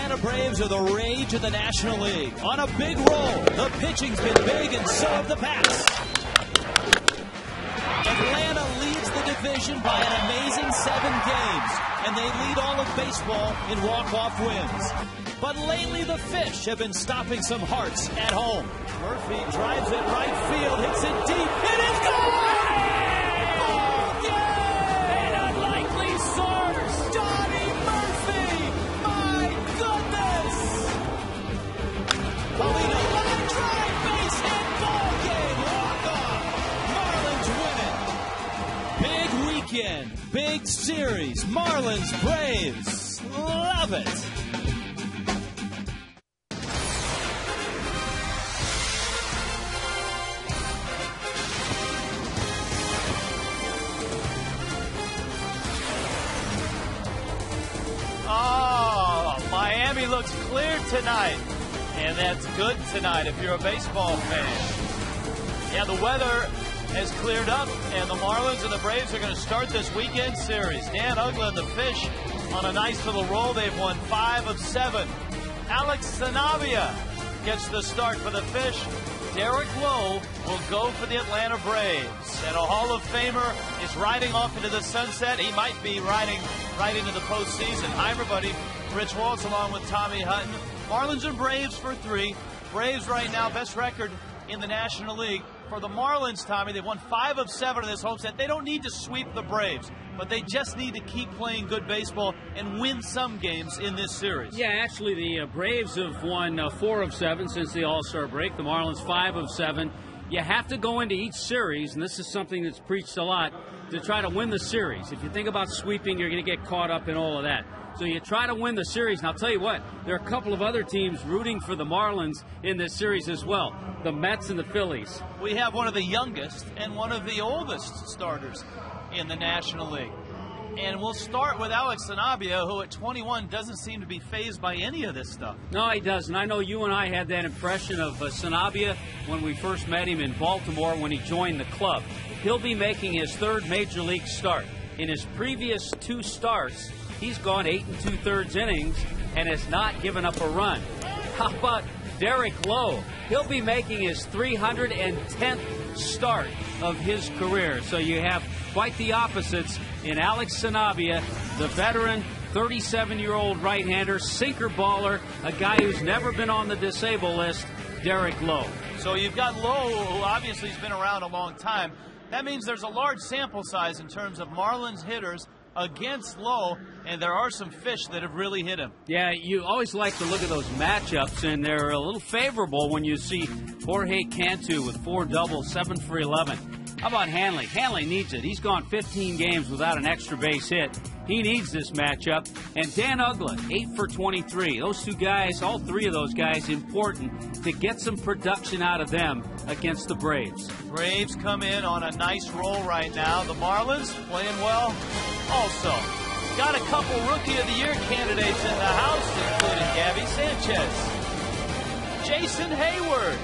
Atlanta Braves are the rage of the National League. On a big roll, the pitching's been big and so have the bats. Atlanta leads the division by an amazing 7 games, and they lead all of baseball in walk-off wins. But lately the Fish have been stopping some hearts at home. Murphy drives it right field, hits it deep, it is gone! An unlikely source, Donnie Murphy! My goodness! Paulino, line drive, base hit, ball game, walk-off. Marlins win it. Big weekend, big series, Marlins, Braves, love it. Oh, Miami looks clear tonight, and that's good tonight if you're a baseball fan. Yeah, the weather has cleared up, and the Marlins and the Braves are going to start this weekend series. Dan Uggla and the Fish on a nice little roll. They've won 5 of 7. Alex Sanabria gets the start for the Fish. Derek Lowe will go for the Atlanta Braves. And a Hall of Famer is riding off into the sunset. He might be riding right into the postseason. Hi, everybody. Rich Waltz along with Tommy Hutton. Marlins and Braves for 3. Braves right now, best record in the National League. For the Marlins, Tommy, they've won 5 of 7 in this homestand. They don't need to sweep the Braves, but they just need to keep playing good baseball and win some games in this series. Yeah, actually, the Braves have won 4 of 7 since the All-Star break. The Marlins 5 of 7. You have to go into each series, and this is something that's preached a lot, to try to win the series. If you think about sweeping, you're going to get caught up in all of that. So you try to win the series. And I'll tell you what, there are a couple of other teams rooting for the Marlins in this series as well. The Mets and the Phillies. We have one of the youngest and one of the oldest starters in the National League. And we'll start with Alex Sanabria, who at 21 doesn't seem to be fazed by any of this stuff. No, he doesn't. I know you and I had that impression of Sanabria when we first met him in Baltimore when he joined the club. He'll be making his 3rd Major League start. In his previous 2 starts, he's gone 8 2/3 innings and has not given up a run. How about Derek Lowe? He'll be making his 310th start of his career. So you have quite the opposites in Alex Sanabria, the veteran 37-year-old right-hander, sinker baller, a guy who's never been on the disabled list, Derek Lowe. So you've got Lowe, who obviously has been around a long time. That means there's a large sample size in terms of Marlins hitters against Lowe, and there are some Fish that have really hit him. Yeah, you always like to look at those matchups, and they're a little favorable when you see Jorge Cantu with 4 doubles, 7 for 11. How about Hanley? Hanley needs it. He's gone 15 games without an extra base hit. He needs this matchup. And Dan Uggla, 8 for 23. Those 2 guys, all 3 of those guys, important to get some production out of them against the Braves. Braves come in on a nice roll right now. The Marlins playing well also. Got a couple Rookie of the Year candidates in the house, including Gabby Sanchez, Jason Hayward,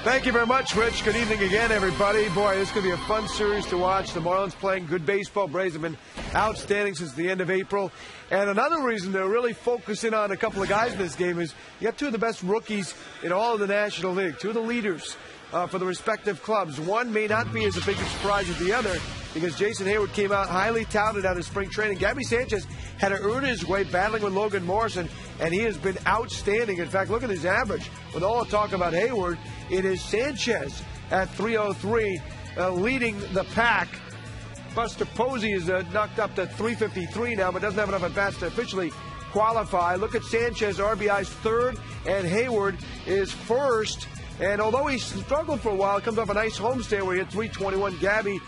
Thank you very much, Rich. Good evening again, everybody. Boy, this is going to be a fun series to watch. The Marlins playing good baseball. Braves have been outstanding since the end of April. And another reason they're really focusing on a couple of guys in this game is you have two of the best rookies in all of the National League, two of the leaders for the respective clubs. One may not be as a big a surprise as the other because Jason Hayward came out highly touted out of spring training. Gabby Sanchez had to earn his way battling with Logan Morrison, and he has been outstanding. In fact, look at his average. With all the talk about Hayward, it is Sanchez at 303 leading the pack. Buster Posey is knocked up to 353 now, but doesn't have enough at-bats to officially qualify. Look at Sanchez, RBI's third, and Hayward is first. And although he struggled for a while, it comes off a nice homestand where he hit 321. Gabby,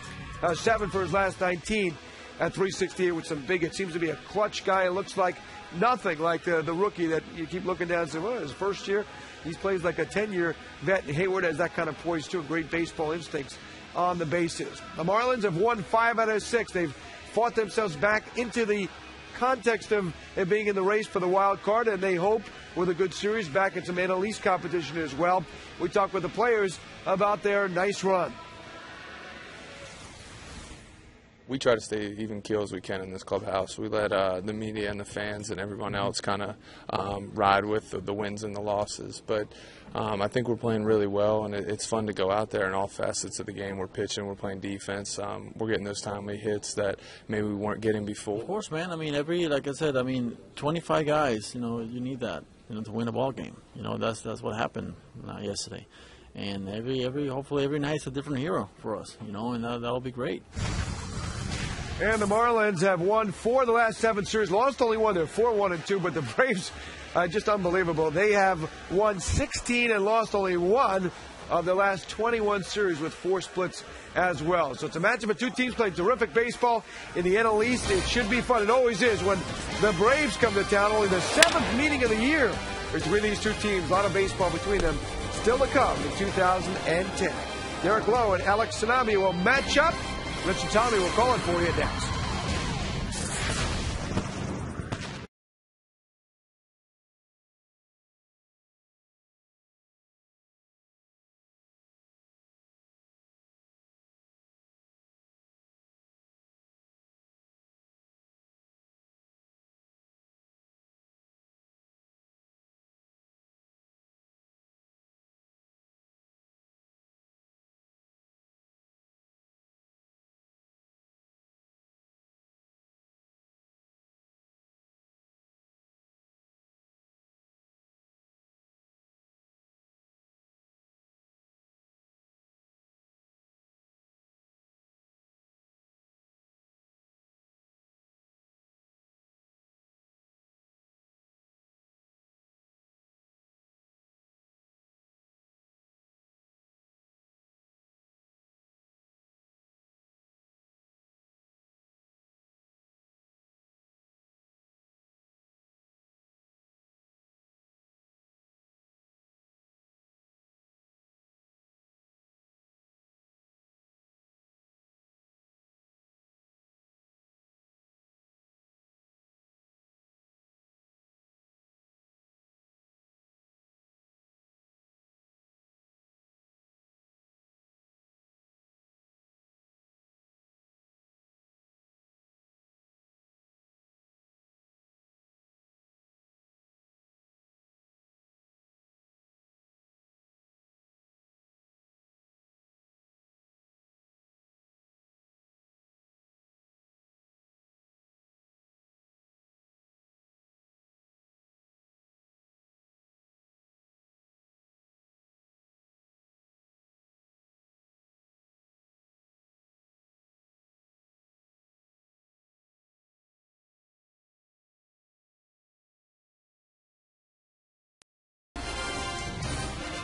7 for his last 19 at 368 with some big. It seems to be a clutch guy. It looks like nothing like the rookie that you keep looking down and say, well, his first year, he plays like a 10-year vet. Hayward has that kind of poise, too, great baseball instincts on the bases. The Marlins have won 5 out of 6. They've fought themselves back into the context of it being in the race for the wild card, and they hope with a good series back in some NL East competition as well. We talked with the players about their nice run. We try to stay even keel as we can in this clubhouse. We let the media and the fans and everyone else kind of ride with the wins and the losses. But I think we're playing really well, and it's fun to go out there in all facets of the game. We're pitching, we're playing defense, we're getting those timely hits that maybe we weren't getting before. Of course, man. I mean, like I said, 25 guys, you need that, to win a ball game. That's what happened yesterday. And hopefully every night's a different hero for us, and that'll be great. And the Marlins have won 4 of the last 7 series. Lost only 1. They're 4-1-2, but the Braves, just unbelievable. They have won 16 and lost only 1 of the last 21 series with 4 splits as well. So it's a matchup of 2 teams playing terrific baseball in the NL East. It should be fun. It always is when the Braves come to town. Only the 7th meeting of the year between these 2 teams. A lot of baseball between them still to come in 2010. Derek Lowe and Alex Sanabia will match up. Rich and Tommy will call it for you next.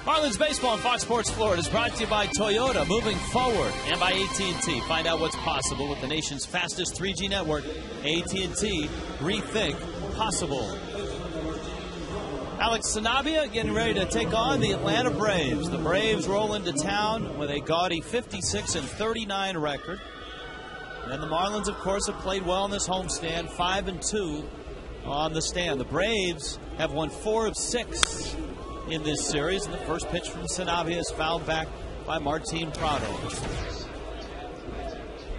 Marlins Baseball on Fox Sports Florida is brought to you by Toyota, moving forward, and by AT&T. Find out what's possible with the nation's fastest 3G network. AT&T, rethink possible. Alex Sanabia getting ready to take on the Atlanta Braves. The Braves roll into town with a gaudy 56-39 record. And the Marlins, of course, have played well in this homestand, 5-2 on the stand. The Braves have won 4 of 6 in this series. And the first pitch from Sanabia is fouled back by Martin Prado.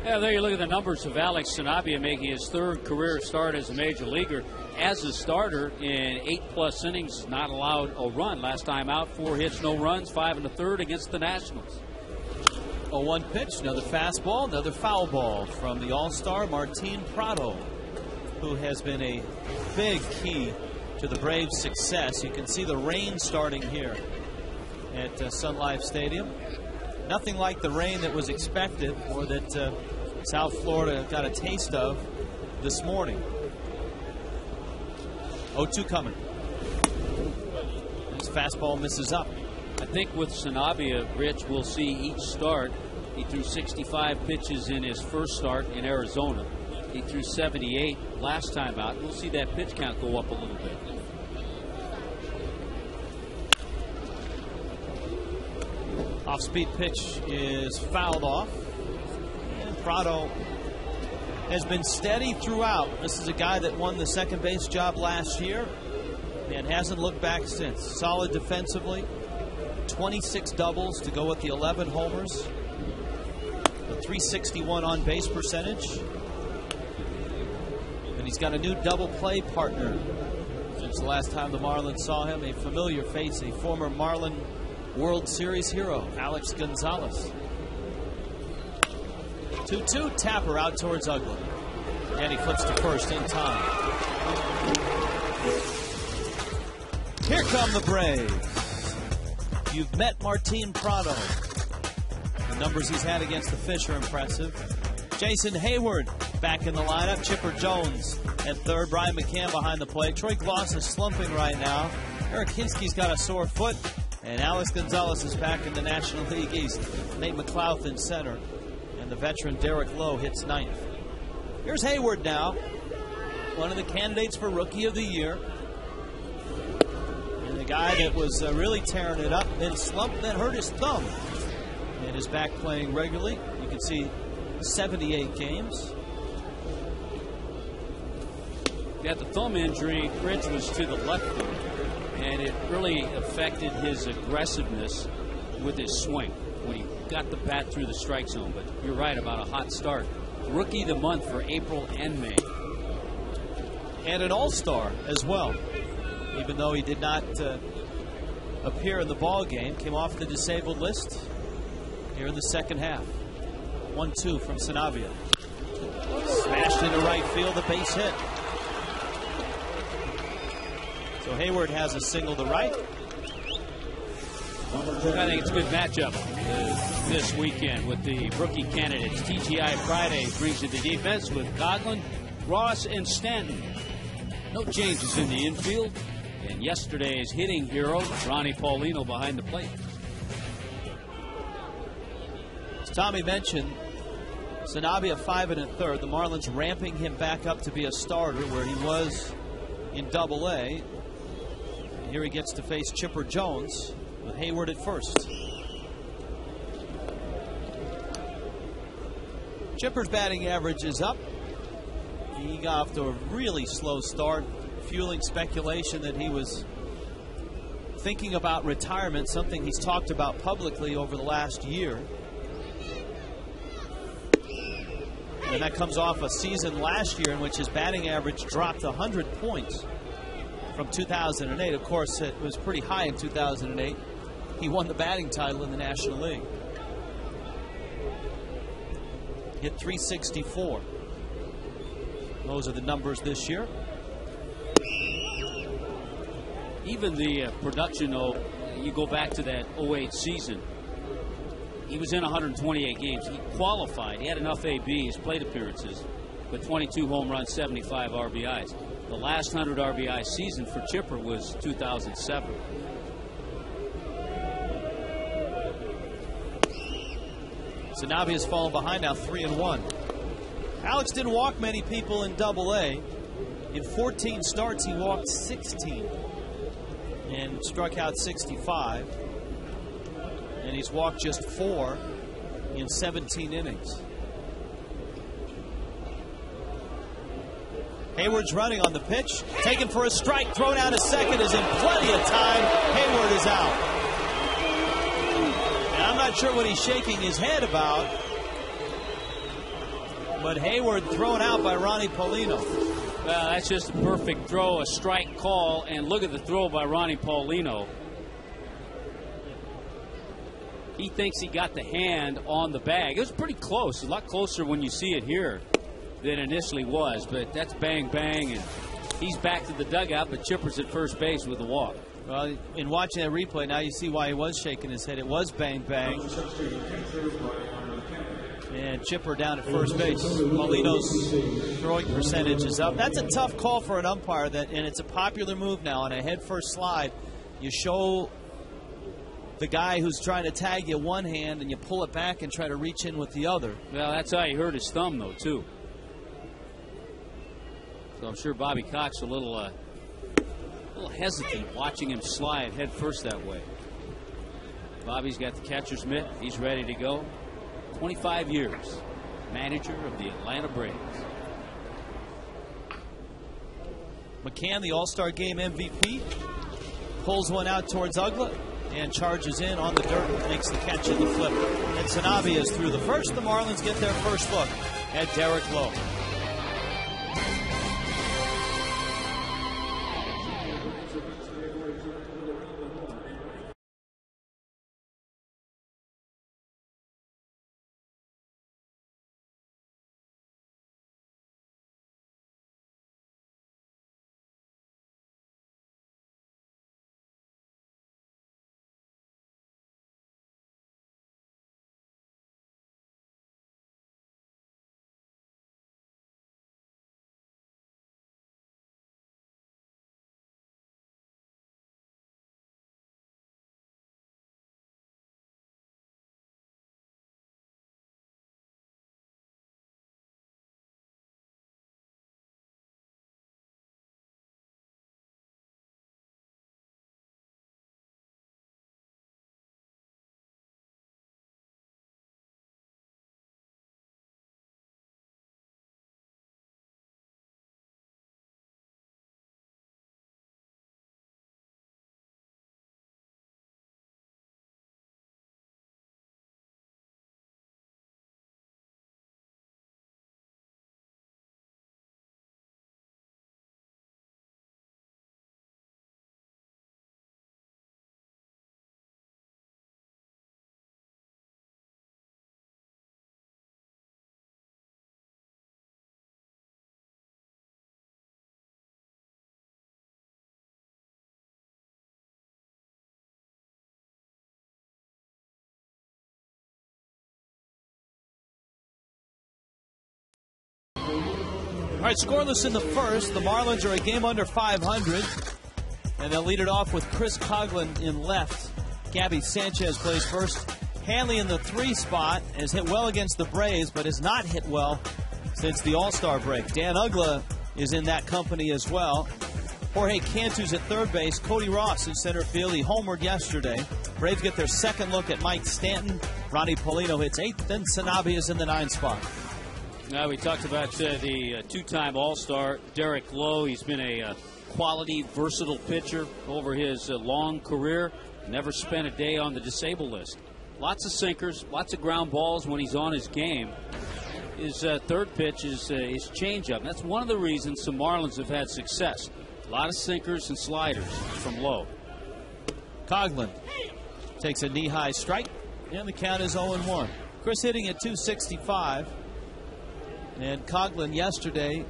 Yeah, there you look at the numbers of Alex Sanabia making his third career start as a major leaguer. As a starter in 8+ innings, not allowed a run. Last time out, 4 hits, no runs, 5 1/3 against the Nationals. 0-1 pitch, another fastball, another foul ball from the All-Star Martin Prado, who has been a big key to the Braves' success. You can see the rain starting here at Sun Life Stadium. Nothing like the rain that was expected or that South Florida got a taste of this morning. 0-2 coming. This fastball misses up. I think with Sanabia, Rich, we'll see each start. He threw 65 pitches in his first start in Arizona. He threw 78 last time out. We'll see that pitch count go up a little bit. Off-speed pitch is fouled off. And Prado has been steady throughout. This is a guy that won the second base job last year and hasn't looked back since. Solid defensively. 26 doubles to go with the 11 homers. A .361 on base percentage. And he's got a new double play partner since the last time the Marlins saw him. A familiar face, a former Marlin World Series hero, Alex Gonzalez. 2-2, Tapper out towards Uggla. And he flips to first in time. Here come the Braves. You've met Martin Prado. The numbers he's had against the Fish are impressive. Jason Hayward back in the lineup. Chipper Jones at third. Brian McCann behind the plate. Troy Gloss is slumping right now. Eric Hinsky's got a sore foot. And Alex Gonzalez is back in the National League East. Nate McLouth in center. And the veteran Derek Lowe hits ninth. Here's Hayward now. One of the candidates for Rookie of the Year. And the guy that was really tearing it up, then slumped, then hurt his thumb. And is back playing regularly. You can see 78 games. Yeah, the thumb injury, Rich, was to the left thumb. And it really affected his aggressiveness with his swing when he got the bat through the strike zone. But you're right about a hot start. Rookie of the month for April and May. And an all-star as well. Even though he did not appear in the ball game. Came off the disabled list here in the second half. 1-2 from Sanabia. Smashed into right field, a base hit. So Hayward has a single to right. I think it's a good matchup this weekend with the rookie candidates. TGI Friday brings you the defense with Coughlin, Ross, and Stanton. No changes in the infield. And yesterday's hitting hero, Ronnie Paulino, behind the plate. As Tommy mentioned, Sanabia 5 1/3. The Marlins ramping him back up to be a starter where he was in Double-A. Here he gets to face Chipper Jones with Hayward at first. Chipper's batting average is up. He got off to a really slow start, fueling speculation that he was thinking about retirement, something he's talked about publicly over the last year. And that comes off a season last year in which his batting average dropped 100 points. From 2008. Of course, it was pretty high in 2008. He won the batting title in the National League. Hit .364. Those are the numbers this year. Even the production, you go back to that 08 season. He was in 128 games. He qualified. He had enough ABs, plate appearances, but 22 home runs, 75 RBIs. The last 100 RBI season for Chipper was 2007. Sanabia has fallen behind now, 3-1. Alex didn't walk many people in Double-A. In 14 starts, he walked 16 and struck out 65. And he's walked just 4 in 17 innings. Hayward's running on the pitch. Taken for a strike. Thrown out to second is in plenty of time. Hayward is out. And I'm not sure what he's shaking his head about. But Hayward thrown out by Ronnie Paulino. Well, that's just a perfect throw, a strike call. And look at the throw by Ronnie Paulino. He thinks he got the hand on the bag. It was pretty close. A lot closer when you see it here than initially was. But that's bang, bang. And he's back to the dugout, but Chipper's at first base with the walk. Well, in watching that replay, now you see why he was shaking his head. It was bang, bang. And Chipper down at first base. Paulino's throwing percentage is up. That's a tough call for an umpire, and it's a popular move now on a head-first slide. You show the guy who's trying to tag you one hand, and you pull it back and try to reach in with the other. Well, that's how he hurt his thumb, though, too. So I'm sure Bobby Cox a little hesitant watching him slide head first that way. Bobby's got the catcher's mitt. He's ready to go. 25 years, manager of the Atlanta Braves. McCann, the All-Star Game MVP, pulls one out towards Ugla and charges in on the dirt, makes the catch in the flip. And Sanabia is through the first. The Marlins get their first look at Derek Lowe. All right, scoreless in the first. The Marlins are a game under 500. And they'll lead it off with Chris Coghlan in left. Gabby Sanchez plays first. Hanley in the 3 spot has hit well against the Braves, but has not hit well since the All-Star break. Dan Ugla is in that company as well. Jorge Cantu's at third base. Cody Ross in center field. He homered yesterday. Braves get their second look at Mike Stanton. Ronnie Paulino hits 8th. Then Sanabia is in the 9 spot. Now we talked about the two-time All-Star Derek Lowe. He's been a quality, versatile pitcher over his long career. Never spent a day on the disabled list. Lots of sinkers, lots of ground balls when he's on his game. His third pitch is his changeup. That's one of the reasons some Marlins have had success. A lot of sinkers and sliders from Lowe. Coghlan takes a knee-high strike, and the count is 0-1. Chris hitting at .265. And Coghlan yesterday,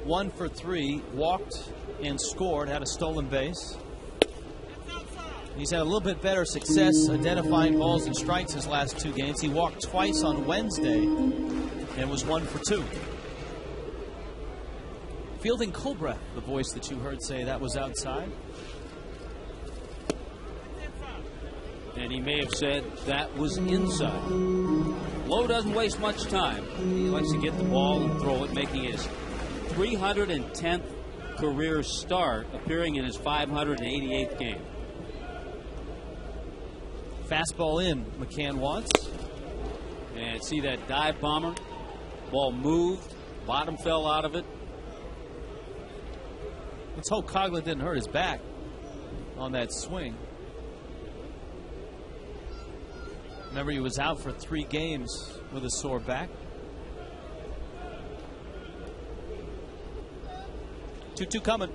1 for 3, walked and scored, had a stolen base. He's had a little bit better success identifying balls and strikes his last 2 games. He walked twice on Wednesday and was 1 for 2. Fielding Cobra, the voice that you heard say that was outside. And he may have said that was inside. Lowe doesn't waste much time. He likes to get the ball and throw it, making his 310th career start, appearing in his 588th game. Fastball in, McCann wants. And see that dive bomber? Ball moved, bottom fell out of it. Let's hope Coughlin didn't hurt his back on that swing. Remember, he was out for 3 games with a sore back. 2-2 coming.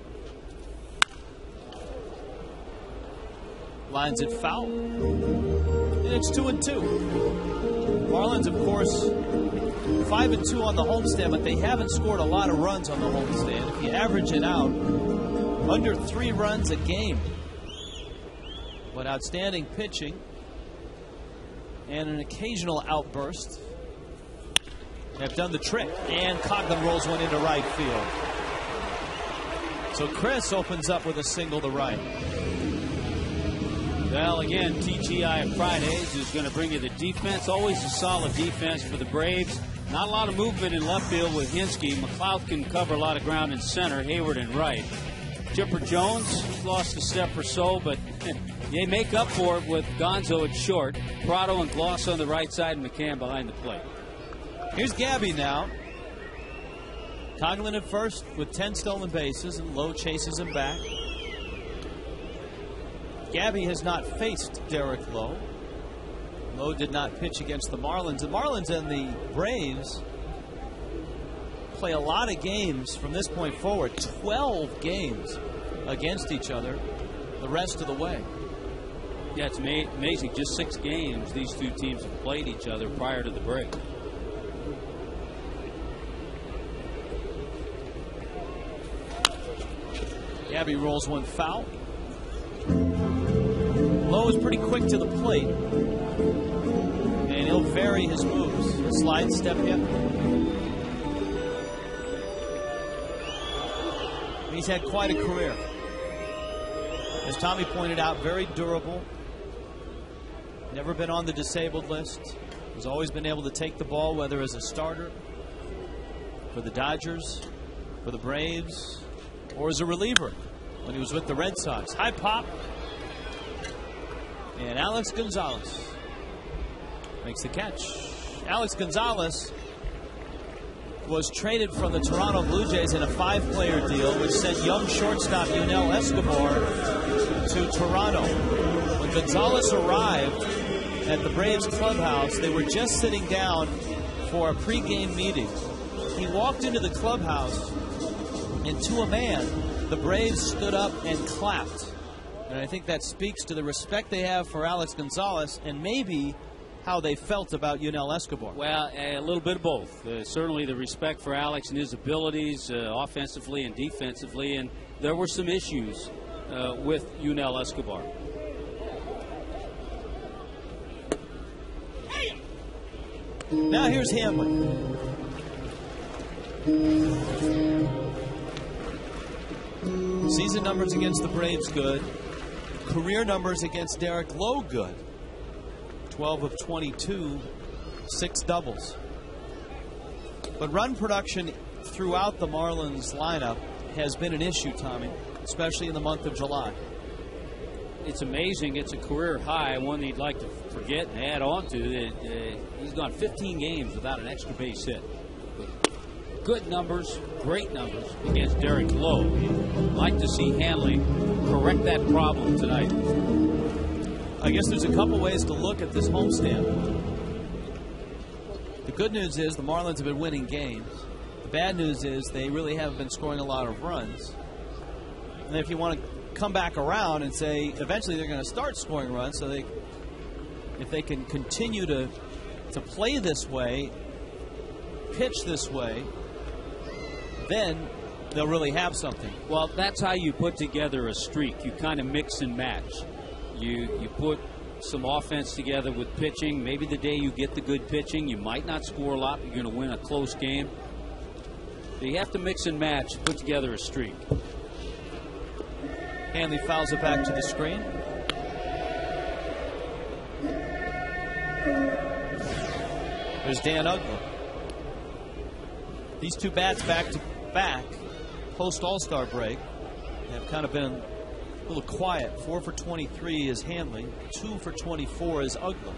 Lines it foul. And it's 2-2. Marlins, of course, 5-2 on the homestand, but they haven't scored a lot of runs on the homestand. If you average it out, under 3 runs a game. But outstanding pitching and an occasional outburst have done the trick. And Coughlin rolls one into right field. So Chris opens up with a single to right. Well, again, TGI Fridays is going to bring you the defense. Always a solid defense for the Braves. Not a lot of movement in left field with Hinsky. McLeod can cover a lot of ground in center. Hayward in right. Chipper Jones lost a step or so, but they make up for it with Gonzo at short. Prado and Gloss on the right side, and McCann behind the plate. Here's Gabby now. Coughlin at first with 10 stolen bases, and Lowe chases him back. Gabby has not faced Derek Lowe. Lowe did not pitch against the Marlins. The Marlins and the Braves play a lot of games from this point forward. 12 games against each other the rest of the way. Yeah, it's amazing. Just 6 games these two teams have played each other prior to the break. Gabby rolls one foul. Lowe is pretty quick to the plate, and he'll vary his moves. A slide step hit. He's had quite a career. As Tommy pointed out, very durable. Never been on the disabled list. Has always been able to take the ball, whether as a starter for the Dodgers, for the Braves, or as a reliever when he was with the Red Sox. High pop. And Alex Gonzalez makes the catch. Alex Gonzalez was traded from the Toronto Blue Jays in a 5-player deal, which sent young shortstop Yunel Escobar to Toronto. When Gonzalez arrived at the Braves clubhouse, they were just sitting down for a pregame meeting. He walked into the clubhouse, and to a man, the Braves stood up and clapped. And I think that speaks to the respect they have for Alex Gonzalez and maybe how they felt about Yunel Escobar. Well, a little bit of both. Certainly the respect for Alex and his abilities offensively and defensively, and there were some issues with Yunel Escobar. Now here's Hamlin. Season numbers against the Braves good. Career numbers against Derek Lowe good. 12 of 22, 6 doubles. But run production throughout the Marlins lineup has been an issue, Tommy, especially in the month of July. It's amazing. It's a career high, one he'd like to forget and add on to. He's gone 15 games without an extra base hit. Good numbers, great numbers against Derek Lowe. I'd like to see Hanley correct that problem tonight. I guess there's a couple ways to look at this homestand. The good news is the Marlins have been winning games. The bad news is they really haven't been scoring a lot of runs. And if you want to come back around and say eventually they're going to start scoring runs, so if they can continue to play this way, pitch this way, then they'll really have something. Well, that's how you put together a streak. You kind of mix and match. You put some offense together with pitching. Maybe the day you get the good pitching, you might not score a lot, but you're going to win a close game. So you have to mix and match, put together a streak. Hanley fouls it back to the screen. There's Dan Uggla. These two bats back-to-back post All-Star break have kind of been a little quiet. 4 for 23 is Hanley. 2 for 24 is Uggla.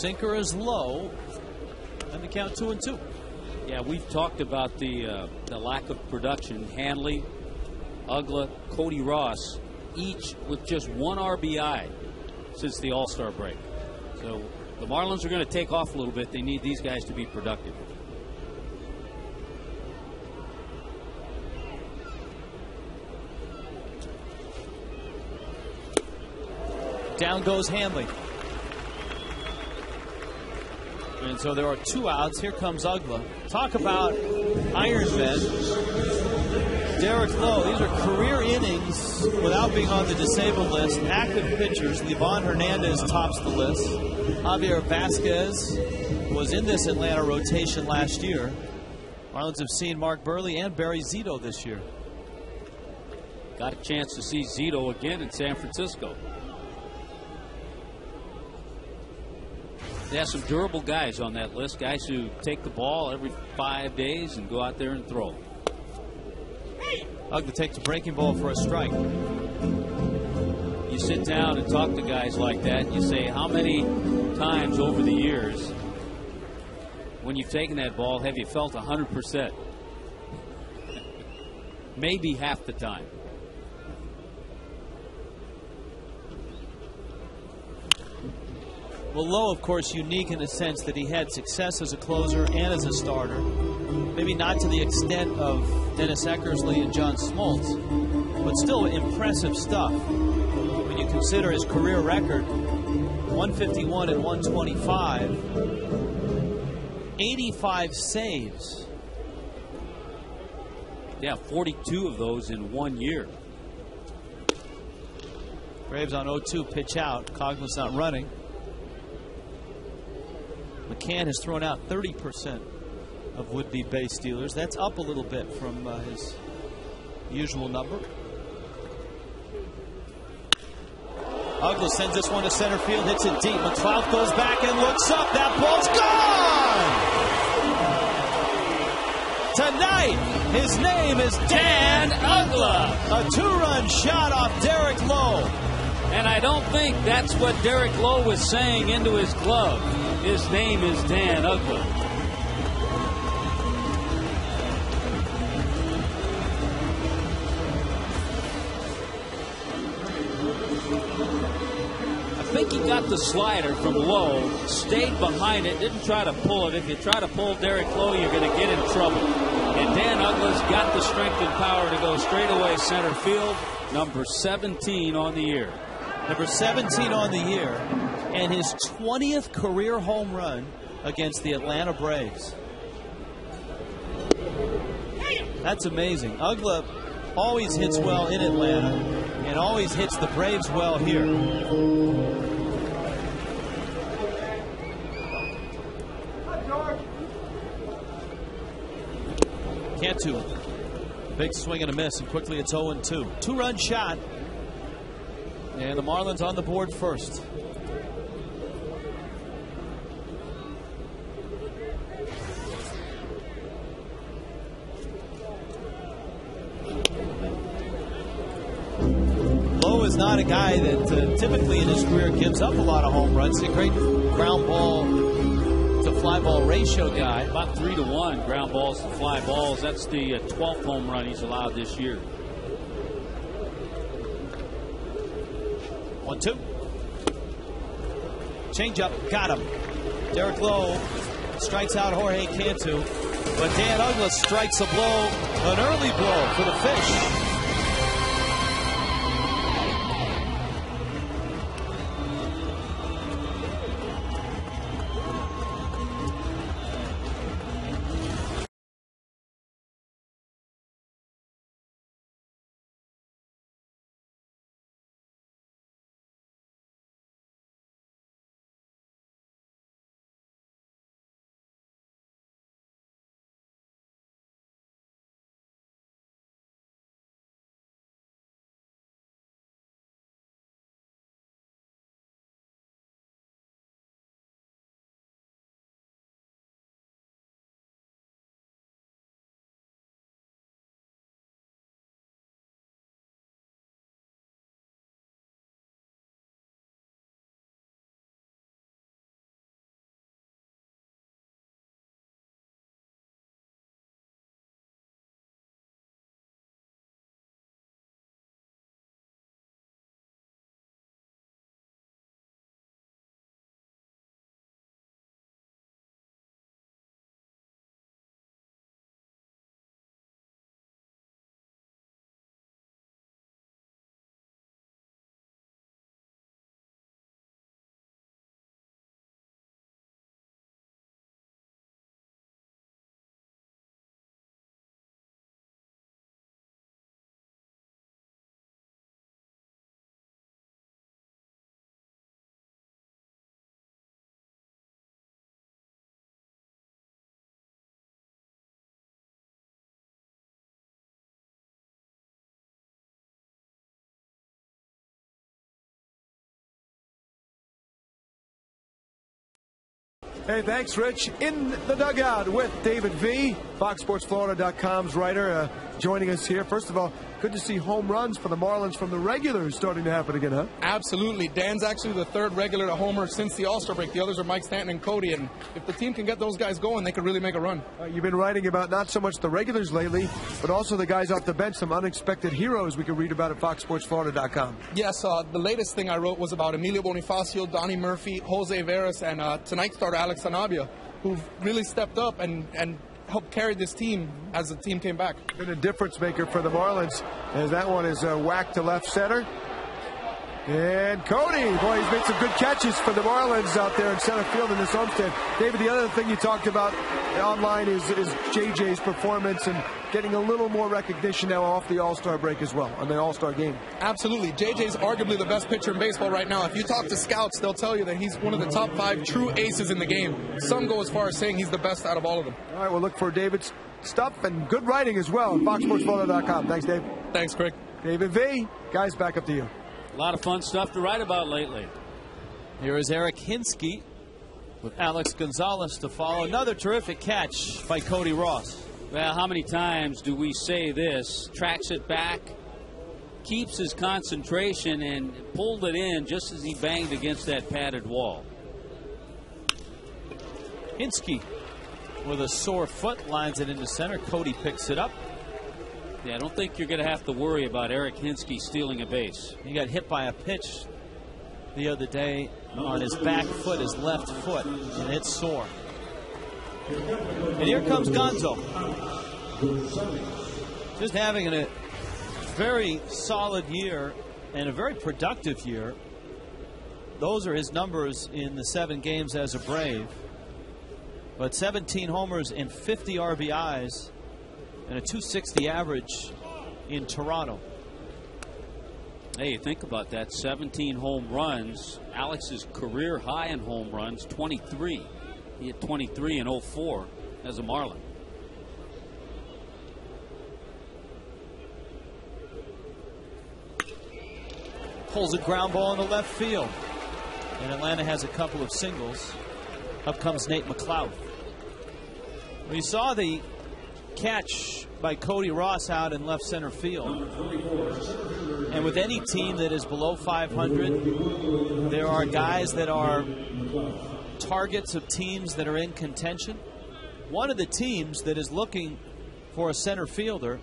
Sinker is low, and the count 2-2. Yeah, we've talked about the lack of production. Hanley, Ugla, Cody Ross, each with just 1 RBI since the All-Star break. So the Marlins are going to take off a little bit. They need these guys to be productive. Down goes Hanley. And so there are 2 outs. Here comes Ugla. Talk about Iron Men. Derek Lowe, these are career innings without being on the disabled list. Active pitchers. Livan Hernandez tops the list. Javier Vasquez was in this Atlanta rotation last year. Marlins have seen Mark Burley and Barry Zito this year. Got a chance to see Zito again in San Francisco. They have some durable guys on that list, guys who take the ball every 5 days and go out there and throw. Ugla takes a breaking ball for a strike. You sit down and talk to guys like that, and you say, how many times over the years when you've taken that ball have you felt 100%? Maybe half the time. Well, Lowe, of course, unique in the sense that he had success as a closer and as a starter. Maybe not to the extent of Dennis Eckersley and John Smoltz, but still impressive stuff. When you consider his career record, 151 and 125, 85 saves. Yeah, 42 of those in 1 year. Braves on 0-2, pitch out. Cogman's not running. McCann has thrown out 30% of would-be base stealers. That's up a little bit from his usual number. Ugla sends this one to center field, hits it deep. McLeod goes back and looks up. That ball's gone! Tonight, his name is Dan Ugla. A 2-run shot off Derek Lowe. And I don't think that's what Derek Lowe was saying into his glove. His name is Dan Ugla. I think he got the slider from Lowe, stayed behind it, didn't try to pull it. If you try to pull Derek Lowe, you're going to get in trouble. And Dan Ugla's got the strength and power to go straight away center field. Number 17 on the year. Number 17 on the year, and his 20th career home run against the Atlanta Braves. That's amazing. Ugla always hits well in Atlanta and always hits the Braves well here. Cantu, big swing and a miss, and quickly it's 0-2. 2-run shot. And the Marlins on the board first. Lowe is not a guy that typically in his career gives up a lot of home runs. He's a great ground ball to fly ball ratio guy. About 3-to-1 ground balls to fly balls. That's the 12th home run he's allowed this year. 1-2. Changeup, got him. Derek Lowe strikes out Jorge Cantu, but Dan Ugla strikes a blow, an early blow for the Fish. Hey, thanks, Rich. In the dugout with David V., FoxSportsFlorida.com's writer, joining us here. First of all, good to see home runs for the Marlins from the regulars starting to happen again, huh? Absolutely. Dan's actually the third regular to homer since the All-Star break. The others are Mike Stanton and Cody, and if the team can get those guys going, they could really make a run. You've been writing about not so much the regulars lately, but also the guys off the bench, some unexpected heroes we can read about at FoxSportsFlorida.com. Yes, the latest thing I wrote was about Emilio Bonifacio, Donnie Murphy, Jose Veras, and tonight's starter Alex Sanabria, who've really stepped up and helped carry this team as the team came back. Been a difference maker for the Marlins, as that one is whacked to left center. And Cody, boy, he's made some good catches for the Marlins out there in center field in this homestand. David, the other thing you talked about online is JJ's performance and getting a little more recognition now off the All-Star break as well, on the All-Star game. Absolutely. JJ's arguably the best pitcher in baseball right now. If you talk to scouts, they'll tell you that he's one of the top 5 true aces in the game. Some go as far as saying he's the best out of all of them. All right, we'll look for David's stuff and good writing as well at FoxSportsFlorida.com. Thanks, Dave. Thanks, Craig. David V. Guys, back up to you. A lot of fun stuff to write about lately. Here is Eric Hinsky with Alex Gonzalez to follow. Another terrific catch by Cody Ross. Well, how many times do we say this? Tracks it back, keeps his concentration, and pulled it in just as he banged against that padded wall. Hinsky with a sore foot lines it into center. Cody picks it up. Yeah, I don't think you're going to have to worry about Eric Hinsky stealing a base. He got hit by a pitch the other day on his back foot, his left foot, and it's sore. And here comes Gonzo. Just having a very solid year and a very productive year. Those are his numbers in the 7 games as a Brave. But 17 homers and 50 RBIs and a .260 average in Toronto. Hey, think about that. 17 home runs. Alex's career high in home runs, 23. He had 23 in 04 as a Marlin. Pulls a ground ball into left field. And Atlanta has a couple of singles. Up comes Nate McLeod. We saw the catch by Cody Ross out in left center field. And with any team that is below 500, there are guys that are targets of teams that are in contention. One of the teams that is looking for a center fielder,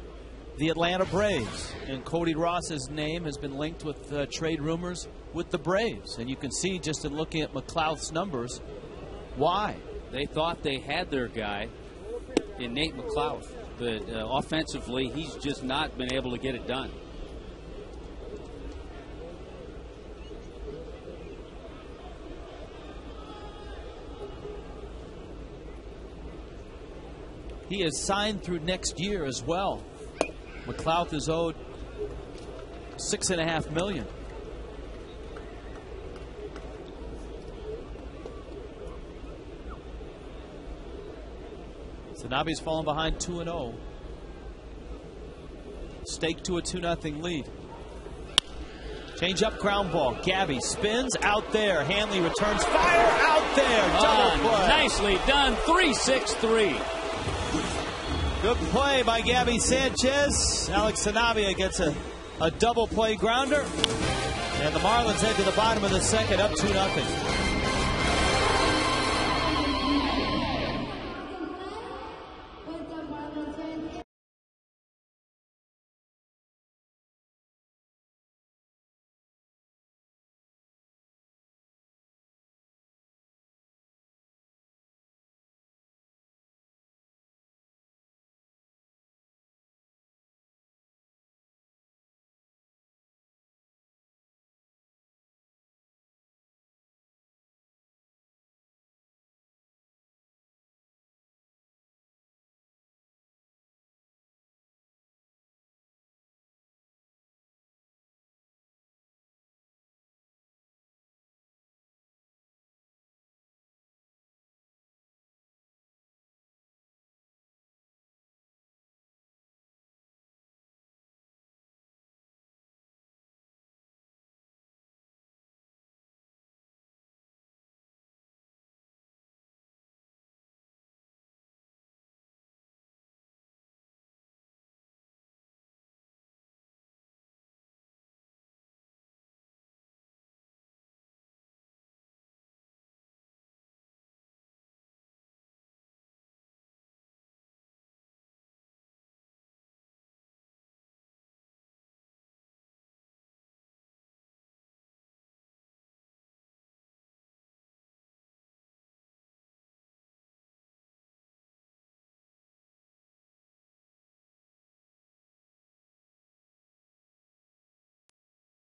the Atlanta Braves. And Cody Ross's name has been linked with trade rumors with the Braves. And you can see just in looking at McLeod's numbers why. They thought they had their guy in Nate McLeod, but offensively he's just not been able to get it done. He is signed through next year as well. McLeod is owed $6.5 million. Sanabi's fallen behind 2-0. Staked to a 2-0 lead. Change up ground ball. Gabby spins out there. Hanley returns fire out there. Double play. Nicely done. 3-6-3. Good play by Gabby Sanchez. Alex Sanabria gets a double play grounder. And the Marlins head to the bottom of the second, up 2-0.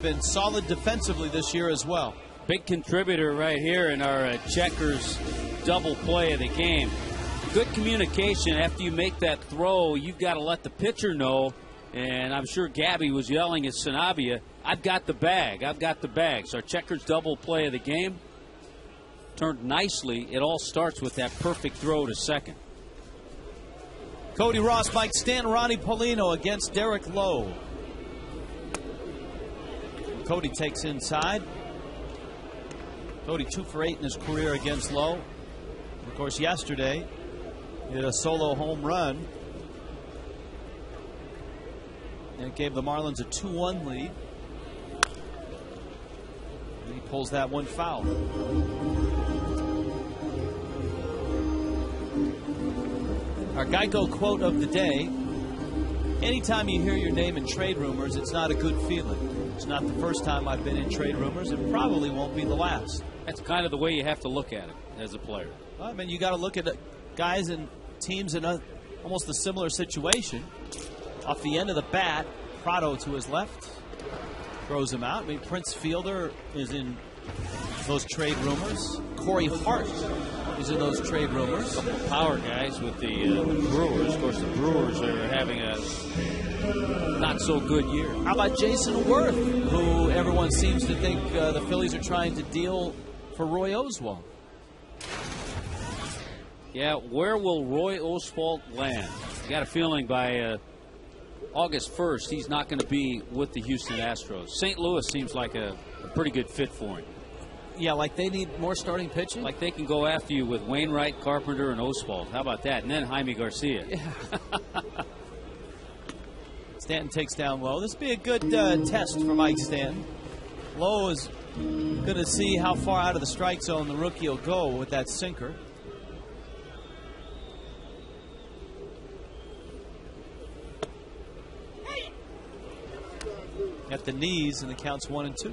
Been solid defensively this year as well. Big contributor right here in our checkers double play of the game. Good communication. After you make that throw, you've got to let the pitcher know. And I'm sure Gabby was yelling at Sanabia, I've got the bag. I've got the bag. So our checkers double play of the game turned nicely. It all starts with that perfect throw to second. Cody Ross, Mike Stanton, Ronnie Paulino against Derek Lowe. Cody takes inside. Cody 2 for 8 in his career against Lowe. Of course, yesterday, he hit a solo home run. And it gave the Marlins a 2-1 lead. And he pulls that one foul. Our Geico quote of the day: anytime you hear your name in trade rumors, it's not a good feeling. It's not the first time I've been in trade rumors. It probably won't be the last. That's kind of the way you have to look at it as a player. Well, I mean, you got to look at guys and teams in almost a similar situation. Off the end of the bat, Prado to his left throws him out. I mean, Prince Fielder is in those trade rumors. Corey Hart is in those trade rumors. A couple of power guys with the Brewers. Of course, the Brewers are having a not so good year. How about Jason Worth, who everyone seems to think the Phillies are trying to deal for Roy Oswalt? Yeah, where will Roy Oswalt land? I got a feeling by August 1st, he's not going to be with the Houston Astros. St. Louis seems like a pretty good fit for him. Yeah, like they need more starting pitching? Like they can go after you with Wainwright, Carpenter, and Oswalt. How about that? And then Jaime Garcia. Yeah. Stanton takes down Lowe. This will be a good test for Mike Stanton. Lowe is going to see how far out of the strike zone the rookie will go with that sinker. At the knees, and the count's 1-2.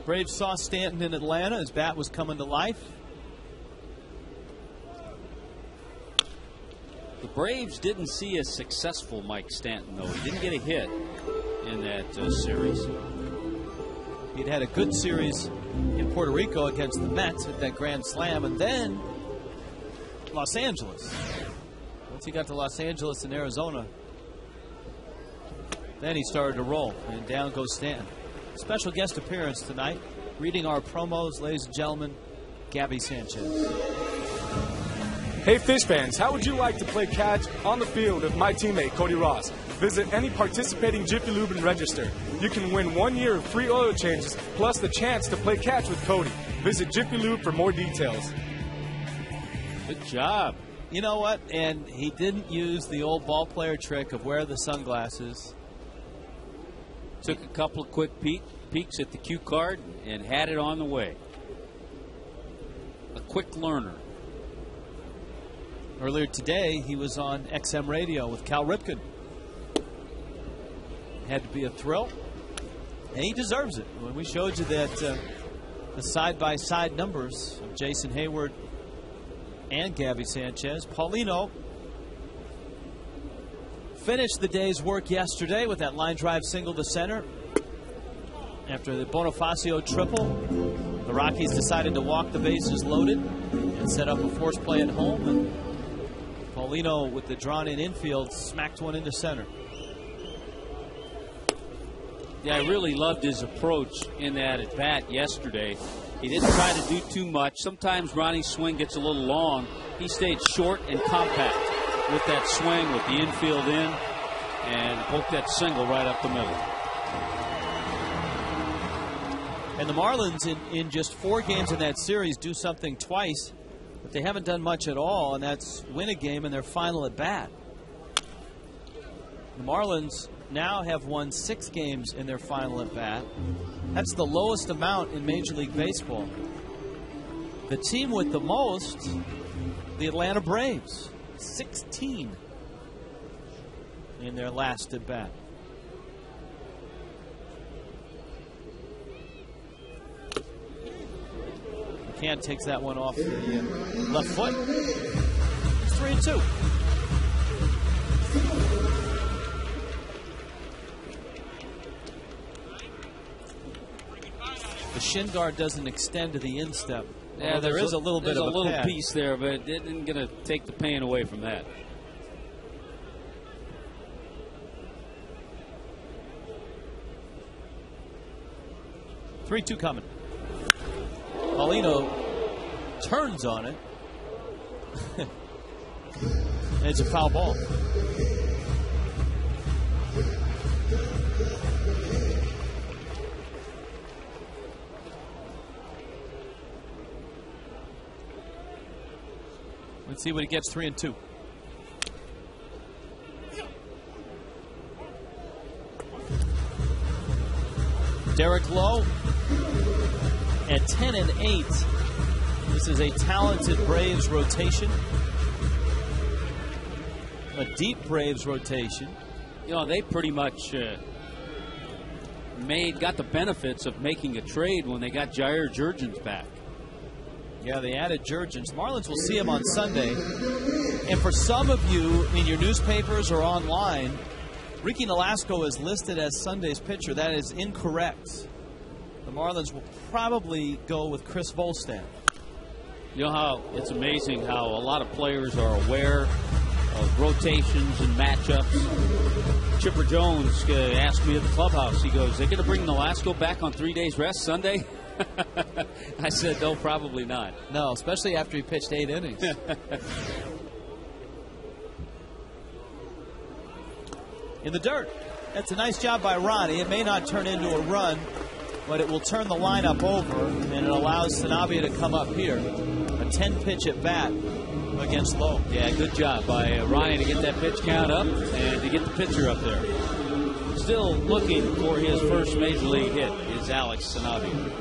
Braves saw Stanton in Atlanta. His bat was coming to life. The Braves didn't see a successful Mike Stanton, though. He didn't get a hit in that series. He'd had a good series in Puerto Rico against the Mets with that grand slam, and then Los Angeles. Once he got to Los Angeles and Arizona, then he started to roll, and down goes Stanton. Special guest appearance tonight, reading our promos, ladies and gentlemen, Gabby Sanchez. Hey Fish fans, how would you like to play catch on the field with my teammate Cody Ross? Visit any participating Jiffy Lube and register. You can win 1 year of free oil changes, plus the chance to play catch with Cody. Visit Jiffy Lube for more details. Good job. You know what? And he didn't use the old ball player trick of wear the sunglasses. Took a couple of quick peeks at the cue card and had it on the way. A quick learner. Earlier today, he was on XM radio with Cal Ripken. Had to be a thrill, and he deserves it. When we showed you that the side-by-side numbers of Jason Hayward and Gabby Sanchez, Paulino finished the day's work yesterday with that line drive single to center. After the Bonifacio triple, the Rockies decided to walk the bases loaded and set up a force play at home. And Paulino, with the drawn-in infield, smacked one into center. Yeah, I really loved his approach in that at-bat yesterday. He didn't try to do too much. Sometimes Ronnie's swing gets a little long. He stayed short and compact with that swing, with the infield in, and poked that single right up the middle. And the Marlins, in just 4 games in that series, do something twice, but they haven't done much at all, and that's win a game in their final at-bat. The Marlins now have won 6 games in their final at-bat. That's the lowest amount in Major League Baseball. The team with the most, the Atlanta Braves, 16 in their last at-bat. McCann takes that one off the left foot. It's 3-2. The shin guard doesn't extend to the instep. Yeah, there is a little bit of a little pad. piece there, but it isn't going to take the pain away from that. Three-two coming. Paulino turns on it. And it's a foul ball. Let's see what he gets. 3-2. Derek Lowe at 10-8. This is a talented Braves rotation. A deep Braves rotation. You know, they pretty much got the benefits of making a trade when they got Jair Jurgens back. Yeah, they added Jurgens. Marlins will see him on Sunday. And for some of you in your newspapers or online, Ricky Nolasco is listed as Sunday's pitcher. That is incorrect. The Marlins will probably go with Chris Volstad. You know how it's amazing how a lot of players are aware of rotations and matchups. Chipper Jones asked me at the clubhouse, he goes, they're going to bring Nolasco back on 3 days rest Sunday? I said, no, probably not. No, especially after he pitched 8 innings. In the dirt. That's a nice job by Ronnie. It may not turn into a run, but it will turn the lineup over, and it allows Sanabria to come up here. A 10-pitch at bat against Lowe. Yeah, good job by Ronnie to get that pitch count up and to get the pitcher up there. Still looking for his first major league hit is Alex Sanabria.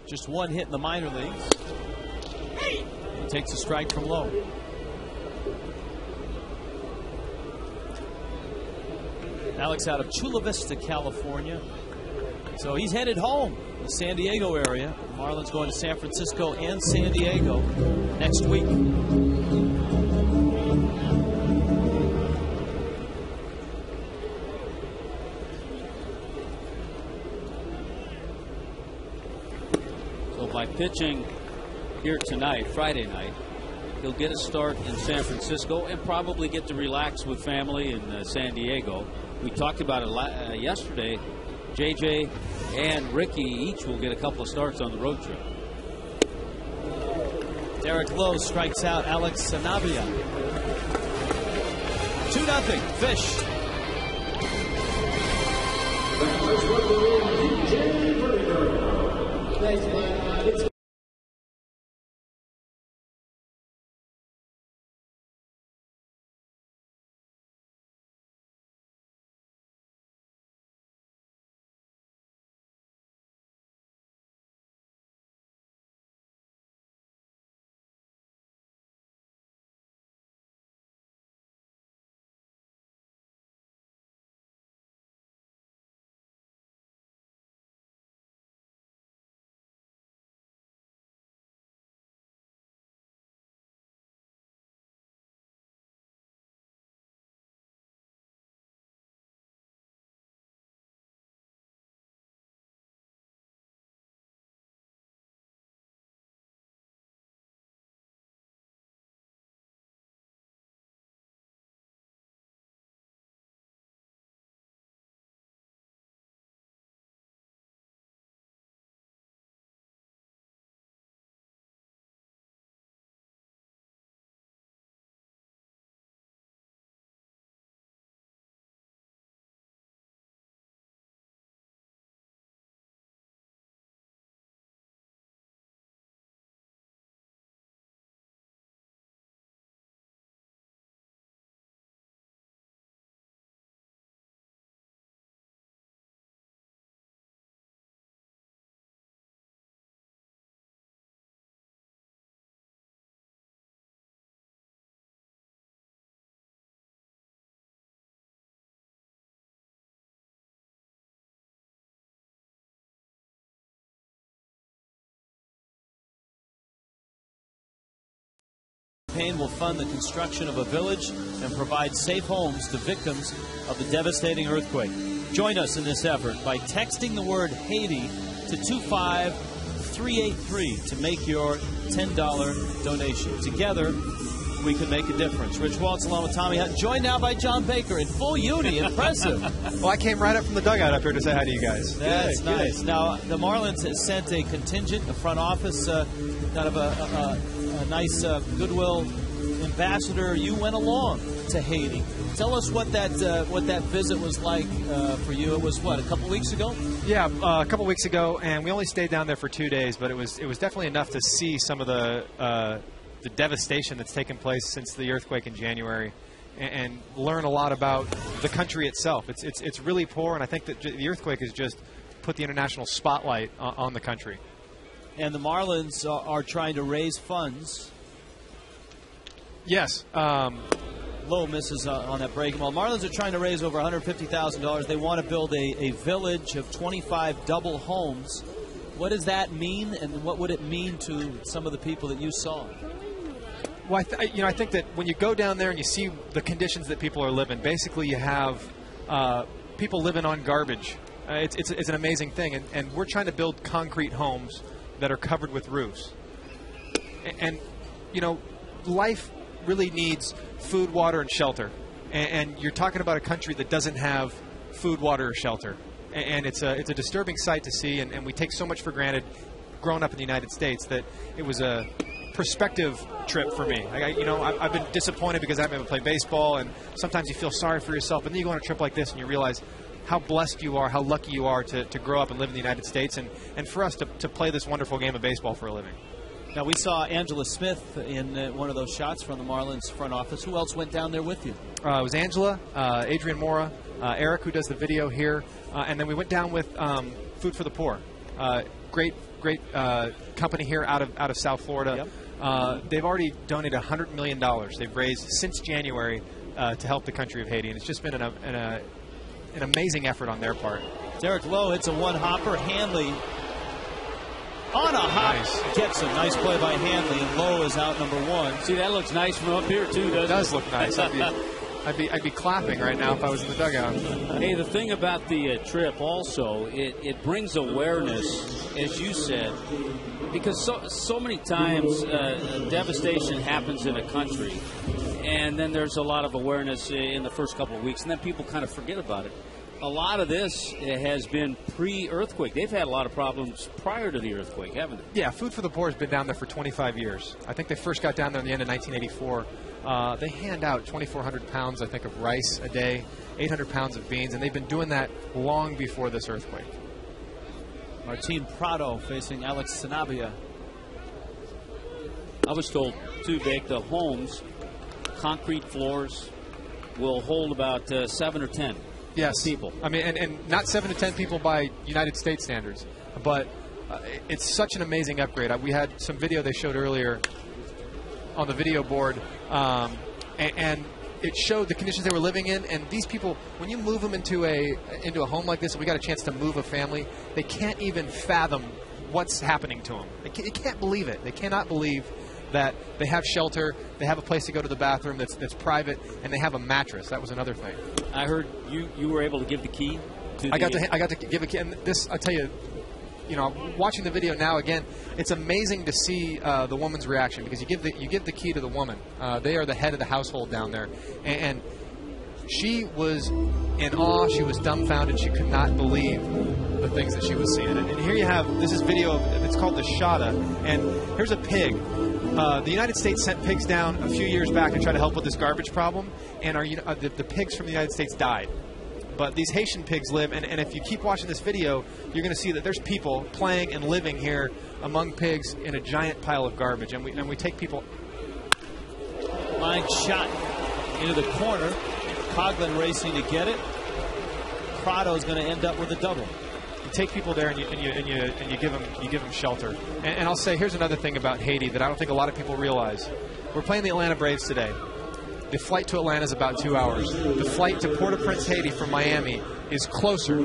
Just one hit in the minor leagues. He takes a strike from Lowe. Alex out of Chula Vista, California. So he's headed home, the San Diego area. Marlins going to San Francisco and San Diego next week. So by pitching here tonight, Friday night, he'll get a start in San Francisco and probably get to relax with family in San Diego. We talked about it yesterday. JJ and Ricky each will get a couple of starts on the road trip. Derek Lowe strikes out Alex Sanabria. 2-0 Fish. Thanks, campaign will fund the construction of a village and provide safe homes to victims of the devastating earthquake. Join us in this effort by texting the word Haiti to 25383 to make your $10 donation. Together, we can make a difference. Rich Waltz along with Tommy Hunt, joined now by John Baker in full uni. Impressive. Well, I came right up from the dugout up here to say hi to you guys. That's nice. Good. Now, the Marlins has sent a contingent, a front office, kind of a nice goodwill ambassador. You went along to Haiti. Tell us what that visit was like for you. It was, what, a couple weeks ago? Yeah, a couple weeks ago, and we only stayed down there for 2 days, but it was definitely enough to see some of the devastation that's taken place since the earthquake in January, and learn a lot about the country itself. It's really poor, and I think that the earthquake has just put the international spotlight on the country. And the Marlins are trying to raise funds. Yes. Low misses on that breaking ball. Marlins are trying to raise over $150,000. They want to build a village of 25 double homes. What does that mean, and what would it mean to some of the people that you saw? Well, I think that when you go down there and you see the conditions that people are living, basically you have people living on garbage. It's an amazing thing, and we're trying to build concrete homes that are covered with roofs. And life really needs food, water, and shelter. And you're talking about a country that doesn't have food, water, or shelter. And it's a disturbing sight to see, and we take so much for granted growing up in the United States that it was a perspective trip for me. I've been disappointed because I haven't been able to play baseball, and sometimes you feel sorry for yourself, and then you go on a trip like this and you realize how blessed you are, how lucky you are to grow up and live in the United States, and for us to play this wonderful game of baseball for a living. Now, we saw Angela Smith in one of those shots from the Marlins front office. Who else went down there with you? It was Angela, Adrian Mora, Eric, who does the video here, and then we went down with Food for the Poor. Great company here out of South Florida. Yep. They've already donated $100 million. They've raised since January to help the country of Haiti, and it's just been an amazing effort on their part. Derek Lowe hits a one-hopper. Hanley on a hop. Nice. Gets a nice play by Hanley, and Lowe is out number one. See, that looks nice from up here, too, doesn't it? It does look nice. I'd be clapping right now if I was in the dugout. Hey, the thing about the trip also, it brings awareness, as you said, because so many times devastation happens in a country, and then there's a lot of awareness in the first couple of weeks, and then people kind of forget about it. A lot of this has been pre-earthquake. They've had a lot of problems prior to the earthquake, haven't they? Yeah, Food for the Poor has been down there for 25 years. I think they first got down there in the end of 1984. They hand out 2,400 pounds, I think, of rice a day, 800 pounds of beans, and they've been doing that long before this earthquake. Martin Prado facing Alex Sanabria. I was told, too, Vic, the homes, concrete floors, will hold about 7 or 10 people. I mean, and not 7 to 10 people by United States standards, but it's such an amazing upgrade. We had some video they showed earlier on the video board, and it showed the conditions they were living in. And these people, when you move them into a home like this, and we got a chance to move a family, they can't even fathom what's happening to them. They can't believe it. They cannot believe that they have shelter, they have a place to go to the bathroom that's private, and they have a mattress. That was another thing. I heard you were able to give the key to I got to give a key, and this, I tell you, watching the video now again, it's amazing to see the woman's reaction, because you give the key to the woman. They are the head of the household down there, and she was in awe. She was dumbfounded. She could not believe the things that she was seeing. And here you have, this is video it's called the Shada, and here's a pig. The United States sent pigs down a few years back to try to help with this garbage problem, and the pigs from the United States died. But these Haitian pigs live, and if you keep watching this video, you're going to see that there's people playing and living here among pigs in a giant pile of garbage, and we take people. Line shot into the corner. Coughlin racing to get it. Prado's going to end up with a double. You take people there and you give them shelter. And I'll say, here's another thing about Haiti that I don't think a lot of people realize. We're playing the Atlanta Braves today. The flight to Atlanta is about 2 hours. The flight to Port-au-Prince, Haiti from Miami is closer.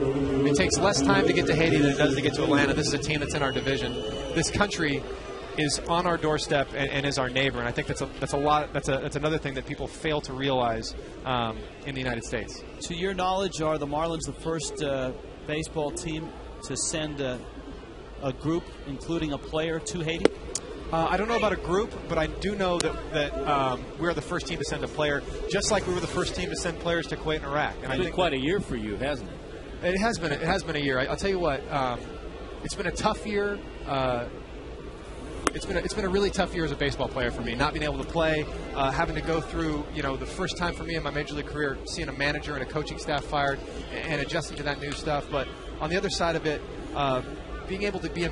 It takes less time to get to Haiti than it does to get to Atlanta. This is a team that's in our division. This country is on our doorstep and is our neighbor. And I think that's another thing that people fail to realize in the United States. To your knowledge, are the Marlins the first baseball team to send a group, including a player, to Haiti? I don't know about a group, but I do know that we're the first team to send a player, just like we were the first team to send players to Kuwait and Iraq. And it's been quite a year for you, hasn't it? It has been. It has been a year. I'll tell you what. It's been a tough year. It's been a really tough year as a baseball player for me. Not being able to play, having to go through, the first time for me in my major league career, seeing a manager and a coaching staff fired, and adjusting to that new stuff. But on the other side of it, being able to be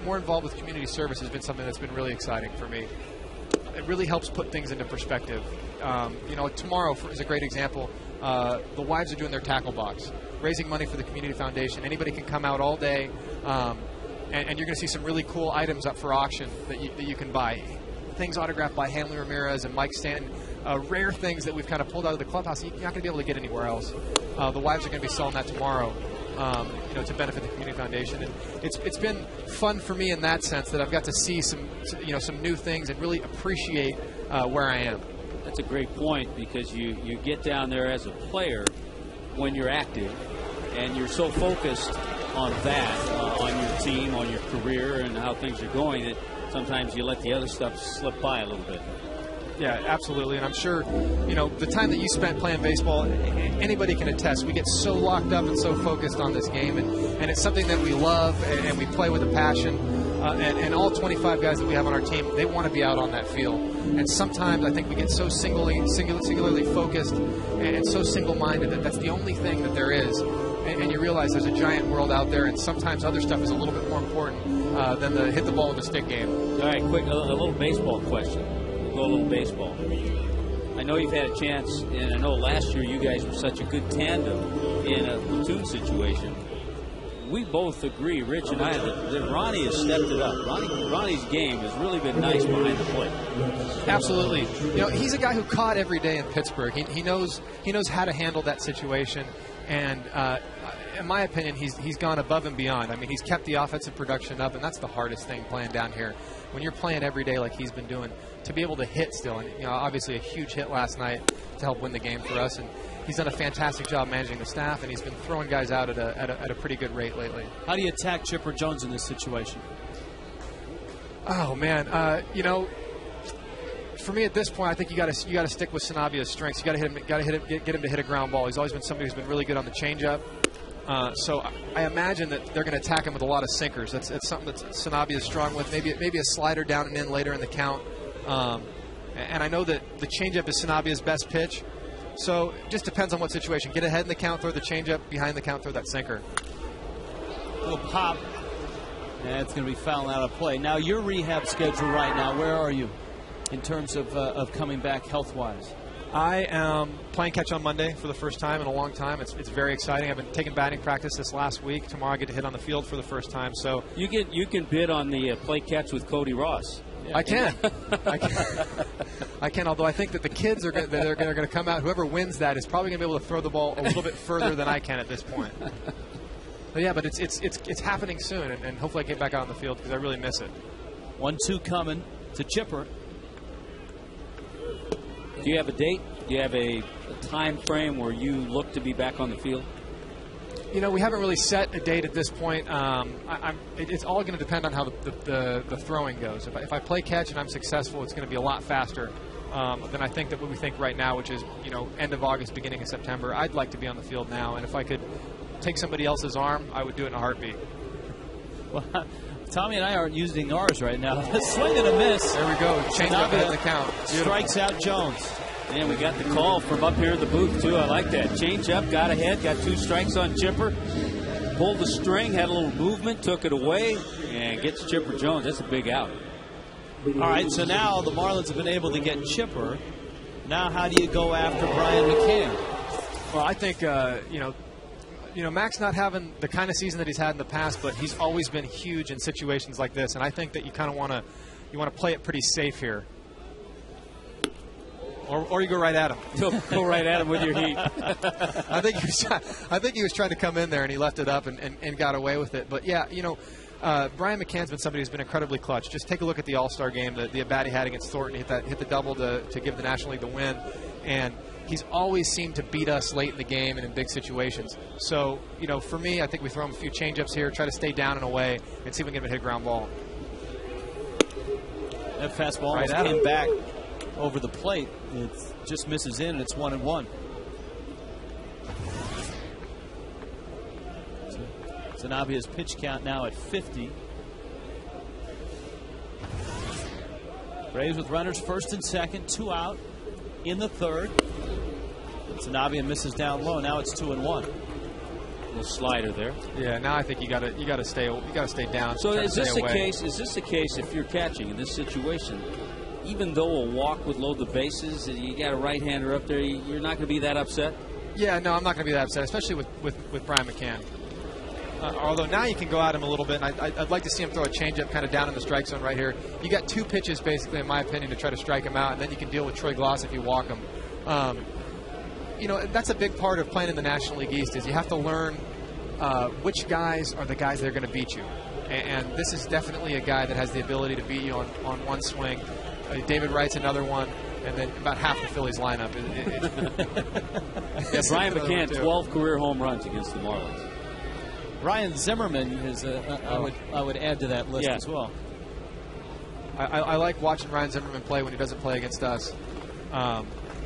more involved with community service has been something that's been really exciting for me. It really helps put things into perspective. Tomorrow is a great example. The wives are doing their tackle box, raising money for the community foundation. Anybody can come out all day, and you're going to see some really cool items up for auction that you can buy. Things autographed by Hanley Ramirez and Mike Stanton, rare things that we've kind of pulled out of the clubhouse. You're not going to be able to get anywhere else. The wives are going to be selling that tomorrow. To benefit the community foundation, and it's been fun for me in that sense that I've got to see some new things and really appreciate where I am. That's a great point, because you get down there as a player when you're active, and you're so focused on that, on your team, on your career, and how things are going, that sometimes you let the other stuff slip by a little bit. Yeah, absolutely. And I'm sure, the time that you spent playing baseball, anybody can attest. We get so locked up and so focused on this game, and it's something that we love, and we play with a passion. And all 25 guys that we have on our team, they want to be out on that field. And sometimes I think we get so singularly focused and so single-minded that that's the only thing that there is. And you realize there's a giant world out there, and sometimes other stuff is a little bit more important than the hit the ball with a stick game. All right, quick, a little baseball question. Go a little baseball. I know you've had a chance, and I know last year you guys were such a good tandem in a platoon situation. We both agree, Rich and I, that Ronnie has stepped it up. Ronnie's game has really been nice behind the plate. Absolutely. He's a guy who caught every day in Pittsburgh. He knows how to handle that situation, and in my opinion, he's gone above and beyond. I mean, he's kept the offensive production up, and that's the hardest thing playing down here. When you're playing every day like he's been doing, to be able to hit still, and obviously a huge hit last night to help win the game for us, and he's done a fantastic job managing the staff, and he's been throwing guys out at a pretty good rate lately. How do you attack Chipper Jones in this situation? Oh man, for me at this point, I think you got to stick with Sanabia's strengths. You got to hit him, get him to hit a ground ball. He's always been somebody who's been really good on the changeup. So I imagine that they're going to attack him with a lot of sinkers. That's something that Sanabia is strong with. Maybe a slider down and in later in the count. And I know that the changeup is Sanabia's best pitch. So it just depends on what situation. Get ahead in the count, throw the changeup. Behind the count, throw that sinker. Little pop. That's going to be fouling out of play. Now your rehab schedule right now, where are you in terms of coming back health-wise? I am playing catch on Monday for the first time in a long time. It's very exciting. I've been taking batting practice this last week. Tomorrow I get to hit on the field for the first time. So you can bid on the play catch with Cody Ross. Yeah. I can. I can. Although I think that the kids are going to come out. Whoever wins that is probably going to be able to throw the ball a little bit further than I can at this point. But yeah, but it's happening soon, and hopefully I get back out on the field because I really miss it. 1-2 coming to Chipper. Do you have a date? Do you have a time frame where you look to be back on the field? We haven't really set a date at this point. It's all going to depend on how the throwing goes. If I play catch and I'm successful, it's going to be a lot faster than I think that what we think right now, which is end of August, beginning of September. I'd like to be on the field now, and if I could take somebody else's arm, I would do it in a heartbeat. Well, Tommy and I aren't using ours right now. Swing and a miss. There we go. Change up at the count. Beautiful. Strikes out Jones. And we got the call from up here in the booth, too. I like that. Change up, got ahead, got 2 strikes on Chipper. Pulled the string, had a little movement, took it away, and gets Chipper Jones. That's a big out. All right, so now the Marlins have been able to get Chipper. Now how do you go after Brian McCann? Well, I think, Mac's not having the kind of season that he's had in the past, but he's always been huge in situations like this, and I think that you kind of want to play it pretty safe here. Or you go right at him. Go right at him with your heat. I think he was trying to come in there, and he left it up and got away with it. But, yeah, Brian McCann's been somebody who's been incredibly clutch. Just take a look at the All-Star game, the at-bat he had against Thornton. Hit the double to give the National League the win. And he's always seemed to beat us late in the game and in big situations. So, for me, I think we throw him a few change-ups here, try to stay down and away, and see if we can get him to hit a ground ball. That fastball almost came back over the plate. It just misses in, and it's 1-1. Sanabia's pitch count now at 50. Braves with runners first and second, 2 out in the third. Sanabia misses down low. Now it's 2-1. Little slider there. Yeah, now I think you got to stay down. So is this the case? Is this the case if you're catching in this situation? Even though a walk would load the bases, you got a right-hander up there, you're not going to be that upset? Yeah, no, I'm not going to be that upset, especially with Brian McCann. Although now you can go at him a little bit, and I'd like to see him throw a changeup kind of down in the strike zone right here. You got 2 pitches, basically, in my opinion, to try to strike him out, and then you can deal with Troy Gloss if you walk him. That's a big part of playing in the National League East is you have to learn which guys are the guys that are going to beat you. And this is definitely a guy that has the ability to beat you on one swing. David Wright's another one, and then about half the Phillies lineup. Brian McCann, 12 career home runs against the Marlins. Ryan Zimmerman is I would add to that list as well. I like watching Ryan Zimmerman play when he doesn't play against us.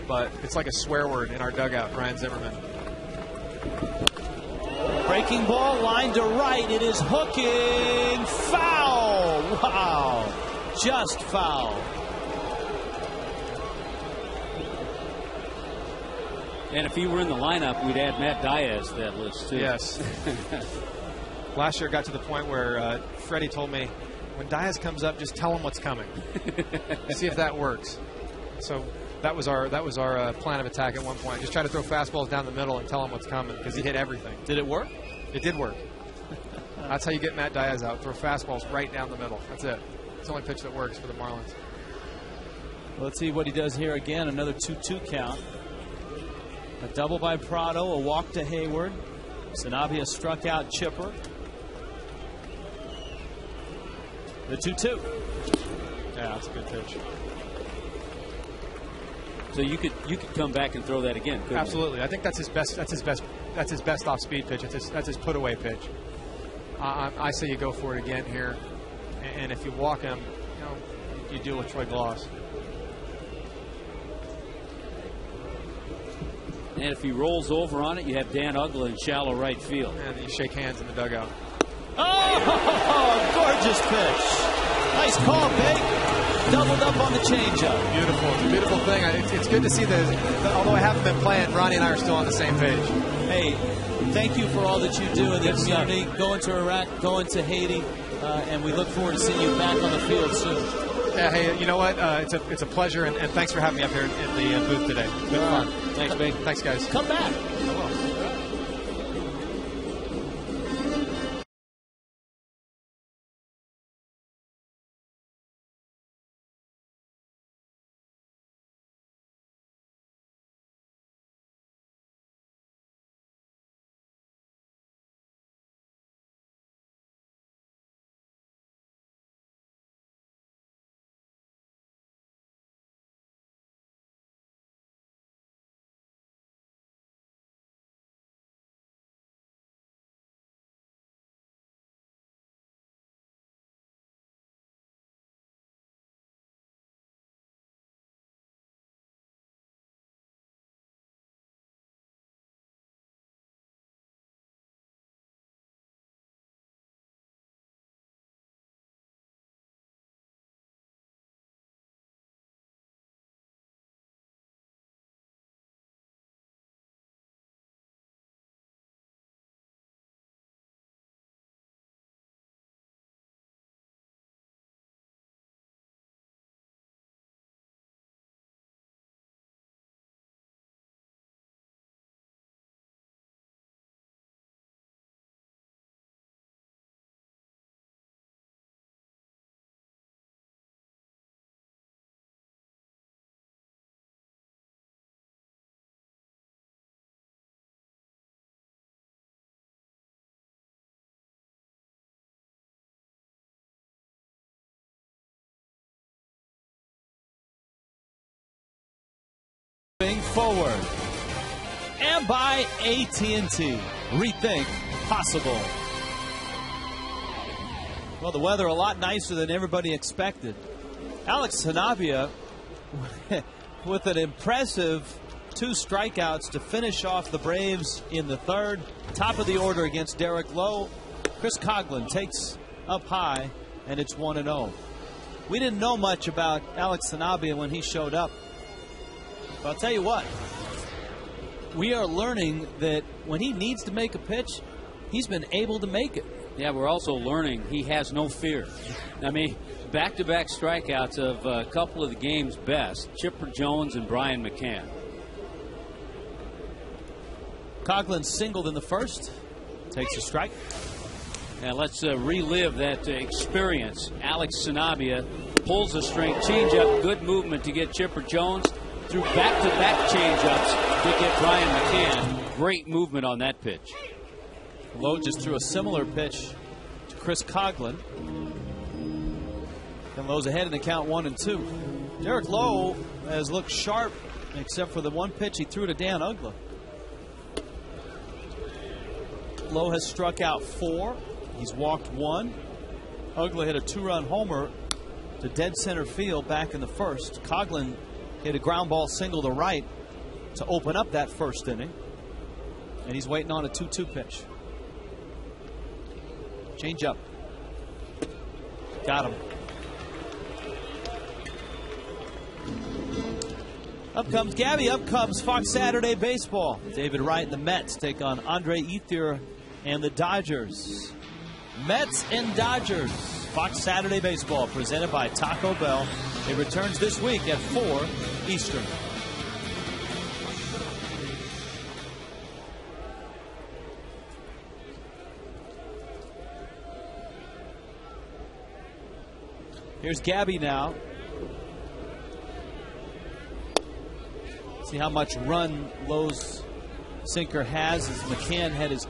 But it's like a swear word in our dugout, Ryan Zimmerman. Breaking ball, line to right. It is hooking. Foul. Wow. Just foul. And if he were in the lineup, we'd add Matt Diaz to that list, too. Yes. Last year it got to the point where Freddie told me, when Diaz comes up, just tell him what's coming. See if that works. So that was our plan of attack at one point. Just try to throw fastballs down the middle and tell him what's coming because he hit everything. Did it work? It did work. That's how you get Matt Diaz out. Throw fastballs right down the middle. That's it. It's the only pitch that works for the Marlins. Well, let's see what he does here again. Another 2-2 count. A double by Prado, a walk to Hayward. Sanabia struck out Chipper. The 2-2. Yeah, that's a good pitch. So you could come back and throw that again. Absolutely. I think that's his best. That's his best off speed pitch. That's his put away pitch. I say you go for it again here, and if you walk him, you deal with Troy Gloss. And if he rolls over on it, you have Dan Uggla in shallow right field. And you shake hands in the dugout. Oh, gorgeous pitch. Nice call, Big. Doubled up on the changeup. Beautiful. It's a beautiful thing. It's good to see that, although I haven't been playing, Ronnie and I are still on the same page. Hey, thank you for all that you do in the community, going to Iraq, going to Haiti, and we look forward to seeing you back on the field soon. Yeah, hey, you know what? It's a pleasure, and thanks for having me up here in the booth today. Good fun. Thanks, Big. Thanks, guys. Come back. I will. forward. And by AT&T. Rethink possible. Well, the weather a lot nicer than everybody expected. Alex Sanabia with an impressive 2 strikeouts to finish off the Braves in the third. Top of the order against Derek Lowe. Chris Coghlan takes up high, and it's 1-0. We didn't know much about Alex Sanabia when he showed up. But I'll tell you what, we are learning that when he needs to make a pitch, he's been able to make it. Yeah, we're also learning he has no fear. I mean, back-to-back strikeouts of a couple of the game's best, Chipper Jones and Brian McCann. Coghlan singled in the first. Takes a strike. Now let's relive that experience. Alex Sanabia pulls the string, changeup, good movement to get Chipper Jones, through back-to-back changeups to get Brian McCann. Great movement on that pitch. Lowe just threw a similar pitch to Chris Coghlan. And Lowe's ahead in the count 1-2. Derek Lowe has looked sharp, except for the one pitch he threw to Dan Uggla. Lowe has struck out 4. He's walked 1. Uggla hit a 2-run homer to dead center field back in the first. Coghlan hit a ground ball single to right to open up that first inning. And he's waiting on a 2-2 pitch. Change up. Got him. Up comes Gabby. Up comes Fox Saturday Baseball. David Wright and the Mets take on Andre Ethier and the Dodgers. Mets and Dodgers. Fox Saturday Baseball presented by Taco Bell. It returns this week at 4 Eastern. Here's Gabby now. See how much run Lowe's sinker has as McCann had his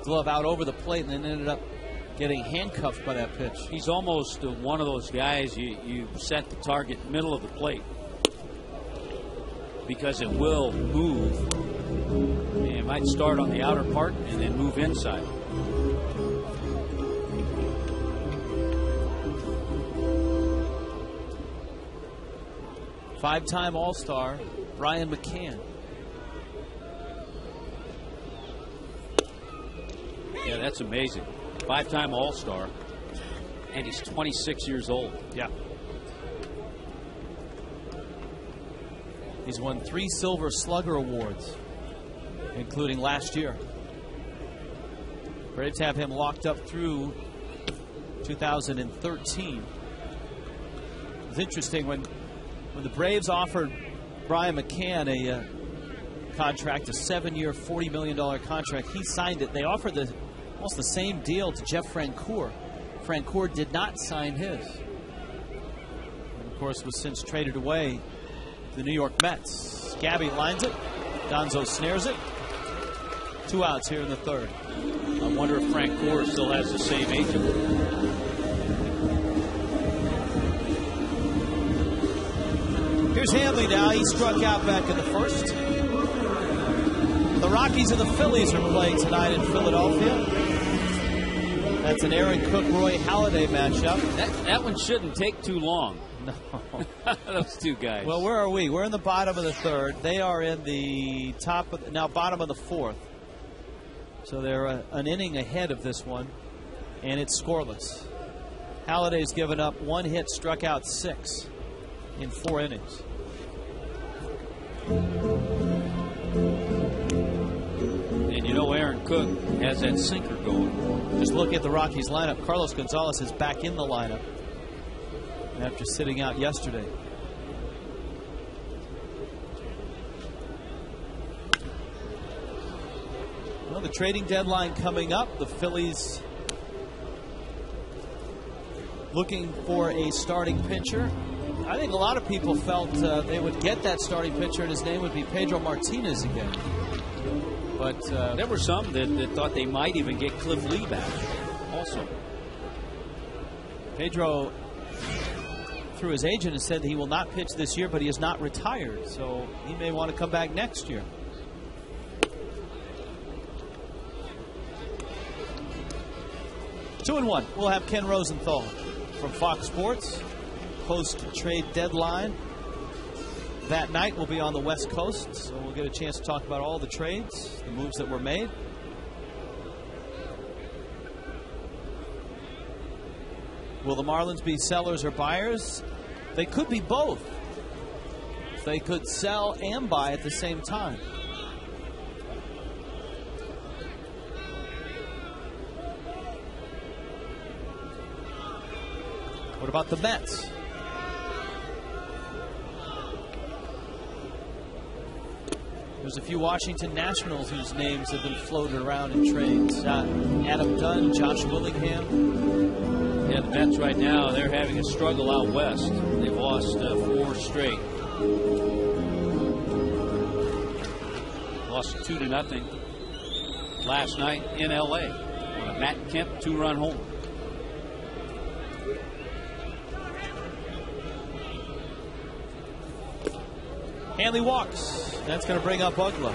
glove out over the plate and then ended up getting handcuffed by that pitch. He's almost one of those guys you set the target middle of the plate because it will move. It might start on the outer part and then move inside. Five-time All-Star Brian McCann. Yeah, that's amazing. 5-time All-Star, and he's 26 years old. Yeah. He's won 3 Silver Slugger Awards, including last year. Braves have him locked up through 2013. It's interesting when the Braves offered Brian McCann a contract, a 7-year, $40 million contract. He signed it. They offered almost the same deal to Jeff Francoeur. Francoeur did not sign his. And of course, was since traded away to the New York Mets. Gabby lines it. Donzo snares it. 2 outs here in the third. I wonder if Francoeur still has the same agent. Here's Hanley now. He struck out back in the first. The Rockies and the Phillies are playing tonight in Philadelphia. That's an Aaron Cook-Roy Halladay matchup. That one shouldn't take too long. No. Those two guys. Well, where are we? We're in the bottom of the third. They are in the bottom of the fourth. So they're an inning ahead of this one, and it's scoreless. Halladay's given up 1 hit, struck out 6 in 4 innings. And you know Aaron Cook has that sinker going. Just look at the Rockies lineup. Carlos Gonzalez is back in the lineup after sitting out yesterday. Well, the trading deadline coming up. The Phillies looking for a starting pitcher. I think a lot of people felt they would get that starting pitcher and his name would be Pedro Martinez again. But there were some that thought they might even get Cliff Lee back also. Pedro through his agent and said he will not pitch this year, but he is not retired, so he may want to come back next year. Two and one. We'll have Ken Rosenthal from Fox Sports post-trade deadline. That night we'll be on the West Coast, so we'll get a chance to talk about all the trades, the moves that were made. Will the Marlins be sellers or buyers? They could be both. They could sell and buy at the same time. What about the Mets? There's a few Washington Nationals whose names have been floated around in trades. Adam Dunn, Josh Willingham. Yeah, the Mets right now, they're having a struggle out west. They've lost 4 straight. Lost 2-0 last night in L.A. on a Matt Kemp 2-run home. Hanley walks. That's going to bring up Uggla.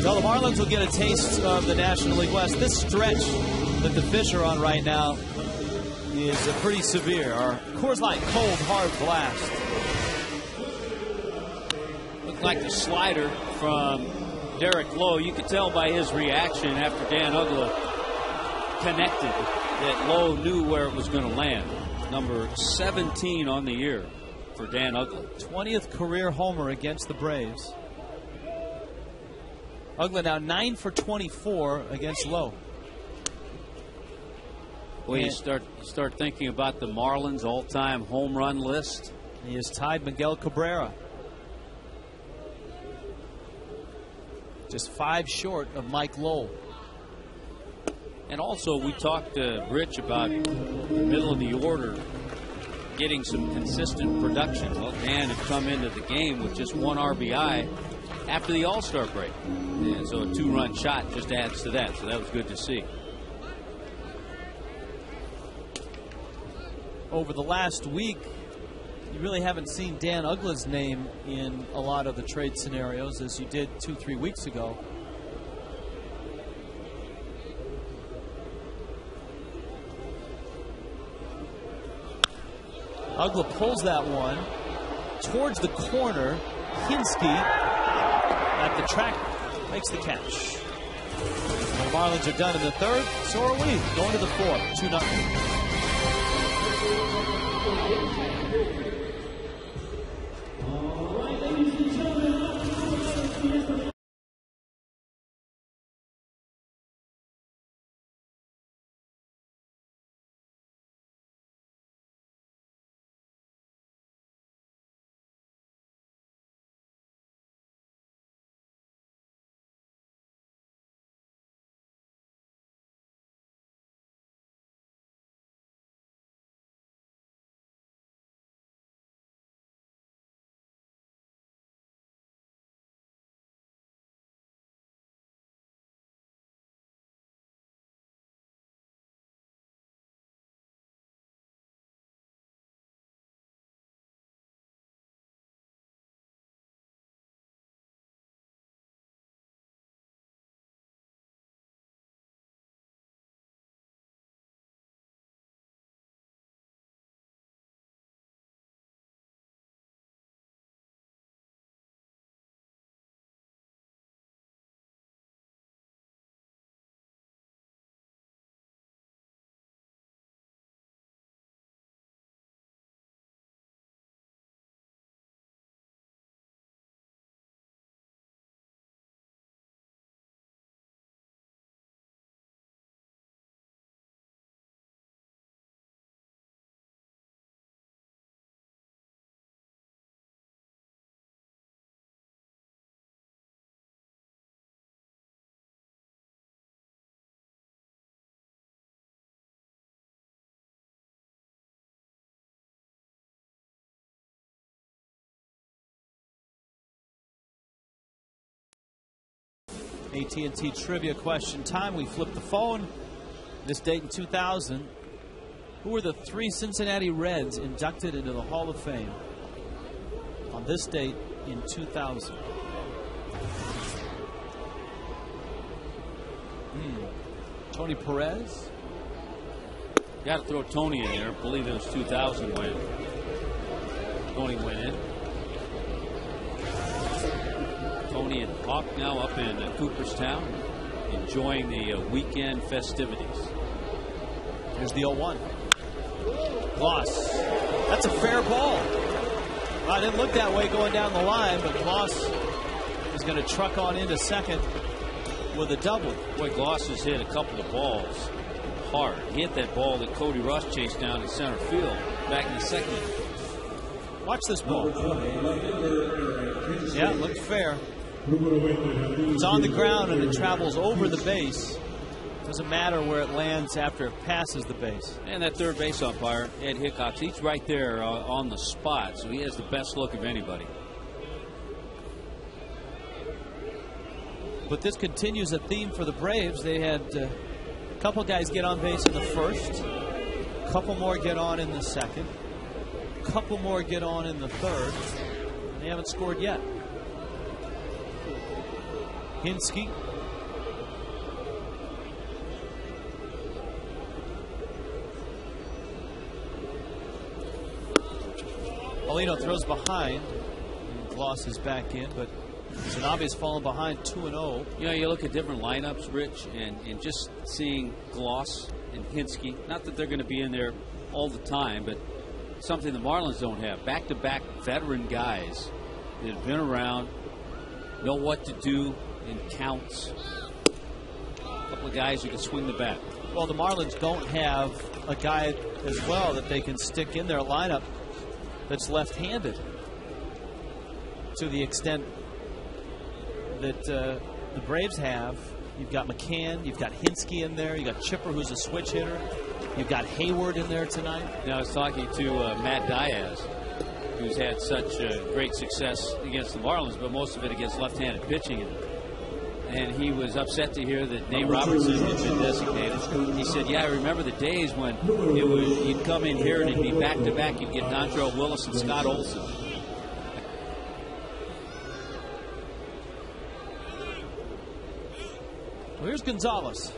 So the Marlins will get a taste of the National League West. This stretch that the Fish are on right now is pretty severe. Our Coors Light cold, hard blast. Looked like the slider from Derek Lowe. You could tell by his reaction after Dan Uggla connected that Lowe knew where it was going to land. Number 17 on the year for Dan Uggla. 20th career homer against the Braves. Uggla now 9 for 24 against Lowe. Well, you start thinking about the Marlins' all-time home run list. He has tied Miguel Cabrera. Just 5 short of Mike Lowell. And also, we talked to Rich about the middle of the order getting some consistent production. Well, Dan had come into the game with just 1 RBI after the All-Star break. And so a 2-run shot just adds to that. So that was good to see. Over the last week, you really haven't seen Dan Uggla's name in a lot of the trade scenarios as you did 2-3 weeks ago. Uggla pulls that one towards the corner. Hinsky at the track makes the catch. The Marlins are done in the 3rd. So are we. Going to the 4th. 2-0. AT&T trivia question time. We flipped the phone. This date in 2000, Who were the 3 Cincinnati Reds inducted into the Hall of Fame on this date in 2000? Tony Perez. Got to throw Tony in there. I believe it was 2000 when Tony went in. Tony and Hawk now up in Cooperstown, enjoying the weekend festivities. Here's the 0-1. Gloss. That's a fair ball. I didn't look that way going down the line, but Gloss is going to truck on into second with a double. Boy, Gloss has hit a couple of balls hard. He hit that ball that Cody Ross chased down in center field back in the second. Watch this ball. Yeah, it looked fair. It's on the ground and it travels over the base. Doesn't matter where it lands after it passes the base. And that third base umpire, Ed Hickox, he's right there on the spot, so he has the best look of anybody. But this continues a theme for the Braves. They had a couple guys get on base in the first, a couple more get on in the second, a couple more get on in the third. They haven't scored yet. Hinske. Paulino throws behind. Gloss is back in, but Sanabia's fallen behind 2-0. You know, you look at different lineups, Rich, and just seeing Gloss and Hinske, not that they're going to be in there all the time, but something the Marlins don't have. Back-to-back veteran guys that have been around, know what to do in counts. A couple of guys who can swing the bat. Well, the Marlins don't have a guy as well that they can stick in their lineup that's left-handed to the extent that the Braves have. You've got McCann, you've got Hinske in there, you've got Chipper, who's a switch hitter, you've got Hayward in there tonight. Now, I was talking to Matt Diaz, who's had such great success against the Marlins, but most of it against left-handed pitching. And he was upset to hear that Nate Robertson had been designated. He said, yeah, I remember the days when it was, you'd come in here and it'd be back-to-back. You'd get Dontrelle Willis and Scott Olson. Well, here's Gonzalez.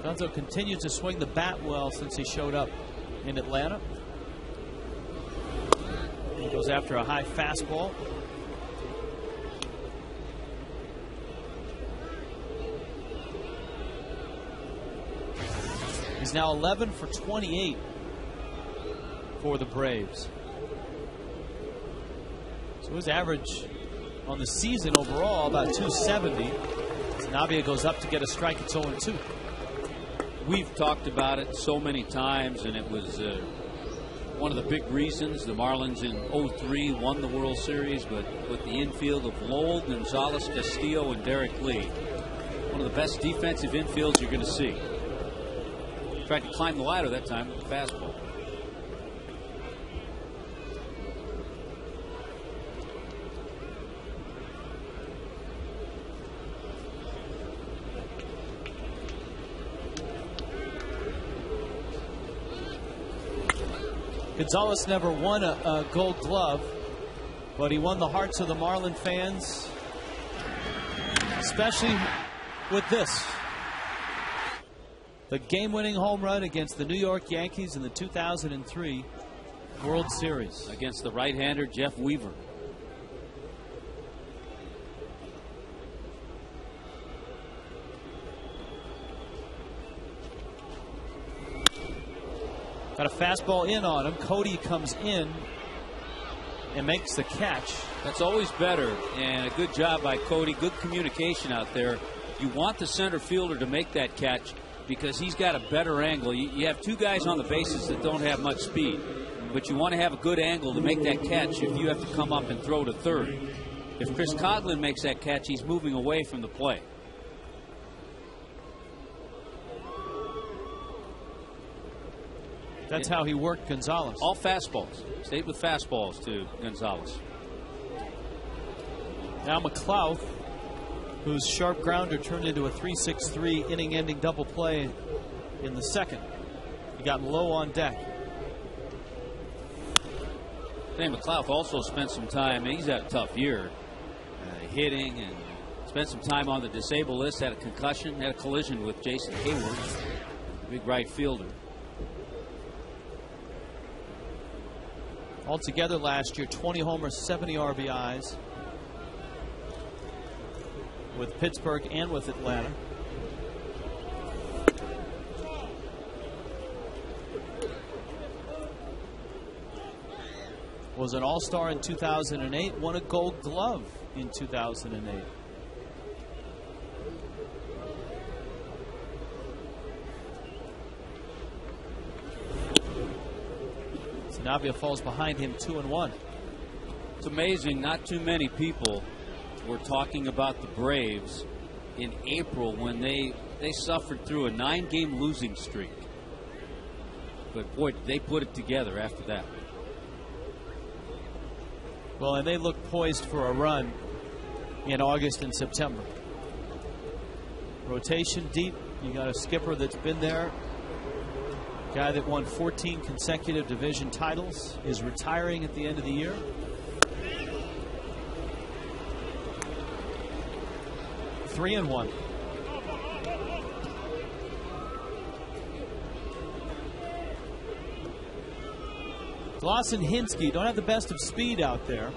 Gonzo continues to swing the bat well since he showed up in Atlanta. He goes after a high fastball. He's now 11 for 28 for the Braves. So his average on the season overall about 270. Sanabia goes up to get a strike. It's 0-2. We've talked about it so many times, and it was one of the big reasons the Marlins in 03 won the World Series, but with the infield of Lowell, Gonzalez, Castillo, and Derek Lee. One of the best defensive infields you're going to see. Tried to climb the ladder that time with the fastball. Gonzalez never won a Gold Glove, but he won the hearts of the Marlin fans, especially with this. The game-winning home run against the New York Yankees in the 2003 World Series. Against the right-hander Jeff Weaver. Got a fastball in on him. Cody comes in and makes the catch. That's always better, and a good job by Cody. Good communication out there. You want the center fielder to make that catch because he's got a better angle. You have two guys on the bases that don't have much speed, but you want to have a good angle to make that catch if you have to come up and throw to third. If Chris Coghlan makes that catch, he's moving away from the play. That's how he worked Gonzalez. All fastballs. Stayed with fastballs to Gonzalez. Now McLeod, whose sharp grounder turned into a 3-6-3 inning-ending double play in the second. He got low on deck. McLeod also spent some time, he's had a tough year, hitting, and spent some time on the disabled list, had a concussion, had a collision with Jason Hayward, big right fielder. Altogether last year, 20 homers, 70 RBIs with Pittsburgh and with Atlanta. Was an All-Star in 2008, won a Gold Glove in 2008. Sanabria falls behind him 2-1. It's amazing, not too many people were talking about the Braves in April when they suffered through a 9-game losing streak. But boy, did they put it together after that. Well, and they look poised for a run in August and September. Rotation deep. You got a skipper that's been there. Guy that won 14 consecutive division titles is retiring at the end of the year. Three and one. Gloss and Hinsky don't have the best of speed out there.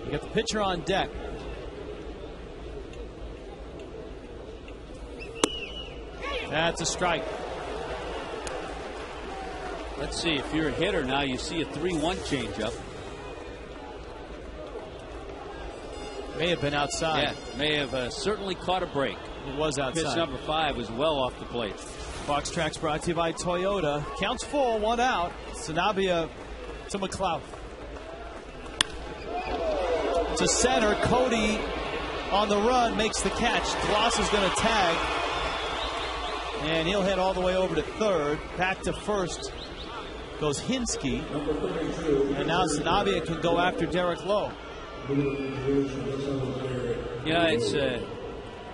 You got the pitcher on deck. That's a strike. Let's see, if you're a hitter now, you see a 3-1 changeup. May have been outside. Yeah, may have certainly caught a break. It was outside. Pitch number 5 was well off the plate. Fox Tracks brought to you by Toyota. Counts full, 1 out. Sanabria to McLeod. To center, Cody on the run makes the catch. Gloss is going to tag. And he'll head all the way over to third. Back to first goes Hinsky. And now Sanabria can go after Derek Lowe. Yeah, it's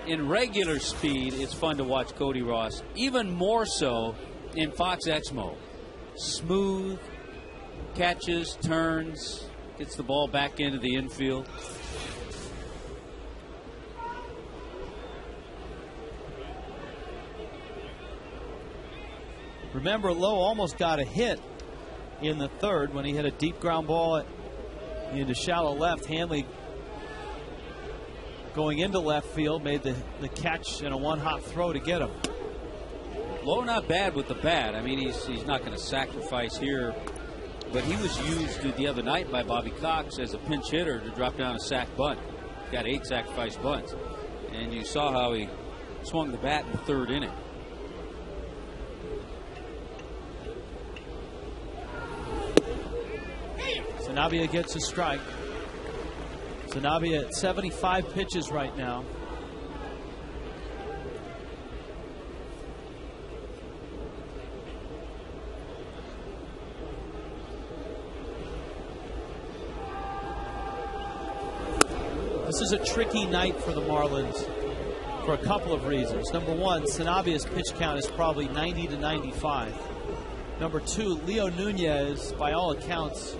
in regular speed, it's fun to watch Cody Ross. Even more so in Fox X mode. Smooth, catches, turns, gets the ball back into the infield. Remember, Lowe almost got a hit in the third when he hit a deep ground ball into shallow left. Hanley, going into left field, made the catch and a one-hop throw to get him. Lowe not bad with the bat. I mean, he's not going to sacrifice here, but he was used the other night by Bobby Cox as a pinch hitter to drop down a sac bunt. Got 8 sacrifice bunts, and you saw how he swung the bat in the third inning. Sanabria gets a strike. Sanabria at 75 pitches right now. This is a tricky night for the Marlins for a couple of reasons. Number one, Sanabria's pitch count is probably 90 to 95. Number two, Leo Nunez, by all accounts,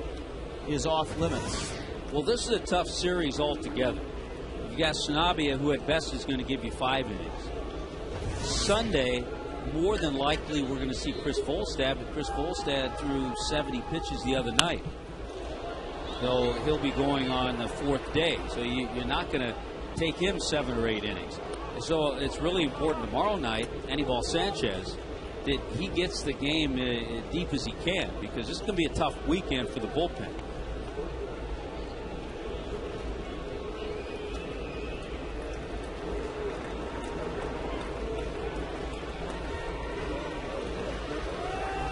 is off limits. Well, this is a tough series altogether. You got Sanabria, who at best is going to give you 5 innings. Sunday, more than likely, we're going to see Chris Volstad, but Chris Volstad threw 70 pitches the other night. So he'll be going on the 4th day. So you're not going to take him 7 or 8 innings. So it's really important tomorrow night, Anibal Sanchez, that he gets the game deep as he can, because this is going to be a tough weekend for the bullpen.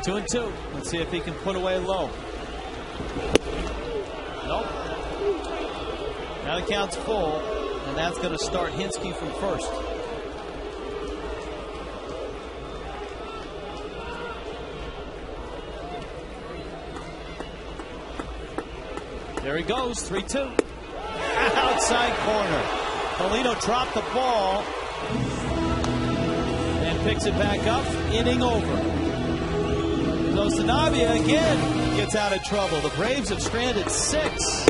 Two and two. Let's see if he can put away Lowe. Nope. Now the count's full, and that's going to start Hinsky from first. There he goes, 3-2. outside corner. Polino dropped the ball and picks it back up. Inning over. So Sanabia again gets out of trouble. The Braves have stranded 6.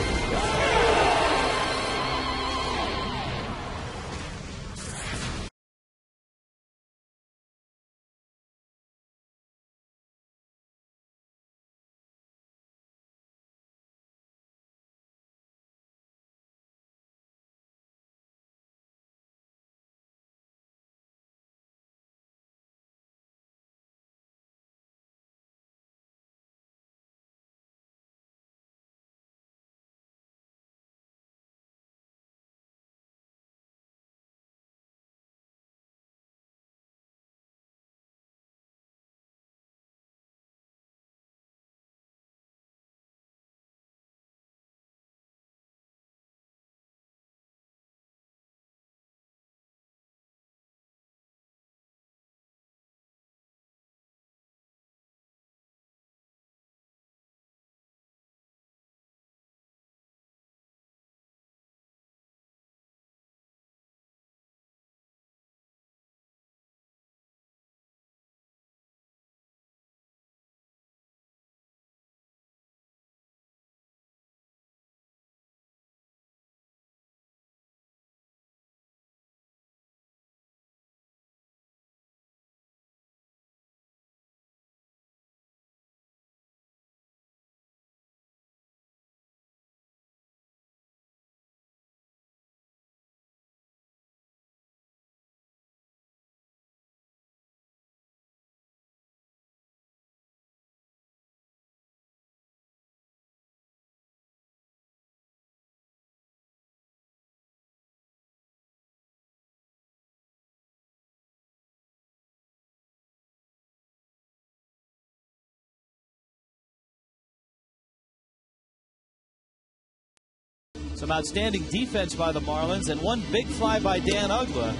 Some outstanding defense by the Marlins and one big fly by Dan Uggla.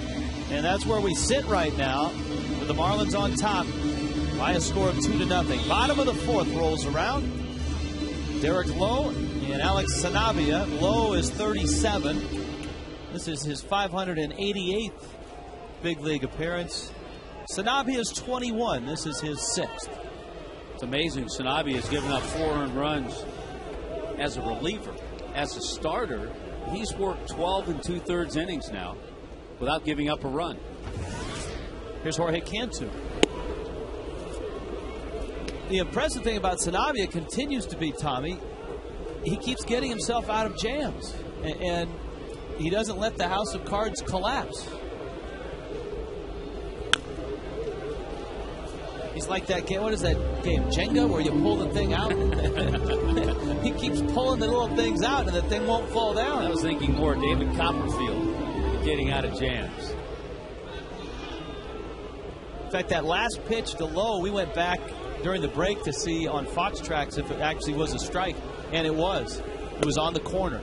And that's where we sit right now with the Marlins on top by a score of 2-0. Bottom of the 4th rolls around. Derek Lowe and Alex Sanabia. Lowe is 37. This is his 588th big league appearance. Sanabia is 21. This is his 6th. It's amazing. Sanabia has given up 4 earned runs as a reliever. As a starter, he's worked 12 2/3 innings now without giving up a run. Here's Jorge Cantu. The impressive thing about Sanabia continues to be, Tommy, he keeps getting himself out of jams, and he doesn't let the house of cards collapse. He's like that game. What is that game? Jenga, where you pull the thing out? He keeps pulling the little things out, and the thing won't fall down. I was thinking more David Copperfield getting out of jams. In fact, that last pitch to Lowe, we went back during the break to see on Fox Tracks if it actually was a strike, and it was. It was on the corner.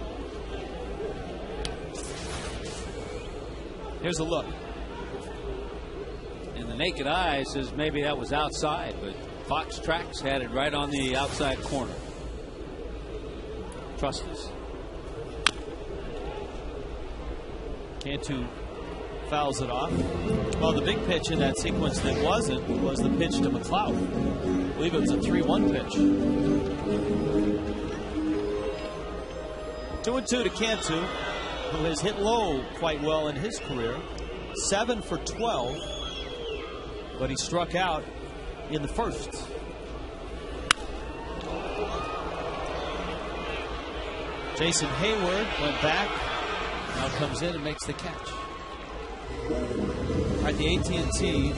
Here's a look. And the naked eye says maybe that was outside, but Fox Tracks had it right on the outside corner. Trust us. Cantu fouls it off. Well, the big pitch in that sequence that wasn't was the pitch to McLeod. I believe it was a 3-1 pitch. 2-2 to Cantu, who has hit low quite well in his career. 7 for 12, but he struck out in the first. Jason Hayward went back, now comes in and makes the catch. All right, the AT&T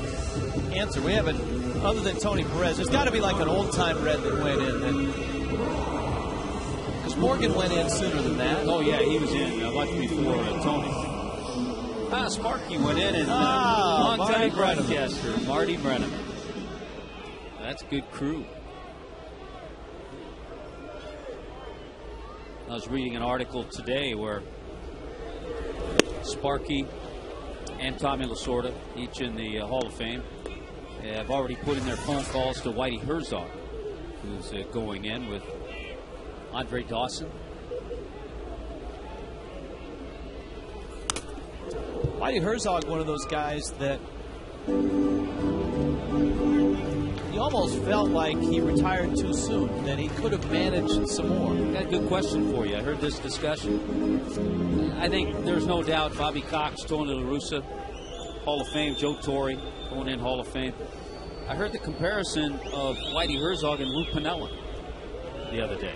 answer. We haven't, other than Tony Perez, there's got to be like an old-time Red that went in. Because Morgan went in sooner than that. Oh, yeah, he was in much before Tony. Sparky went in, and long-time broadcaster, Marty Brennan. That's good crew. I was reading an article today where Sparky and Tommy Lasorda, each in the Hall of Fame, have already put in their phone calls to Whitey Herzog, who's going in with Andre Dawson. Whitey Herzog, one of those guys that you almost felt like he retired too soon, that he could have managed some more. Got a good question for you. I heard this discussion. I think there's no doubt Bobby Cox, Tony La Russa, Hall of Fame, Joe Torre going in Hall of Fame. I heard the comparison of Whitey Herzog and Lou Piniella the other day.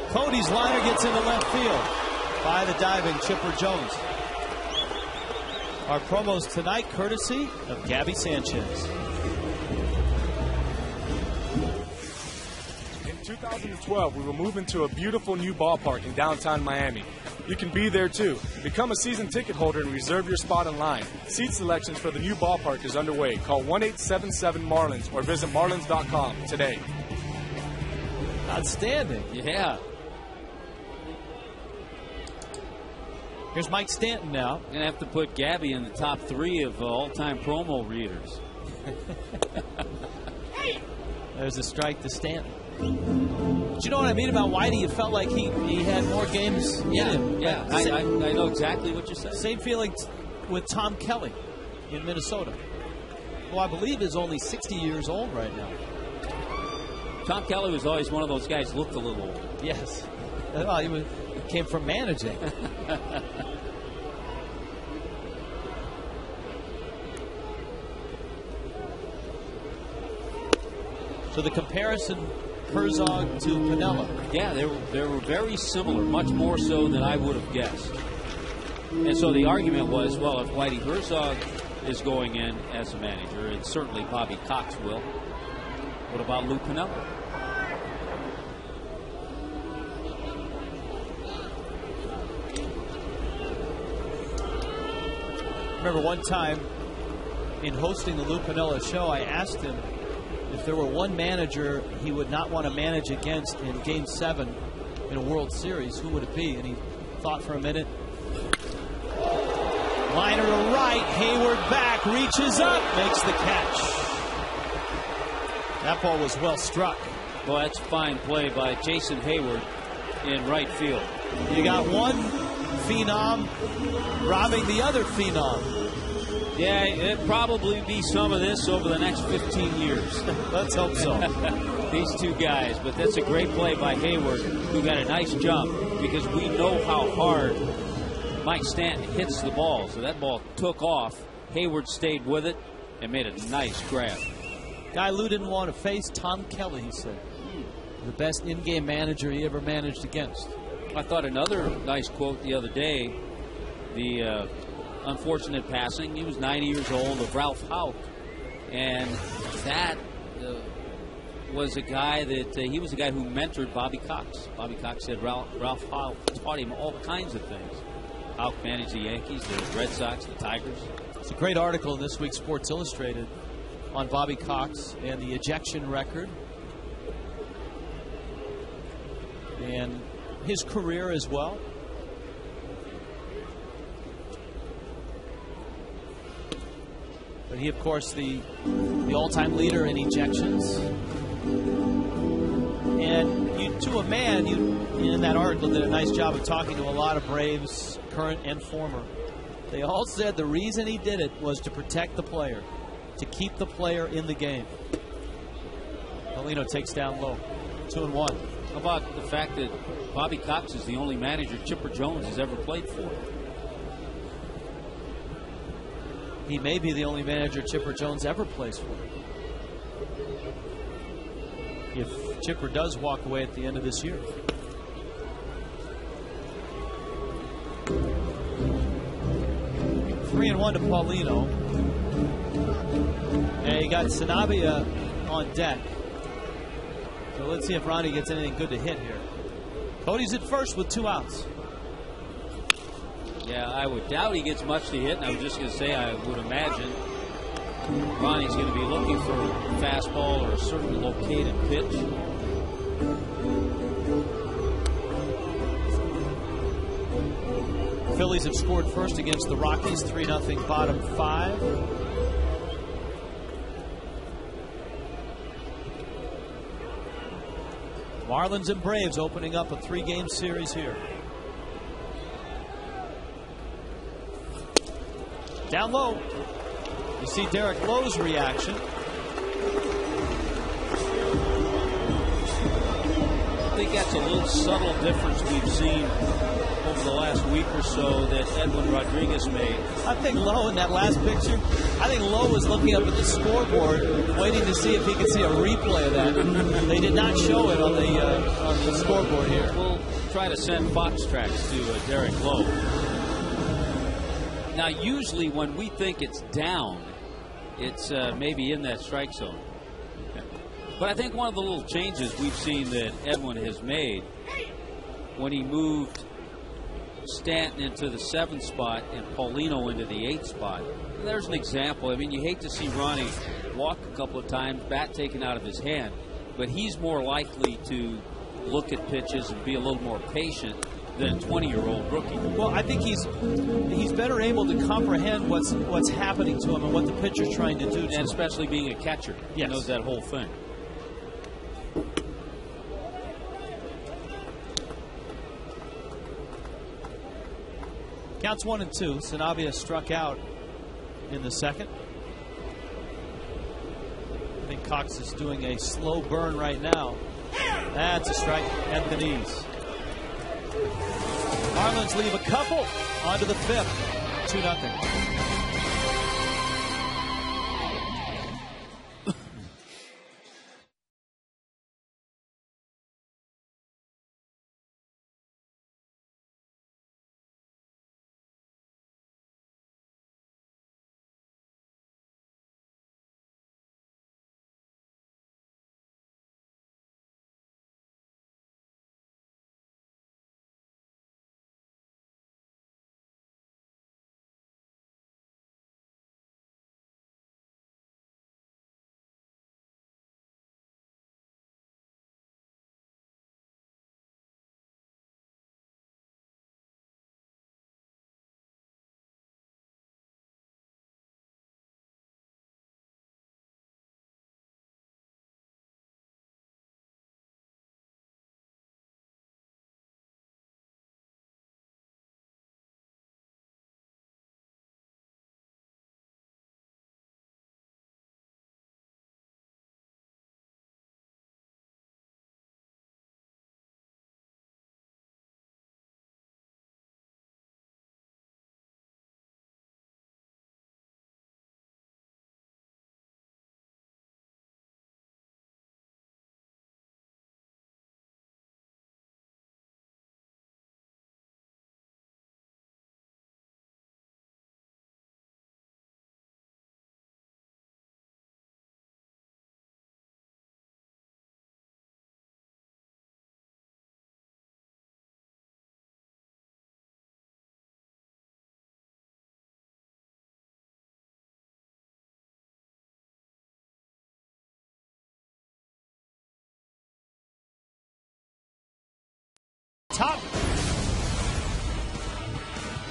Cody's liner gets into left field by the diving Chipper Jones. Our promos tonight courtesy of Gabby Sanchez. In 2012, we will move into a beautiful new ballpark in downtown Miami. You can be there too. Become a season ticket holder and reserve your spot online. Seat selections for the new ballpark is underway. Call 1-877-MARLINS or visit marlins.com today. Outstanding. Yeah. Here's Mike Stanton now. Going to have to put Gabby in the top 3 of all-time promo readers. There's a strike to Stanton. But you know what I mean about Whitey? You felt like he had more games in him. Yeah, I know exactly what you said. Same feeling with Tom Kelly in Minnesota, who I believe is only 60 years old right now. Tom Kelly was always one of those guys who looked a little old. Yes. Well, he came from managing. So the comparison, Herzog to Piniella. Yeah, they were very similar, much more so than I would have guessed. And so the argument was, well, if Whitey Herzog is going in as a manager, and certainly Bobby Cox will, what about Lou Piniella? Remember one time in hosting the Lou Piniella show, I asked him if there were one manager he would not want to manage against in Game 7 in a World Series, who would it be? And he thought for a minute. Liner to right, Hayward back, reaches up, makes the catch. That ball was well struck. Well, that's fine play by Jason Hayward in right field. You got one phenom robbing the other phenom. Yeah, it'll probably be some of this over the next 15 years. Let's hope so. These two guys, but that's a great play by Hayward, who got a nice jump, because we know how hard Mike Stanton hits the ball. So that ball took off. Hayward stayed with it and made a nice grab. Guy Lou didn't want to face, Tom Kelly, he said. The best in-game manager he ever managed against. I thought another nice quote the other day, the unfortunate passing, he was 90 years old, of Ralph Houck. And that was a guy that, he was a guy who mentored Bobby Cox. Bobby Cox said Ralph Houck taught him all kinds of things. Houck managed the Yankees, the Red Sox, the Tigers. It's a great article in this week's Sports Illustrated on Bobby Cox and the ejection record. And his career as well. But he, of course, the all-time leader in ejections. And you, to a man, you in that article did a nice job of talking to a lot of Braves, current and former. They all said the reason he did it was to protect the player, to keep the player in the game. Paulino takes down low, 2-1. How about the fact that Bobby Cox is the only manager Chipper Jones has ever played for? He may be the only manager Chipper Jones ever plays for. If Chipper does walk away at the end of this year. Three and one to Paulino. And you got Sanabria on deck. So let's see if Ronnie gets anything good to hit here. Cody's at first with 2 outs. Yeah, I would doubt he gets much to hit, and I was just going to say I would imagine Ronnie's going to be looking for a fastball or a certain located pitch. Phillies have scored first against the Rockies, 3-0 bottom 5. Marlins and Braves opening up a 3-game series here. Down low. You see Derek Lowe's reaction. I think that's a little subtle difference we've seen over the last week or so that Edwin Rodriguez made. I think Lowe in that last picture, I think Lowe was looking up at the scoreboard, waiting to see if he could see a replay of that. They did not show it on the scoreboard here. We'll try to send Fox tracks to Derek Lowe. Now, usually when we think it's down, it's maybe in that strike zone. But I think one of the little changes we've seen that Edwin has made when he moved Stanton into the 7th spot and Paulino into the 8th spot. There's an example. I mean, you hate to see Ronnie walk a couple of times, bat taken out of his hand, but he's more likely to look at pitches and be a little more patient than a 20-year-old rookie. Well, I think he's better able to comprehend what's happening to him and what the pitcher's trying to do to him. And especially being a catcher. Yes. He knows that whole thing. Counts 1-2. Sanabia struck out in the second. I think Cox is doing a slow burn right now. That's a strike at the knees. Marlins leave a couple onto the 5th. 2-0. Top.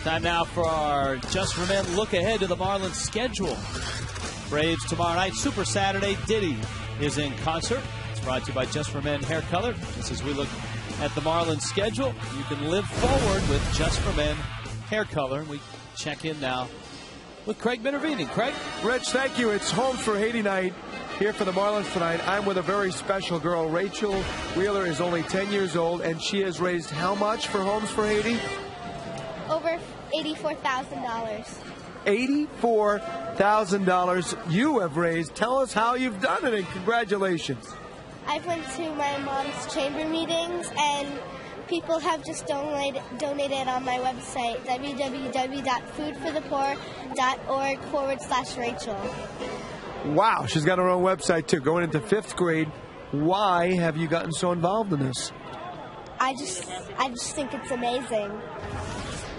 Time now for our Just for Men look ahead to the Marlins schedule. Braves tomorrow night, Super Saturday. Diddy is in concert. It's brought to you by Just for Men Hair Color. Just as we look at the Marlins schedule, you can live forward with Just for Men Hair Color. We check in now with Craig Minervini. Craig? Rich, thank you. It's home for Haiti night here for the Marlins tonight. I'm with a very special girl. Rachel Wheeler is only 10 years old, and she has raised how much for Homes for Haiti? Over $84,000. $84,000 you have raised. Tell us how you've done it, and congratulations. I've went to my mom's chamber meetings, and people have just donated on my website, www.foodforthepoor.org/Rachel. Wow, she's got her own website, too. Going into 5th grade, why have you gotten so involved in this? I just think it's amazing.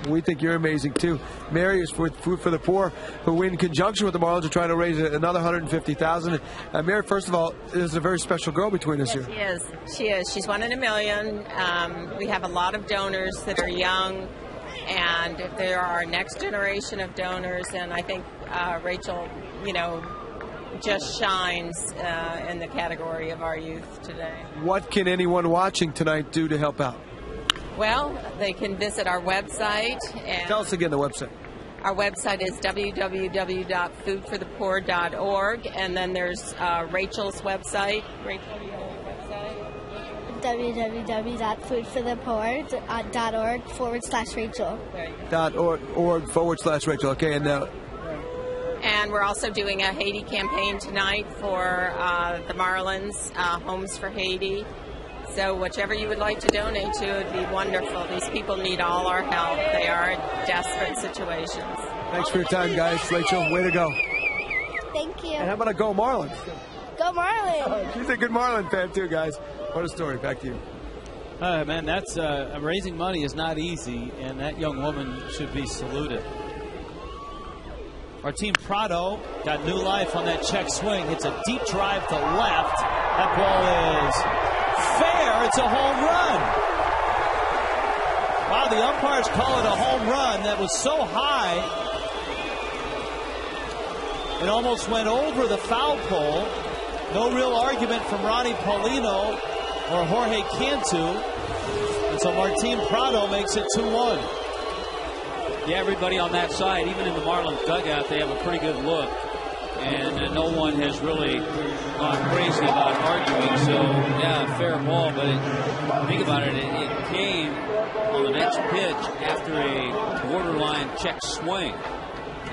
We think you're amazing, too. Mary is with Food for the Poor, who in conjunction with the Marlins are trying to raise another $150,000. Mary, first of all, there's a very special girl between us here. She is. She's one in a million. We have a lot of donors that are young, and they're our next generation of donors, and I think Rachel, just shines in the category of our youth today. What can anyone watching tonight do to help out? Well, they can visit our website. And tell us again the website. Our website is www.foodforthepoor.org, and then there's Rachel's website. Rachel, do you have a website? www.foodforthepoor.org/Rachel. .org/Rachel. Okay, and now. And we're also doing a Haiti campaign tonight for the Marlins, Homes for Haiti. So whichever you would like to donate to, it would be wonderful. These people need all our help. They are in desperate situations. Thanks for your time, guys. Rachel, way to go. Thank you. And how about a Go Marlins? Go Marlins! She's a good Marlin fan, too, guys. What a story. Back to you. Man, that's raising money is not easy, and that young woman should be saluted. Our team Prado got new life on that check swing. Hits a deep drive to left. That ball is fair. It's a home run. Wow, the umpires call it a home run. That was so high, it almost went over the foul pole. No real argument from Ronnie Paulino or Jorge Cantu. And so Martin Prado makes it 2-1. Yeah, everybody on that side, even in the Marlins dugout, they have a pretty good look. And no one has really gone crazy about arguing. So, yeah, fair ball. But think about it, it came on the next pitch after a borderline check swing.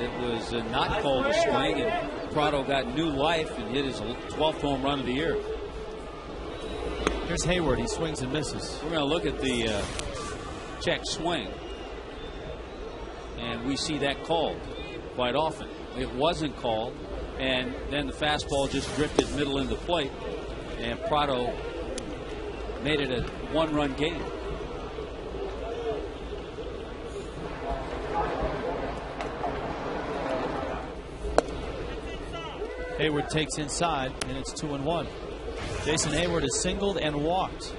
It was not called a swing, and Prado got new life and hit his 12th home run of the year. Here's Hayward. He swings and misses. We're going to look at the check swing. And we see that called quite often. It wasn't called, and then the fastball just drifted middle into plate, and Prado made it a one-run game. Hayward takes inside, and it's 2-1. Jason Hayward is singled and walked.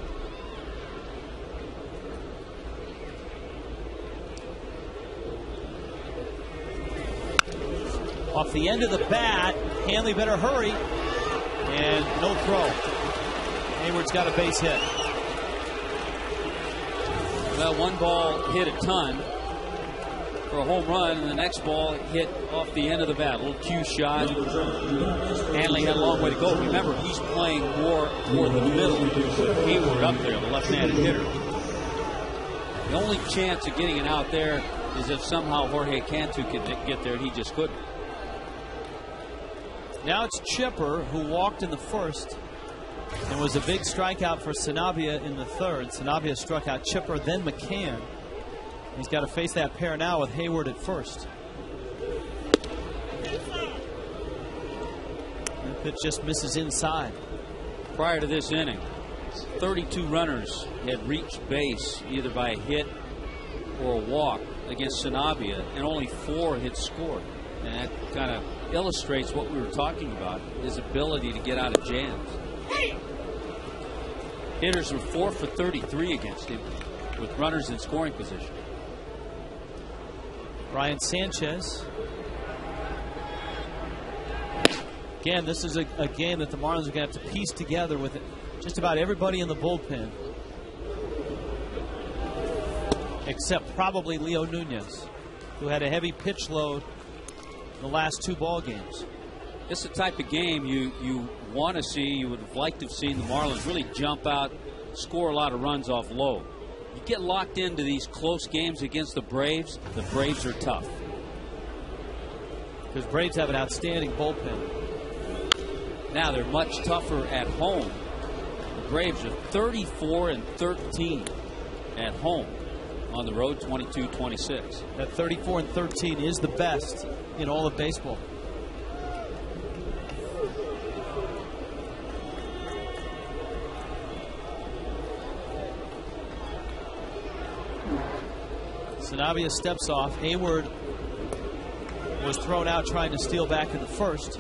Off the end of the bat, Hanley better hurry, and no throw. Hayward's got a base hit. Well, one ball hit a ton for a home run, and the next ball hit off the end of the bat. A little cue shot. Hanley had a long way to go. Remember, he's playing more toward the middle. Hayward up there, the left-handed hitter. The only chance of getting it out there is if somehow Jorge Cantu could get there, and he just couldn't. Now it's Chipper, who walked in the first and was a big strikeout for Sanabia in the third. Sanabia struck out Chipper, then McCann. He's got to face that pair now with Hayward at first. That pitch just misses inside. Prior to this inning, 32 runners had reached base either by a hit or a walk against Sanabia, and only 4 had scored. And that kind of illustrates what we were talking about, his ability to get out of jams. Hitters were 4 for 33 against him with runners in scoring position. Ryan Sanchez. Again, this is a game that the Marlins are going to have to piece together with just about everybody in the bullpen, except probably Leo Nunez, who had a heavy pitch load the last 2 ball games. It's the type of game you want to see. You would have liked to have seen the Marlins really jump out, score a lot of runs off low. You get locked into these close games against the Braves are tough. Because Braves have an outstanding bullpen. Now they're much tougher at home. The Braves are 34-13 at home. On the road, 22-26. That 34-13 is the best in all of baseball. Sanabia steps off. Hayward was thrown out trying to steal back in the first.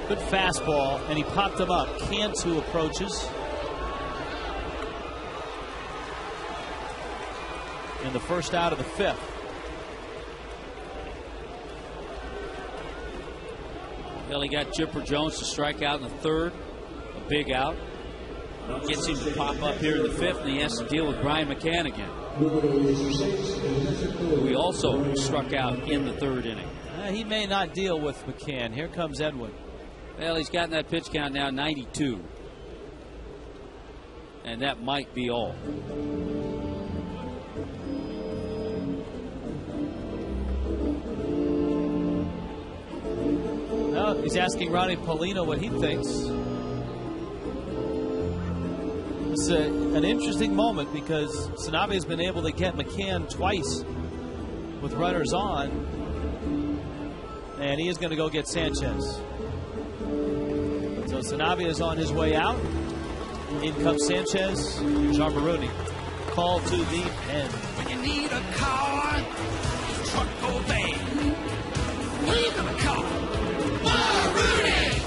Good fastball, and he popped him up. Cantu approaches. In the first out of the 5th. Well, he got Chipper Jones to strike out in the 3rd. A big out. Gets him to pop up here in the 5th, and he has to deal with Brian McCann again, who also struck out in the 3rd inning. He may not deal with McCann. Here comes Edwin. Well, he's gotten that pitch count now 92. And that might be all. Well, he's asking Ronnie Paulino what he thinks. It's an interesting moment because Sanabria has been able to get McCann twice with runners on. And he is going to go get Sanchez. So Sanabria is on his way out. In comes Sanchez. Jean Maroney. Call to the pen. When you need a car, truck or van, need a car. Maroney!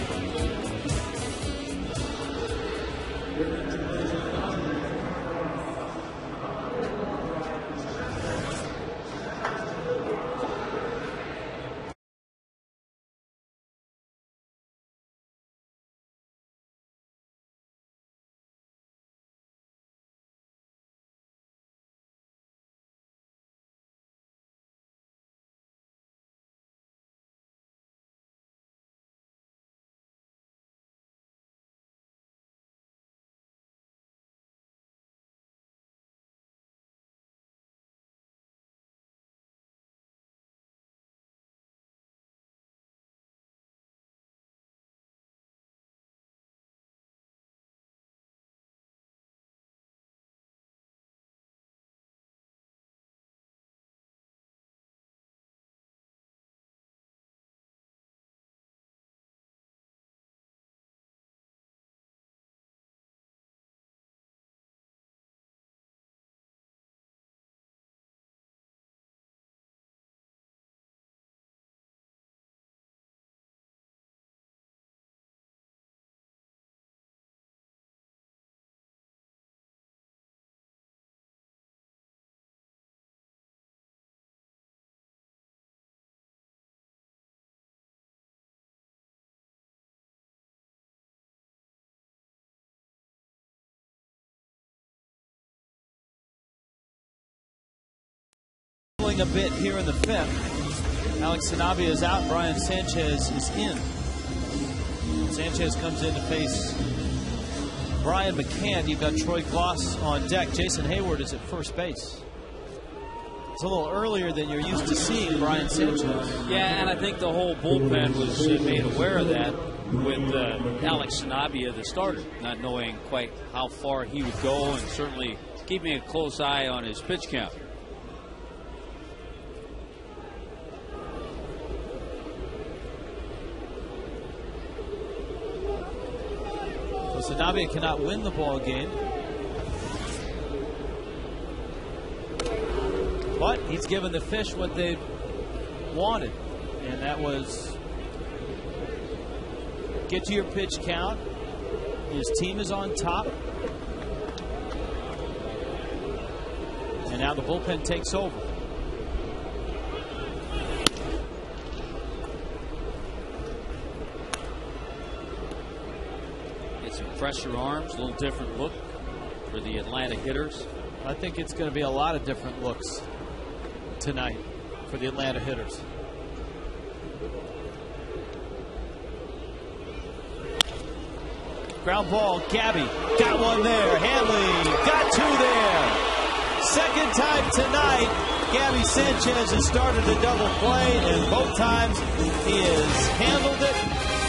A bit here in the 5th. Alex Sanabria is out. Brian Sanchez is in. Sanchez comes in to face Brian McCann. You've got Troy Gloss on deck. Jason Hayward is at first base. It's a little earlier than you're used to seeing Brian Sanchez. Yeah, and I think the whole bullpen was made aware of that with Alex Sanabria, the starter, not knowing quite how far he would go and certainly keeping a close eye on his pitch count. So Sanabria cannot win the ball game. But he's given the Fish what they wanted. And that was get to your pitch count. His team is on top. And now the bullpen takes over. Fresher arms, a little different look for the Atlanta hitters. I think it's going to be a lot of different looks tonight for the Atlanta hitters. Ground ball, Gabby got one there. Hanley got two there. Second time tonight, Gabby Sanchez has started a double play, and both times he has handled it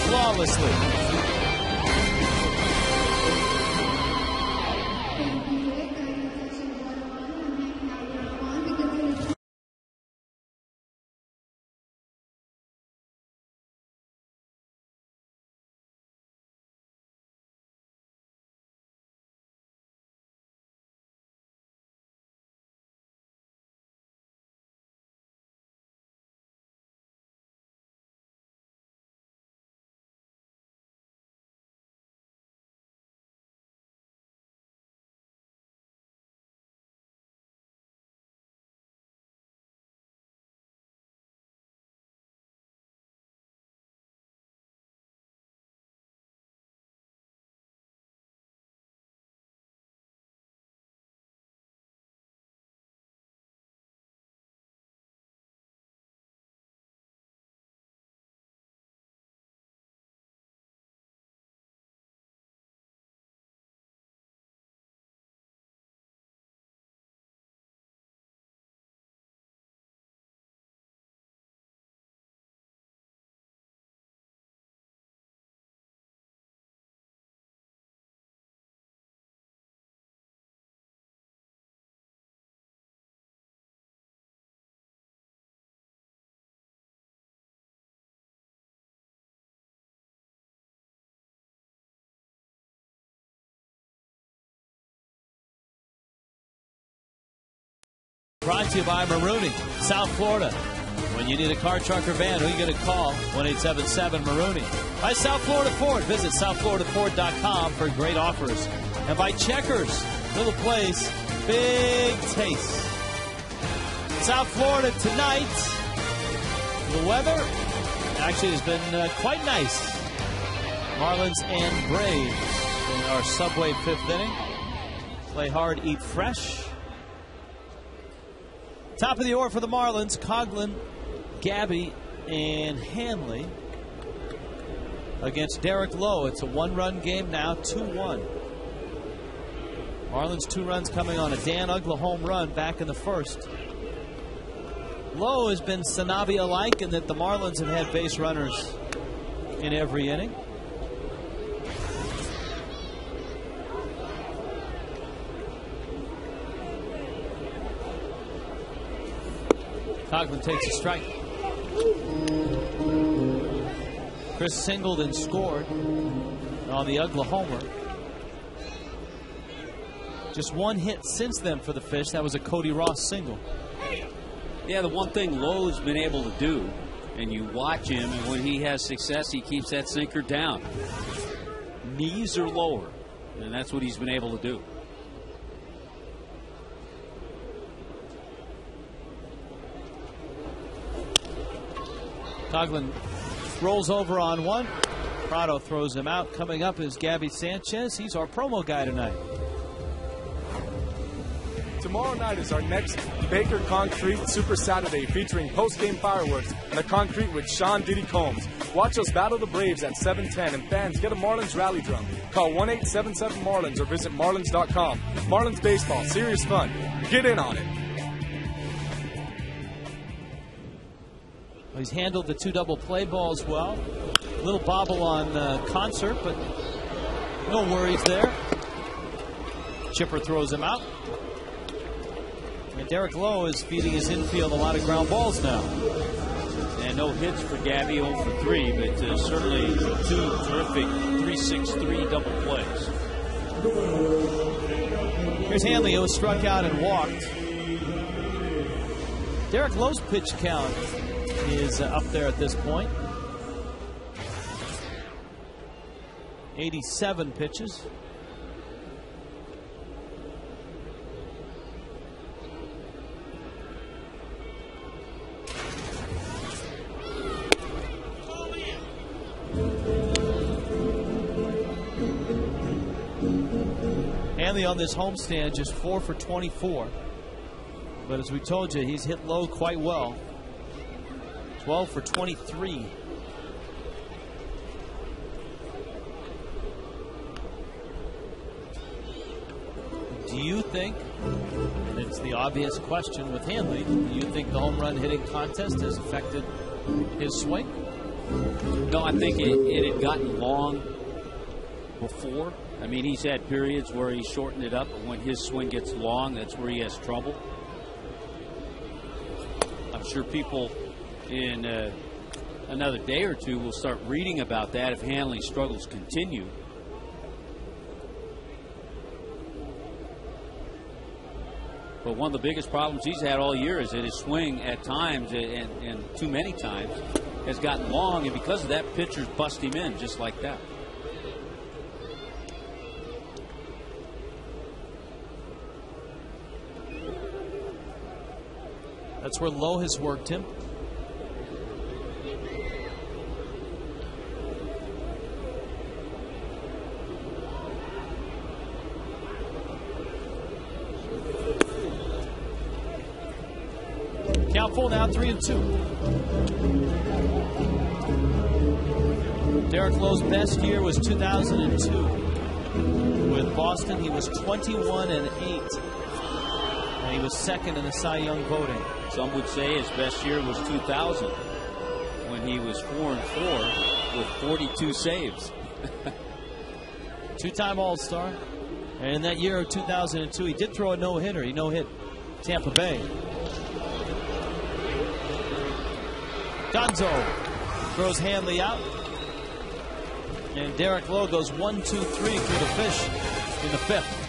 flawlessly. Brought to you by Marooney, South Florida. When you need a car, truck, or van, who are you going to call? 1-877-Marooney. By South Florida Ford. Visit southfloridaford.com for great offers. And by Checkers, little place, big taste. South Florida tonight. The weather actually has been quite nice. Marlins and Braves in our Subway 5th inning. Play hard, eat fresh. Top of the order for the Marlins, Coughlin, Gabby, and Hanley against Derek Lowe. It's a one-run game now, 2-1. Marlins 2 runs coming on a Dan Uggla home run back in the first. Lowe has been Sanabia-like in that the Marlins have had base runners in every inning. Coughlin takes a strike. Chris singled and scored on the Uggla homer. Just one hit since then for the Fish. That was a Cody Ross single. Yeah, the one thing Lowe's been able to do, and you watch him, and when he has success, he keeps that sinker down. Knees are lower, and that's what he's been able to do. Coughlin rolls over on one. Prado throws him out. Coming up is Gabby Sanchez. He's our promo guy tonight. Tomorrow night is our next Baker Concrete Super Saturday featuring post-game fireworks and a concrete with Sean Diddy Combs. Watch us battle the Braves at 7:10 and fans get a Marlins rally drum. Call 1-877-Marlins or visit marlins.com. Marlins baseball, serious fun. Get in on it. He's handled the 2 double play balls well. A little bobble on Concert, but no worries there. Chipper throws him out. And Derek Lowe is feeding his infield a lot of ground balls now. And no hits for Gabby, 0 for 3, but certainly 2 terrific 3-6-3 double plays. Here's Hanley, who was struck out and walked. Derek Lowe's pitch count is up there at this point. 87 pitches. Hanley on this homestand just 4 for 24. But as we told you, he's hit low quite well. 12 for 23. Do you think, and it's the obvious question with Hanley, do you think the home run hitting contest has affected his swing? No, I think it had gotten long before. I mean, he's had periods where he's shortened it up, but when his swing gets long, that's where he has trouble. I'm sure people in another day or two will start reading about that if Hanley's struggles continue. But one of the biggest problems he's had all year is that his swing at times, and too many times, has gotten long, and because of that, pitchers bust him in just like that. That's where Lowe has worked him. Count full now, 3-2. Derek Lowe's best year was 2002. With Boston, he was 21-8. And he was second in the Cy Young voting. Some would say his best year was 2000, when he was 4-4 with 42 saves. Two-time All-Star. And in that year of 2002, he did throw a no-hitter. He no-hit Tampa Bay. Gonzo throws Hanley out. And Derek Lowe goes 1-2-3 through the Fish in the 5th.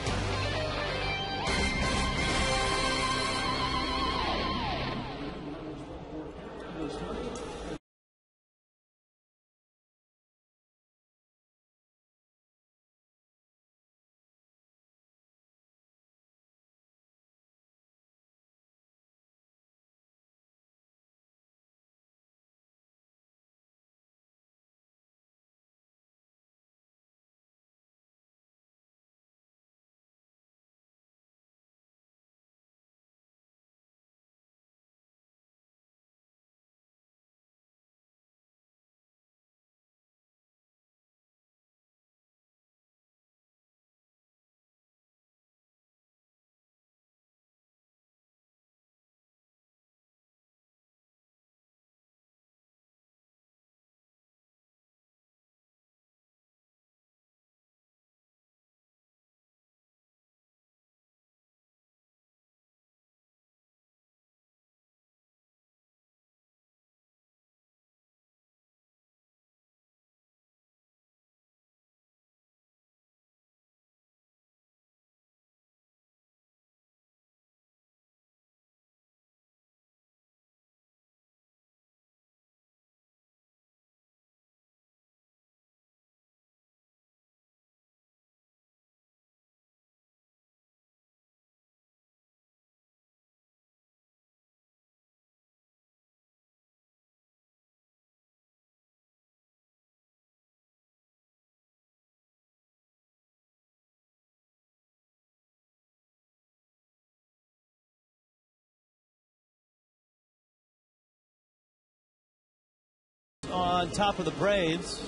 On top of the Braves.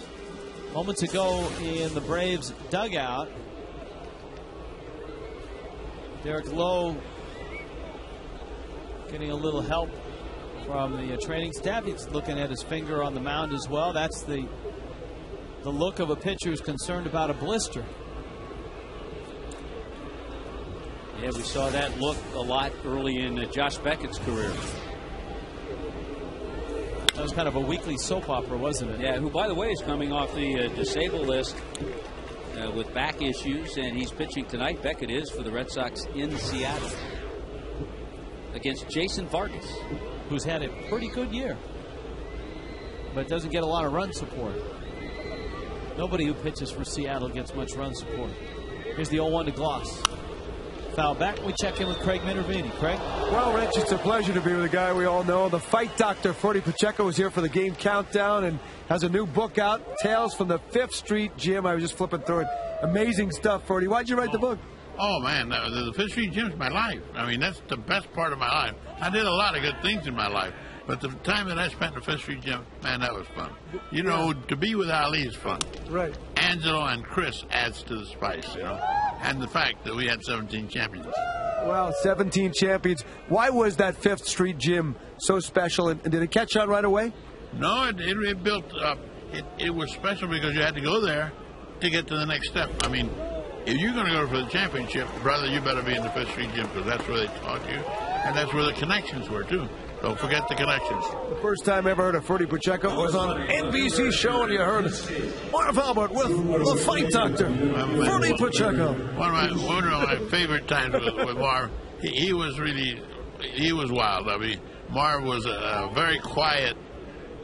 Moments ago in the Braves dugout, Derek Lowe getting a little help from the training staff. He's looking at his finger on the mound as well. That's the look of a pitcher who's concerned about a blister. Yeah, we saw that look a lot early in Josh Beckett's career. That was kind of a weekly soap opera, wasn't it? Yeah, who, by the way, is coming off the disabled list with back issues, and he's pitching tonight. Beckett is for the Red Sox in Seattle against Jason Vargas, who's had a pretty good year, but doesn't get a lot of run support. Nobody who pitches for Seattle gets much run support. Here's the 0-1 to Gloss. Foul back. We check in with Craig Minervini. Craig? Well, Rich, it's a pleasure to be with a guy we all know. The fight doctor, Freddie Pacheco, is here for the game countdown and has a new book out, Tales from the 5th Street Gym. I was just flipping through it. Amazing stuff, Freddie. Why'd you write the book? Oh, man, the 5th Street Gym is my life. I mean, that's the best part of my life. I did a lot of good things in my life, but the time that I spent in the 5th Street Gym, man, that was fun. You know, to be with Ali is fun. Right. Angelo and Chris adds to the spice, you know, and the fact that we had 17 champions. Well, 17 champions. Why was that 5th Street Gym so special, and did it catch on right away? No, it built up. It was special because you had to go there to get to the next step. I mean, if you're going to go for the championship, brother, you better be in the 5th Street Gym because that's where they taught you, and that's where the connections were, too. Don't forget the connections. The first time I ever heard of Freddie Pacheco was on an NBC show, and you heard Marv Albert with the fight doctor, Freddie Pacheco. One of my favorite times with Marv, he was wild. I mean, Marv was a very quiet.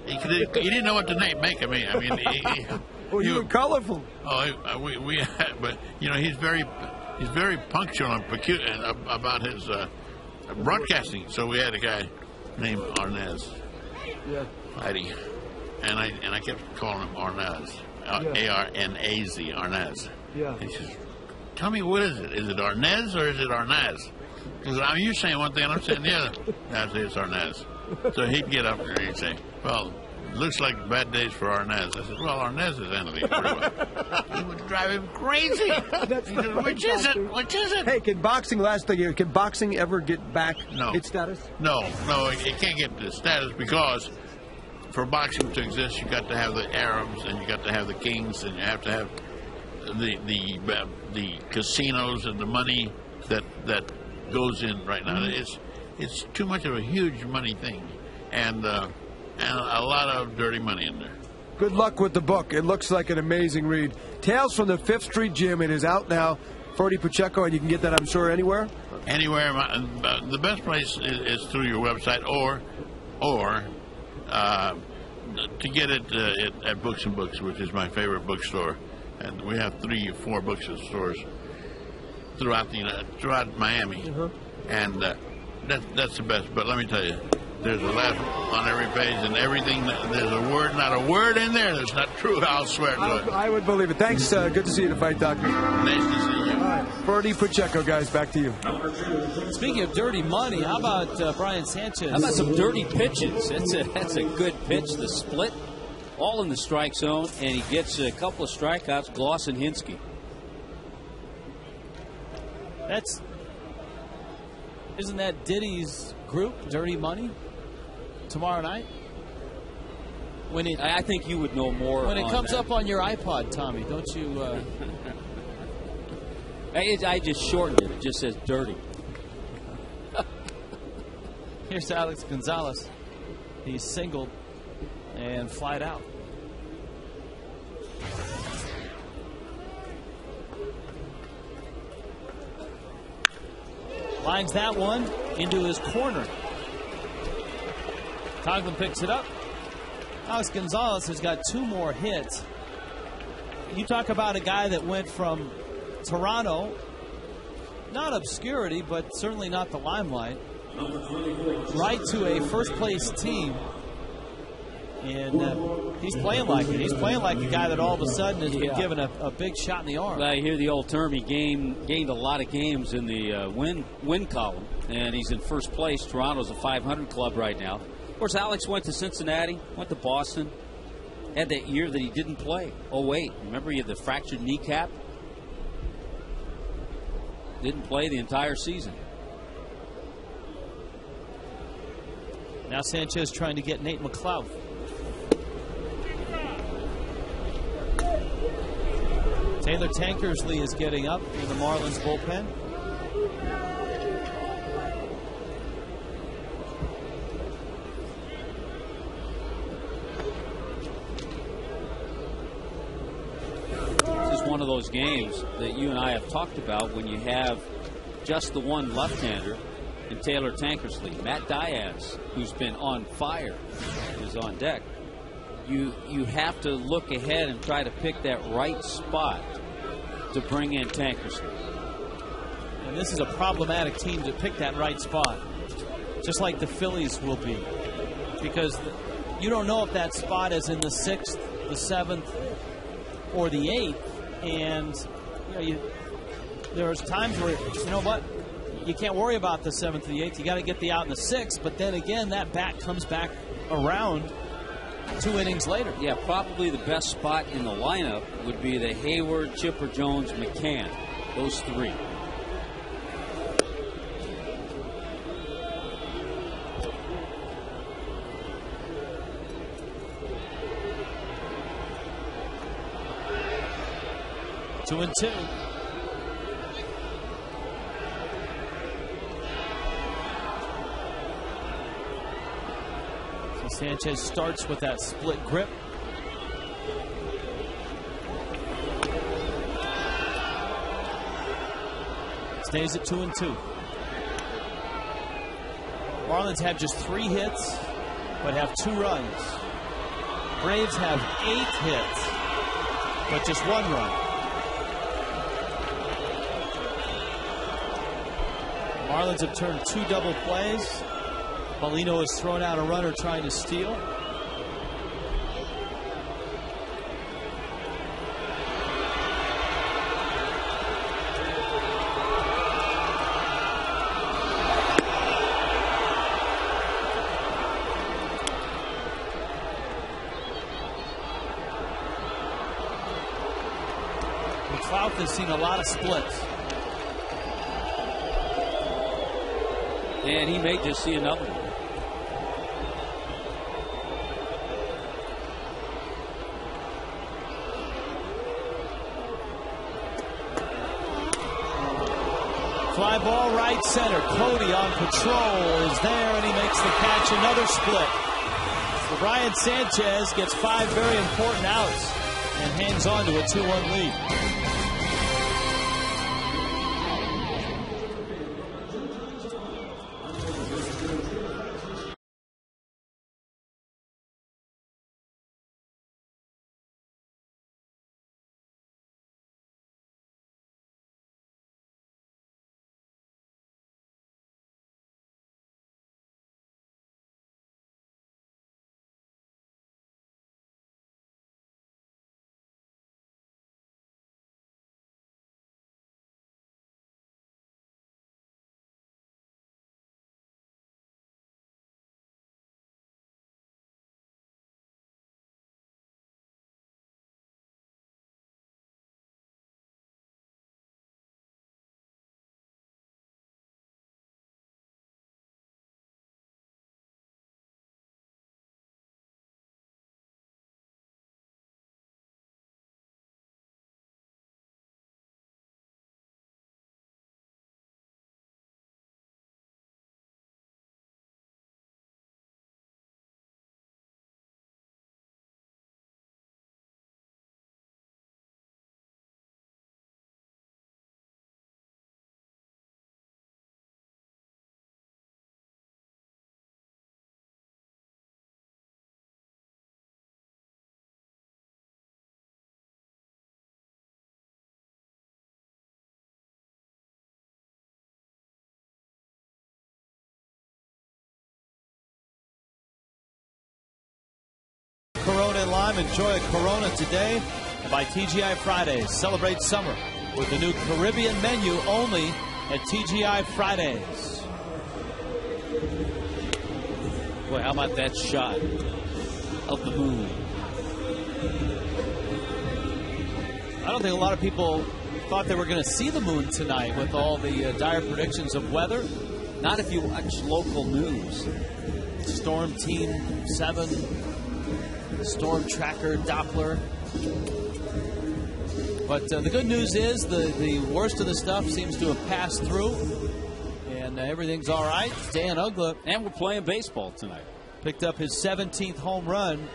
He didn't know what to make of me. I mean, you were colorful. But you know, he's very punctual and peculiar about his broadcasting. So we had a guy named Arnaz, fighting, and I kept calling him Arnaz, A-R-N-A-Z, Arnaz. Yeah. He says, "Tell me, what is it? Is it Arnaz or is it Arnaz?" Because you're saying one thing and I'm saying the other. I say it's Arnaz. So he'd get up there and he'd say, "Well, looks like bad days for Arnaz." I said, "Well, Arnaz is ending pretty well." It would drive him crazy. He said, "Which is it? Which is it?" Hey, can boxing ever get back its status? No, it can't get the status because for boxing to exist, you got to have the Arabs and you got to have the kings and you have to have the casinos and the money that goes in right now. It's too much of a huge money thing, and a lot of dirty money in there. Good luck with the book. It looks like an amazing read. Tales from the 5th Street Gym. It is out now. Freddie Pacheco, and you can get that, I'm sure, anywhere? Anywhere. The best place is through your website or to get it at Books and Books, which is my favorite bookstore, and we have 3 or 4 bookstores throughout Miami, and that's the best. But let me tell you, there's a laugh on every page, and everything. There's not a word in there that's not true. I'll swear to it. I would believe it. Thanks. Good to see you tonight, Doctor. Nice to see you. All right, Bernie Pacheco, guys, back to you. Speaking of dirty money, how about Brian Sanchez? How about some dirty pitches? That's a good pitch. The split, all in the strike zone, and he gets a couple of strikeouts. Gloss and Hinsky. Isn't that Diddy's group, Dirty Money, tomorrow night? I think you would know more. When it comes up on your iPod, Tommy, don't you? I just shortened it. It just says Dirty. Here's Alex Gonzalez. He's singled and flied out. Lines that one into his corner. Coughlin picks it up. Alex Gonzalez has got 2 more hits. You talk about a guy that went from Toronto, not obscurity, but certainly not the limelight, right to a first-place team. And he's playing like it. He's playing like a guy that all of a sudden has been given a big shot in the arm. I hear the old term. He gained a lot of games in the win column, and he's in first place. Toronto's a 500 club right now. Of course, Alex went to Cincinnati, went to Boston, had that year that he didn't play. 08. Remember, he had the fractured kneecap? Didn't play the entire season. Now Sanchez trying to get Nate McLeod. Taylor Tankersley is getting up in the Marlins bullpen. This is one of those games that you and I have talked about when you have just the one left-hander in Taylor Tankersley. Matt Diaz, who's been on fire, is on deck. You have to look ahead and try to pick that right spot to bring in Tankersley. And this is a problematic team to pick that right spot, just like the Phillies will be, because you don't know if that spot is in the 6th, the 7th, or the 8th, and there's times where, you know what, you can't worry about the 7th or the 8th. You got to get the out in the 6th, but then again, that bat comes back around 2 innings later. Yeah, probably the best spot in the lineup would be the Hayward, Chipper Jones, McCann. Those 3. Two and two. Sanchez starts with that split grip. Stays at 2 and 2. Marlins have just 3 hits, but have 2 runs. Braves have 8 hits, but just 1 run. Marlins have turned 2 double plays. Paulino has thrown out a runner trying to steal. McLeod has seen a lot of splits. And he may just see another one. Fly ball right center. Cody on patrol is there, and he makes the catch. Another split. So Brian Sanchez gets 5 very important outs and hangs on to a 2-1 lead. time, enjoy a Corona today. By TGI Fridays, celebrate summer with the new Caribbean menu only at TGI Fridays. Boy, how about that shot of the moon? I don't think a lot of people thought they were going to see the moon tonight with all the dire predictions of weather. Not if you watch local news. Storm Team 7, Storm Tracker, Doppler. But the good news is the worst of the stuff seems to have passed through, and everything's all right. Dan Uggla, and we're playing baseball tonight. Picked up his 17th home run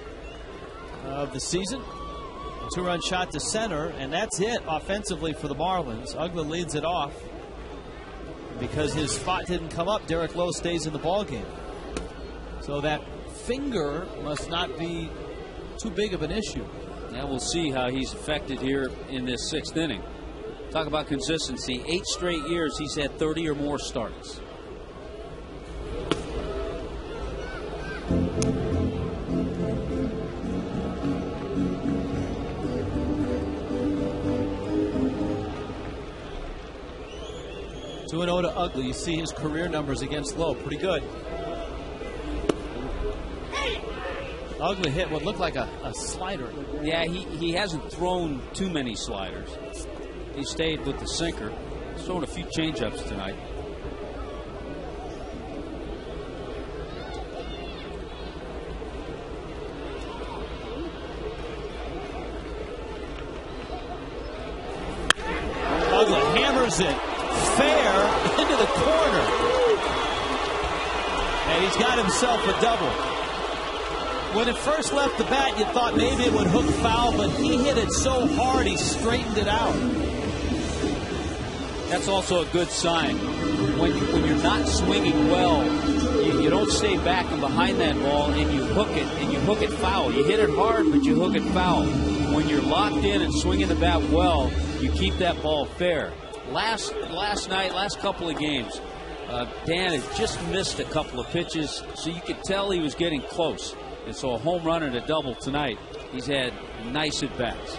of the season. A 2-run shot to center, and that's it offensively for the Marlins. Uggla leads it off. Because his spot didn't come up, Derek Lowe stays in the ballgame. So that finger must not be too big of an issue. Now we'll see how he's affected here in this 6th inning. Talk about consistency. 8 straight years he's had 30 or more starts. Two 2-0 to Uggla. You see his career numbers against Lowe. Pretty good. Uggla hit what looked like a slider. Yeah, he hasn't thrown too many sliders. He stayed with the sinker. He's thrown a few changeups tonight. Uggla hammers it fair into the corner. And he's got himself a double. When it first left the bat, you thought maybe it would hook foul, but he hit it so hard he straightened it out. That's also a good sign. When you're not swinging well, you don't stay back and behind that ball and you hook it foul. You hit it hard, but you hook it foul. When you're locked in and swinging the bat well, you keep that ball fair. Last night, last couple of games, Dan had just missed a couple of pitches, so you could tell he was getting close. And so a home run and a double tonight. He's had nice at-bats.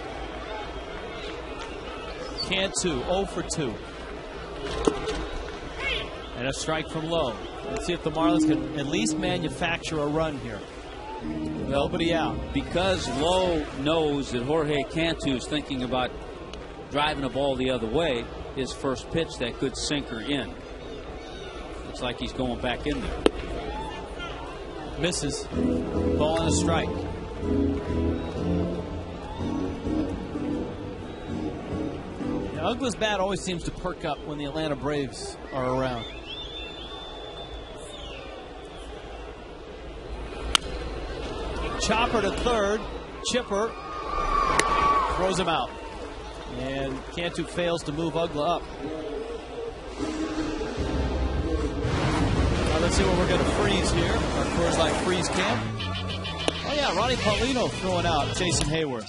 Cantu 0 for 2. And a strike from Lowe. Let's see if the Marlins can at least manufacture a run here. Nobody out. Because Lowe knows that Jorge Cantu is thinking about driving a ball the other way, his first pitch, that good sinker in. Looks like he's going back in there. Misses. Ball and a strike. Now, Uggla's bat always seems to perk up when the Atlanta Braves are around. Chopper to third. Chipper throws him out. And Cantu fails to move Uggla up. Let's see what we're going to freeze here. Our Coors Light freeze cam. Oh, yeah, Ronnie Paulino throwing out Jason Hayward.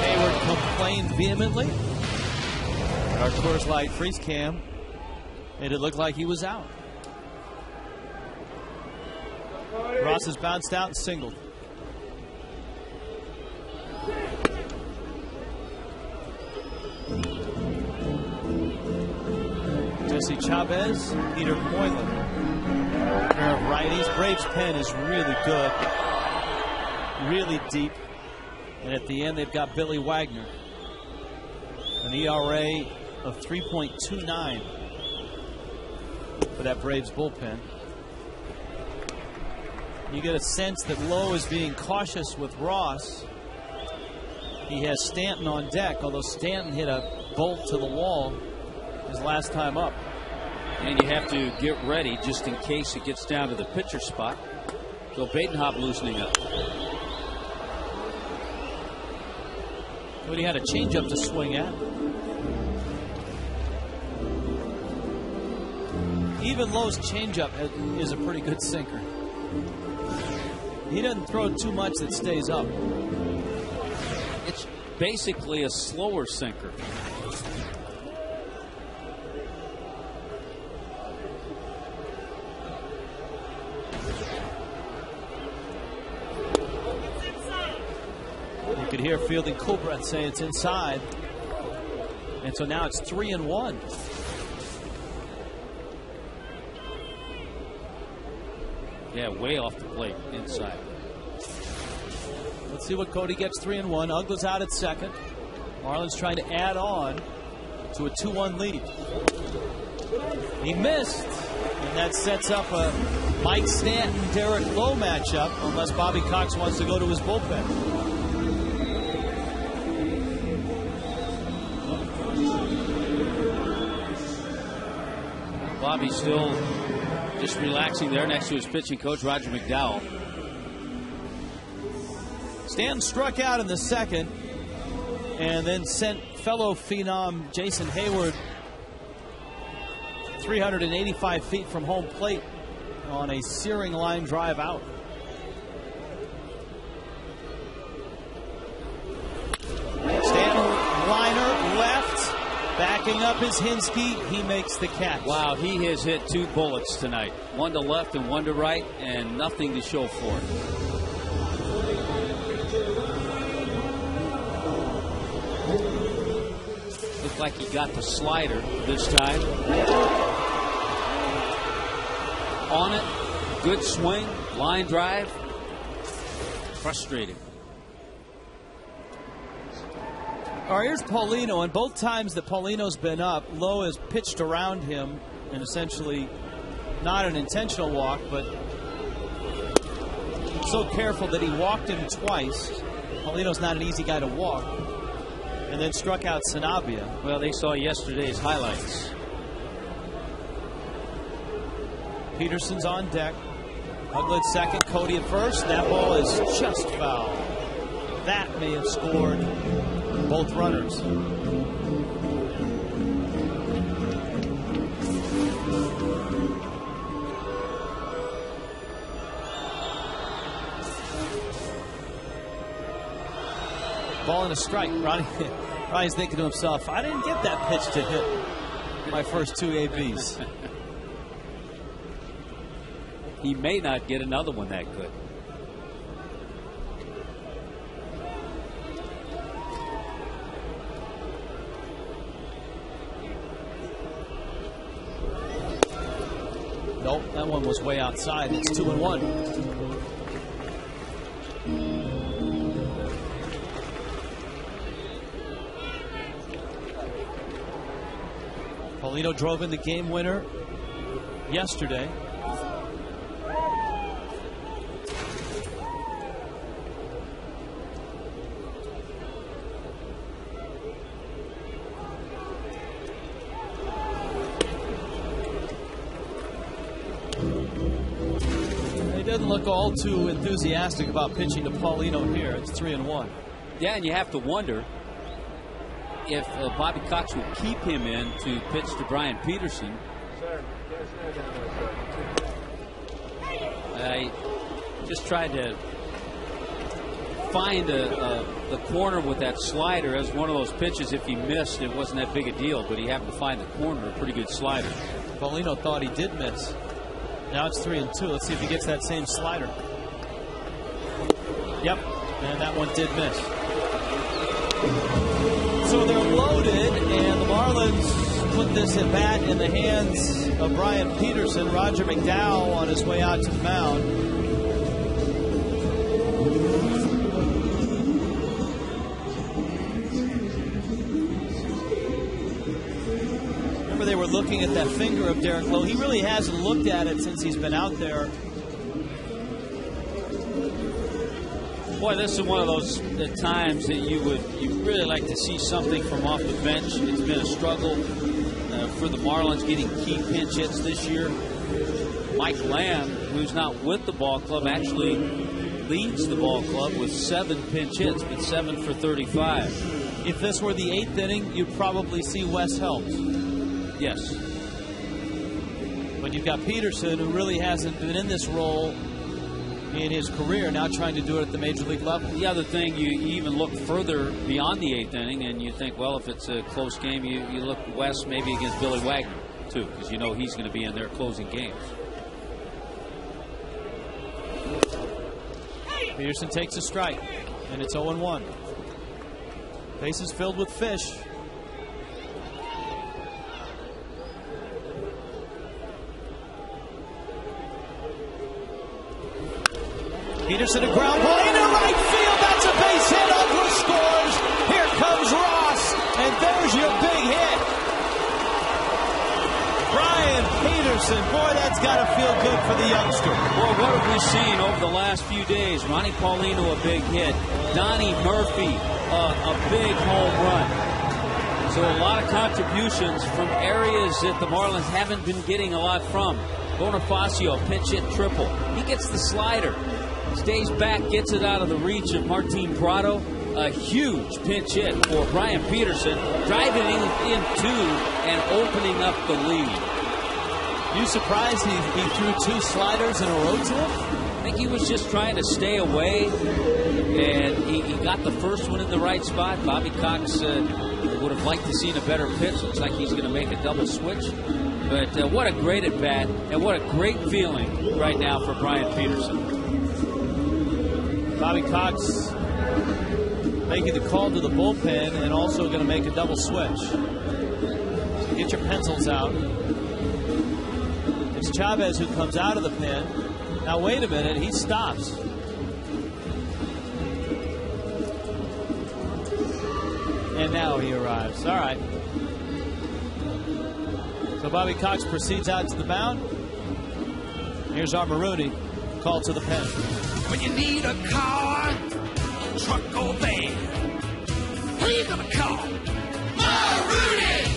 Hayward complained vehemently. Our Coors Light freeze cam made it look like he was out. Ross has bounced out and singled. Jesse Chavez, Peter Moylan. Pair of righties. Braves' pen is really good. Really deep. And at the end, they've got Billy Wagner. An ERA of 3.29 for that Braves bullpen. You get a sense that Lowe is being cautious with Ross. He has Stanton on deck, although Stanton hit a bolt to the wall his last time up. And you have to get ready just in case it gets down to the pitcher spot. So Badenhop loosening up. But he had a changeup to swing at. Even Lowe's changeup is a pretty good sinker. He doesn't throw too much that stays up. It's basically a slower sinker. here fielding Kulbreth saying it's inside. And so now it's 3-1. Yeah, way off the plate inside. Let's see what Cody gets. 3-1. Uggla's out at second. Marlins trying to add on to a 2-1 lead. He missed. And that sets up a Mike Stanton, Derek Lowe matchup, unless Bobby Cox wants to go to his bullpen. Bobby's still just relaxing there next to his pitching coach, Roger McDowell. Stanton struck out in the second and then sent fellow phenom Jason Hayward 385 feet from home plate on a searing line drive out. Stanton liner left, backing up is Hinsky. He makes the catch. Wow, he has hit 2 bullets tonight. One to left and one to right, and nothing to show for it. Looked like he got the slider this time. On it, good swing, line drive. Frustrating. All right, here's Paulino, and both times that Paulino's been up, Lowe has pitched around him, and essentially not an intentional walk, but so careful that he walked him twice. Paulino's not an easy guy to walk, and then struck out Sanabria. Well, they saw yesterday's highlights. Peterson's on deck. Uggla at second, Cody at first. That ball is just foul. That may have scored both runners. Ball and a strike. Ronnie's thinking to himself, I didn't get that pitch to hit my first 2 ABs. He may not get another one that good. Nope, that one was way outside. It's 2-1. Paulino drove in the game winner yesterday. Doesn't look all too enthusiastic about pitching to Paulino here. It's 3-1. Yeah, and you have to wonder if Bobby Cox will keep him in to pitch to Brian Peterson. I just tried to find the corner with that slider as one of those pitches. If he missed, it wasn't that big a deal, but he happened to find the corner, a pretty good slider. Paulino thought he did miss. Now it's 3-2. Let's see if he gets that same slider. Yep, and that one did miss. So they're loaded, and the Marlins put this at bat in the hands of Brian Peterson. Roger McDowell on his way out to the mound. They were looking at that finger of Derek Lowe. He really hasn't looked at it since he's been out there. Boy, this is one of those times that you'd really like to see something from off the bench. It's been a struggle for the Marlins getting key pinch hits this year. Mike Lamb, who's not with the ball club, actually leads the ball club with 7 pinch hits, but 7 for 35. If this were the 8th inning, you'd probably see Wes Helms. Yes. But you've got Peterson, who really hasn't been in this role in his career, now trying to do it at the major league level. The other thing, you even look further beyond the 8th inning, and you think, well, if it's a close game, you look west maybe against Billy Wagner, too, because you know he's going to be in there closing games. Peterson takes a strike, and it's 0-1. Bases filled with fish. Peterson, a ground ball into right field. That's a base hit. Oakland scores. Here comes Ross, and there's your big hit. Brian Peterson. Boy, that's got to feel good for the youngster. Well, what have we seen over the last few days? Ronnie Paulino, a big hit. Donnie Murphy, a big home run. So a lot of contributions from areas that the Marlins haven't been getting a lot from. Bonifacio, pinch hit triple. He gets the slider. Stays back, gets it out of the reach of Martin Prado. A huge pinch hit for Brian Peterson, driving into and opening up the lead. You surprised he threw 2 sliders in a row to him? I think he was just trying to stay away, and he got the first one in the right spot. Bobby Cox would have liked to see a better pitch. Looks like he's going to make a double switch. But what a great at bat, and what a great feeling right now for Brian Peterson. Bobby Cox making the call to the bullpen and also going to make a double switch. So get your pencils out. It's Chavez who comes out of the pen. Now wait a minute, he stops. And now he arrives. All right. So Bobby Cox proceeds out to the mound. Here's our Marooney called to the pen. When you need a car, truck, or van, who you gonna call? Marooney!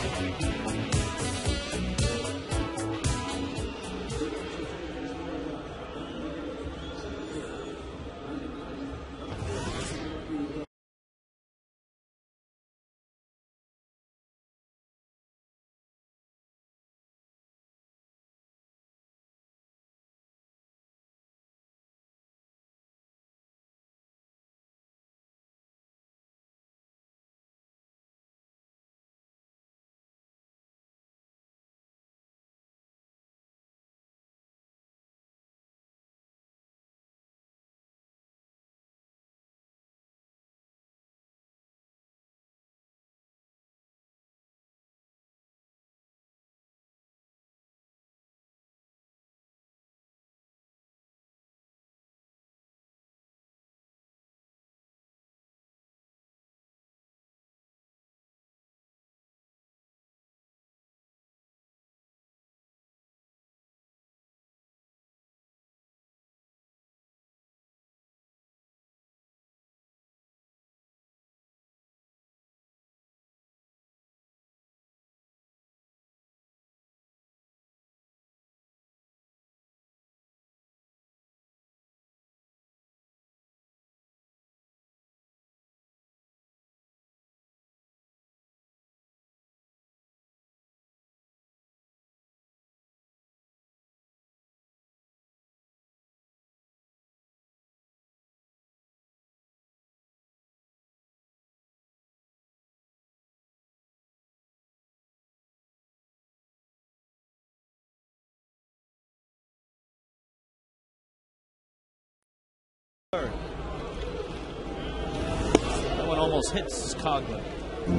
That one almost hits Coughlin.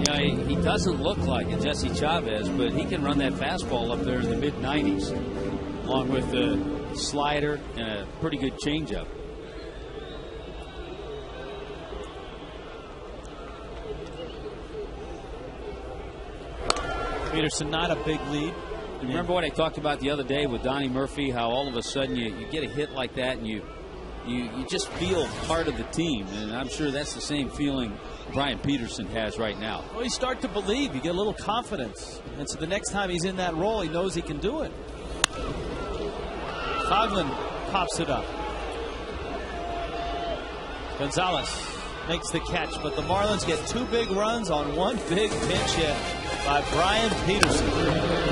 Yeah, he doesn't look like a Jesse Chavez, but he can run that fastball up there in the mid-90s, along with the slider and a pretty good changeup. Peterson, not a big lead. Remember what I talked about the other day with Donnie Murphy, how all of a sudden you get a hit like that and you just feel part of the team, and I'm sure that's the same feeling Brian Peterson has right now. Well, you start to believe, you get a little confidence, and so the next time he's in that role, he knows he can do it. Coughlin pops it up. Gonzalez makes the catch, but the Marlins get 2 big runs on 1 big pinch hit by Brian Peterson.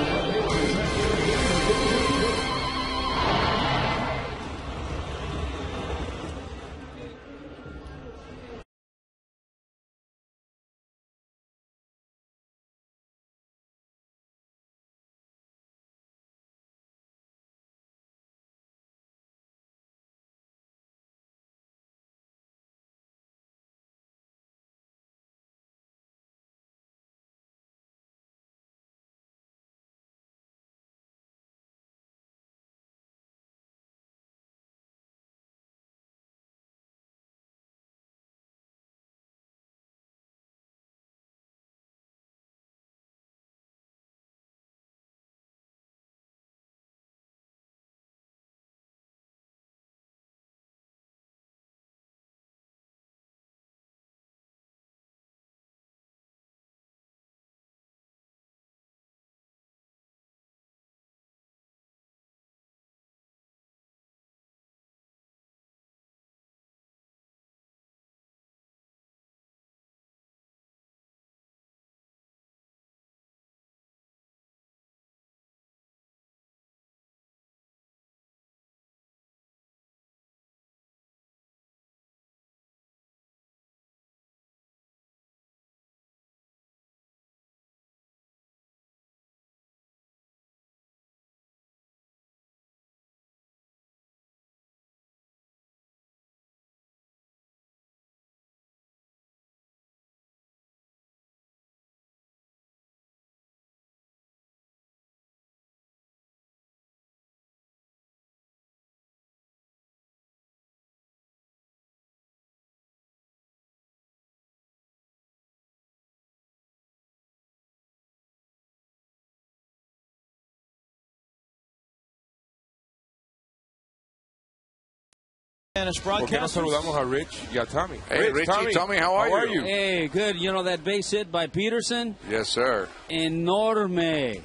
Spanish Porque no broadcasters. saludamos a Rich y a Tommy. Hey, Rich, Richie, Tommy, how are you? Hey, good. You know that base hit by Peterson? Yes, sir. Enorme.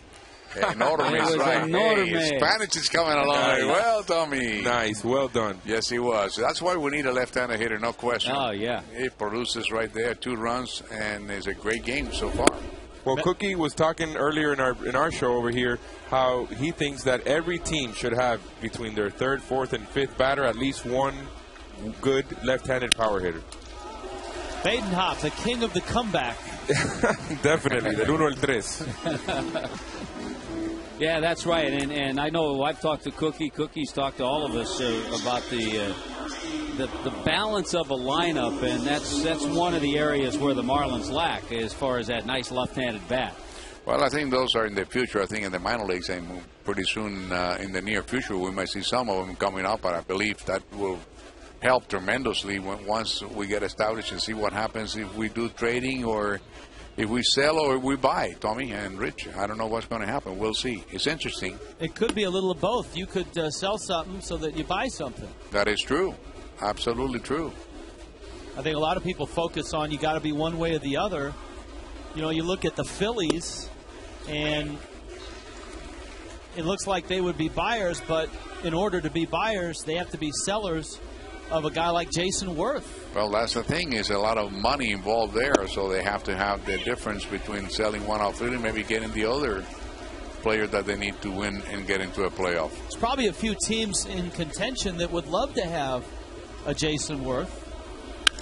Enorme, It was right. enorme. Hey, Spanish is coming along very well, Tommy. Nice, well done. Yes, he was. That's why we need a left-handed hitter, no question. Oh, yeah. It produces right there 2 runs, and it's a great game so far. Well, Cookie was talking earlier in our show over here how he thinks that every team should have between their 3rd, 4th, and 5th batter at least one good left-handed power hitter. Badenhop, the king of the comeback. Definitely, del 1 al 3. Yeah, that's right. And I know I've talked to Cookie. Cookie's talked to all of us about the balance of a lineup, and that's one of the areas where the Marlins lack as far as that nice left-handed bat. Well, I think those are in the future. I think in the minor leagues, and pretty soon in the near future, we might see some of them coming up. But I believe that will help tremendously once we get established and see what happens if we do trading or if we sell or we buy, Tommy and Rich. I don't know what's going to happen. We'll see. It's interesting. It could be a little of both. You could sell something so that you buy something. That is true. Absolutely true. I think a lot of people focus on you got to be one way or the other. You know, you look at the Phillies, and it looks like they would be buyers, but in order to be buyers, they have to be sellers of a guy like Jason Worth. Well, that's the thing, is a lot of money involved there, so they have to have the difference between selling one outfielder and maybe getting the other player that they need to win and get into a playoff. There's probably a few teams in contention that would love to have a Jason Worth.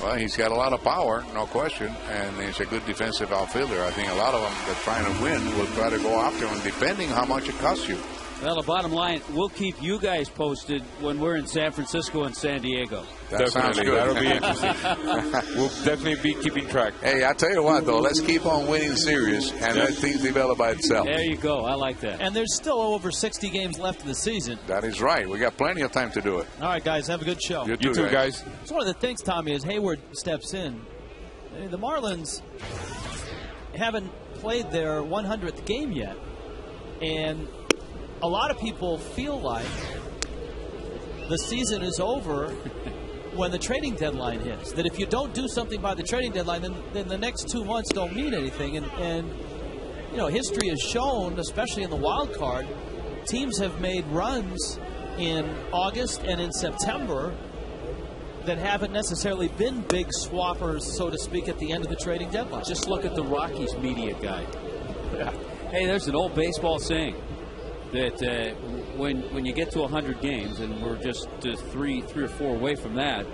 Well, he's got a lot of power, no question, and he's a good defensive outfielder. I think a lot of them that are trying to win will try to go after him, depending how much it costs you. Well, the bottom line, we'll keep you guys posted when we're in San Francisco and San Diego. That sounds good. That'll be interesting. We'll definitely be keeping track. Hey, I tell you what, though, let's keep on winning the series and let things develop by itself. There you go. I like that. And there's still over 60 games left in the season. That is right. We got plenty of time to do it. All right, guys, have a good show. You too, guys. It's one of the things, Tommy, as Hayward steps in. The Marlins haven't played their 100th game yet. And a lot of people feel like the season is over when the trading deadline hits. That if you don't do something by the trading deadline, then the next 2 months don't mean anything. And you know, history has shown, especially in the wild card, teams have made runs in August and in September that haven't necessarily been big swappers, so to speak, at the end of the trading deadline. Just look at the Rockies media guide. Hey, there's an old baseball saying that when you get to 100 games, and we're just three or four away from that,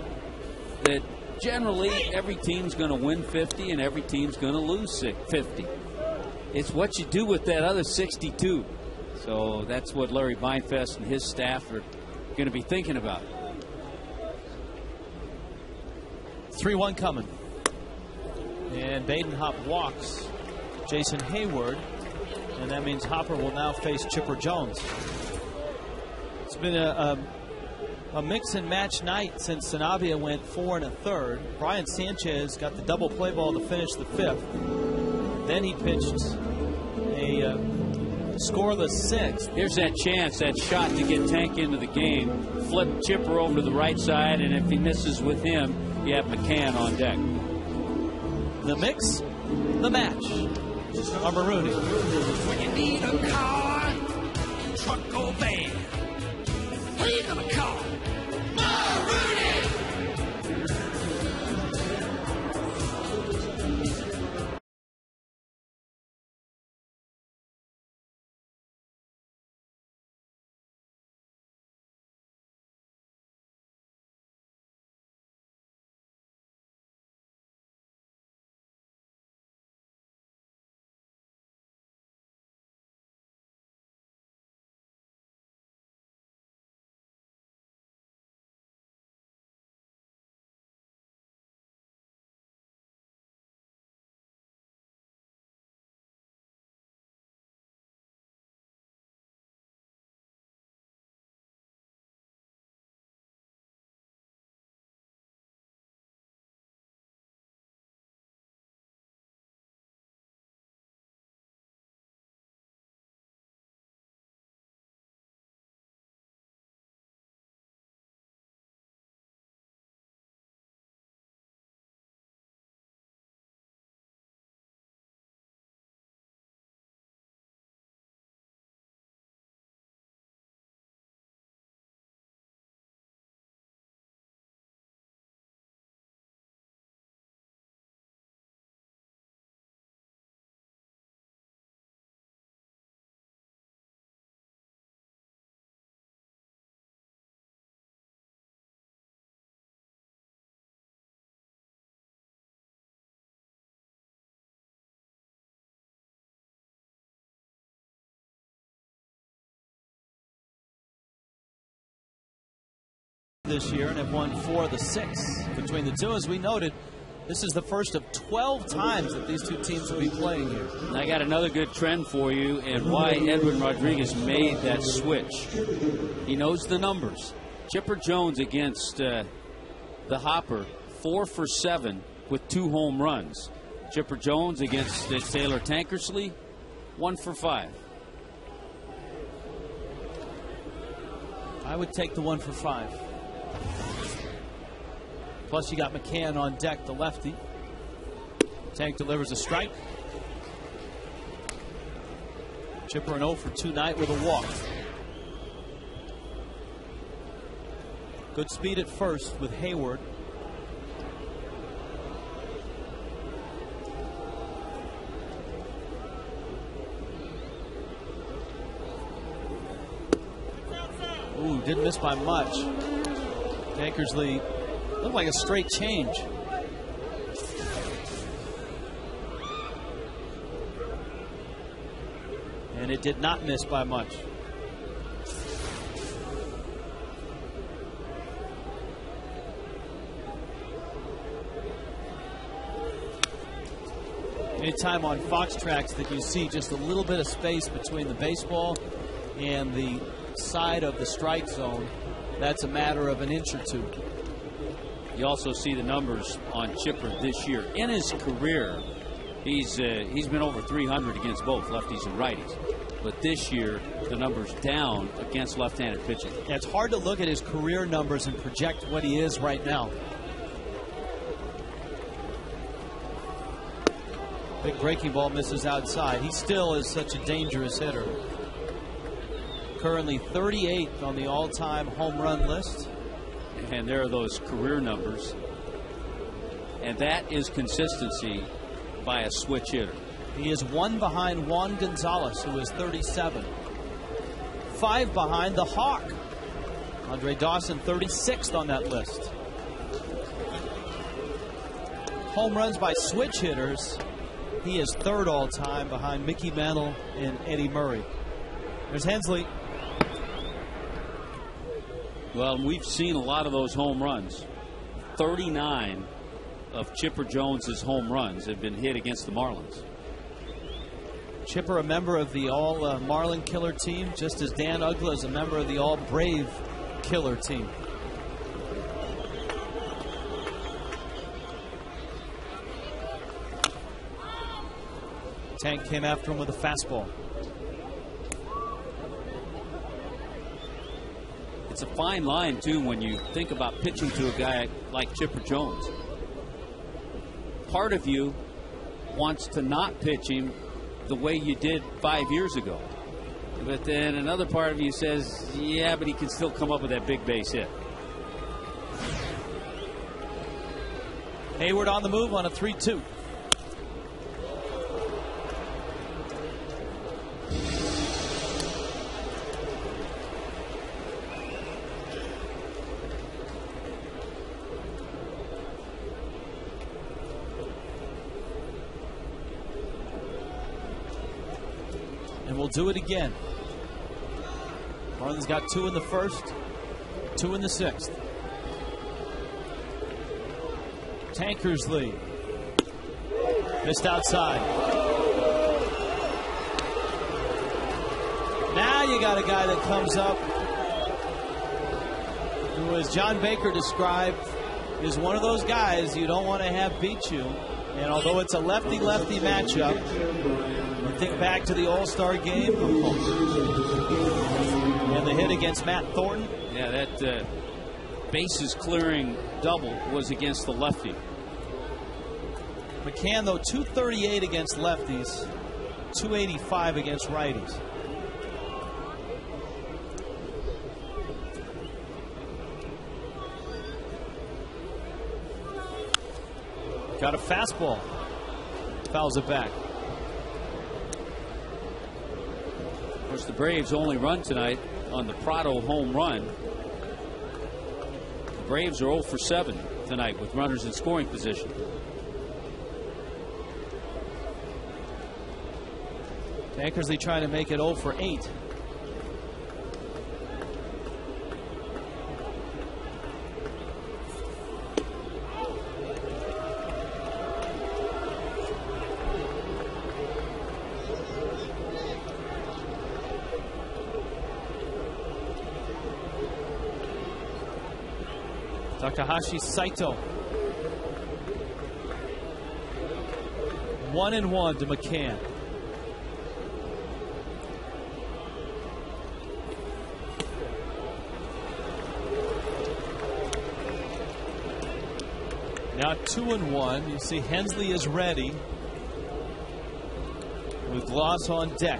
that generally every team's going to win 50 and every team's going to lose 50. It's what you do with that other 62. So that's what Larry Beinfest and his staff are going to be thinking about. 3-1 coming. And Badenhop walks Jason Hayward. And that means Hopper will now face Chipper Jones. It's been a mix and match night since Sanabria went 4 1/3. Brian Sanchez got the double play ball to finish the 5th. Then he pitched a scoreless 6th. Here's that chance, that shot to get Tank into the game. Flip Chipper over to the right side, and if he misses with him, you have McCann on deck. The mix, the match. I'm Marooney. When you need a car, truck or van, who you gonna call? this year and have won 4 of the 6 between the two. As we noted, this is the first of 12 times that these two teams will be playing here. And I got another good trend for you and why Edwin Rodriguez made that switch. He knows the numbers. Chipper Jones against the Hopper, 4 for 7 with 2 home runs. Chipper Jones against Taylor Tankersley, 1 for 5. I would take the 1 for 5. Plus you got McCann on deck, the lefty. Tank delivers a strike. Chipper an 0 for 2 night with a walk. Good speed at first with Hayward. Ooh, didn't miss by much. Tankersley looked like a straight change. And it did not miss by much. Anytime on Fox tracks that you see just a little bit of space between the baseball and the side of the strike zone, that's a matter of an inch or two. You also see the numbers on Chipper this year. In his career, he's been over 300 against both lefties and righties. But this year, the number's down against left-handed pitching. Yeah, it's hard to look at his career numbers and project what he is right now. Big breaking ball misses outside. He still is such a dangerous hitter. Currently 38th on the all-time home run list. And there are those career numbers. And that is consistency by a switch hitter. He is 1 behind Juan Gonzalez, who is 37. 5 behind the Hawk. Andre Dawson, 36th on that list. Home runs by switch hitters. He is 3rd all-time behind Mickey Mantle and Eddie Murray. There's Hensley. Well, we've seen a lot of those home runs. 39 of Chipper Jones's home runs have been hit against the Marlins. Chipper, a member of the All-Marlin Killer team, just as Dan Uggla is a member of the All-Brave Killer team. Tank came after him with a fastball. It's a fine line, too, when you think about pitching to a guy like Chipper Jones. Part of you wants to not pitch him the way you did 5 years ago. But then another part of you says, yeah, but he can still come up with that big base hit. Hayward on the move on a 3-2. And we'll do it again. Marlins got 2 in the first, 2 in the 6th. Tankersley missed outside. Now you got a guy that comes up who, as John Baker described, is one of those guys you don't want to have beat you. And although it's a lefty-lefty matchup, you think back to the All-Star game and the hit against Matt Thornton. Yeah, that bases clearing double was against the lefty. McCann, though, 238 against lefties, 285 against righties. Got a fastball. Fouls it back. Of course, the Braves only run tonight on the Prado home run. The Braves are 0 for 7 tonight with runners in scoring position. Tankersley trying to make it 0 for 8. Takahashi Saito. 1-1 to McCann. Now 2-1. You see Hensley is ready with Gloss on deck.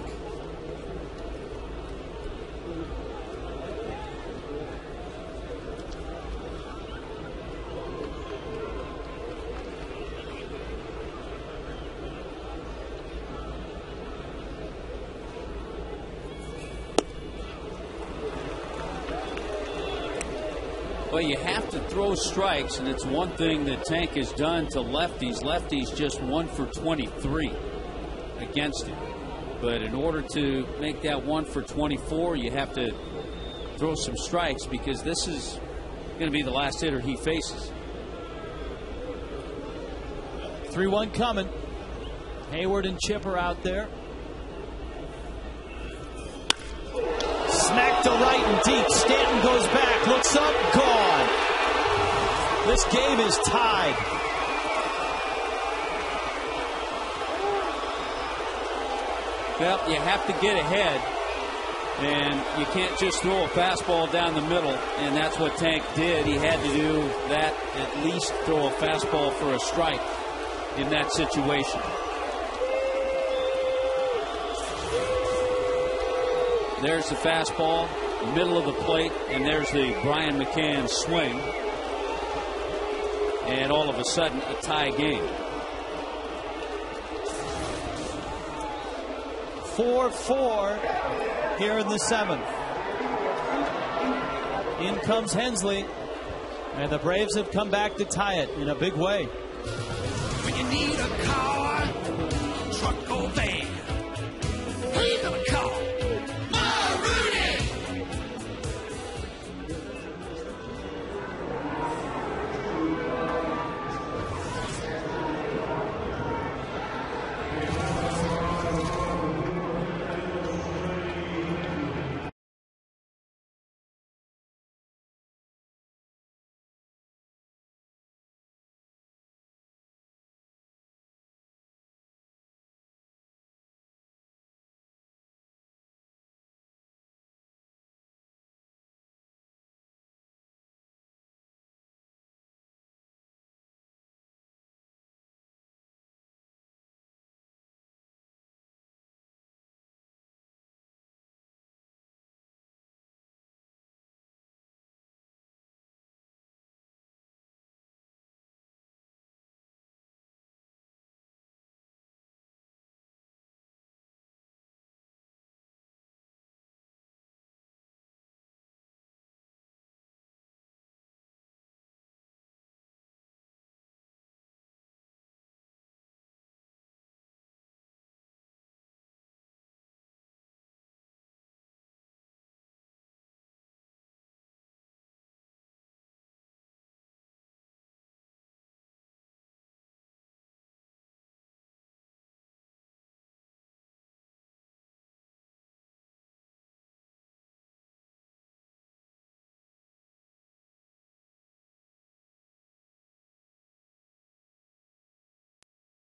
Well, you have to throw strikes, and it's one thing that Tank has done to lefties. Lefties just 1 for 23 against him. But in order to make that 1 for 24, you have to throw some strikes, because this is going to be the last hitter he faces. 3-1 coming. Hayward and Chipper out there. Smack to right and deep. Stanton goes back, looks up, gone. This game is tied. Well, you have to get ahead, and you can't just throw a fastball down the middle, and that's what Tank did. He had to do that, at least throw a fastball for a strike in that situation. There's the fastball, middle of the plate, and there's the Brian McCann swing. And all of a sudden, a tie game. 4-4 here in the 7th. In comes Hensley, and the Braves have come back to tie it in a big way. When you need a car, truck or van, who you gonna call?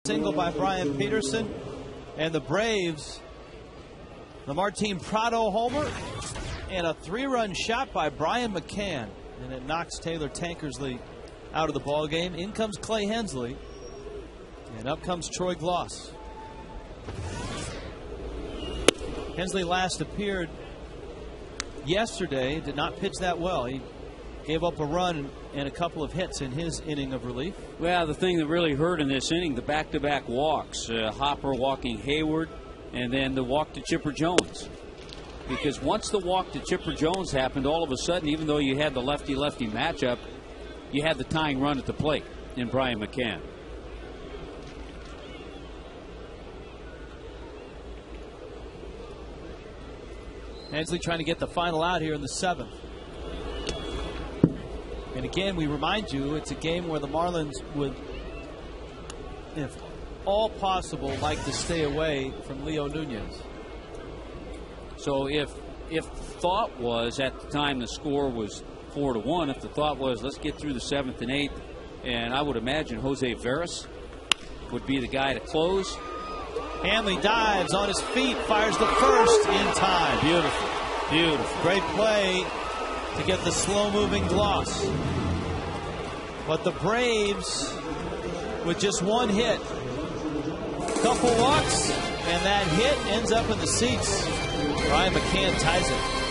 Single by Brian Peterson, and the Braves, the Martin Prado homer and a 3-run shot by Brian McCann, and it knocks Taylor Tankersley out of the ball game. In comes Clay Hensley, and up comes Troy Gloss. Hensley last appeared yesterday, did not pitch that well. He gave up a run and a couple of hits in his inning of relief. Well, the thing that really hurt in this inning, the back-to-back walks. Hopper walking Hayward, and then the walk to Chipper Jones. Because once the walk to Chipper Jones happened, all of a sudden, even though you had the lefty-lefty matchup, you had the tying run at the plate in Brian McCann. Hensley trying to get the final out here in the 7th. And again, we remind you, it's a game where the Marlins would, if all possible, like to stay away from Leo Nunez. So if thought was at the time the score was 4-1 if the thought was let's get through the 7th and 8th. And I would imagine Jose Veras would be the guy to close. Hanley dives on his feet, fires the first in time. Beautiful. Beautiful. Great play to get the slow-moving gloss. But the Braves, with just one hit, couple walks, and that hit ends up in the seats. Brian McCann ties it.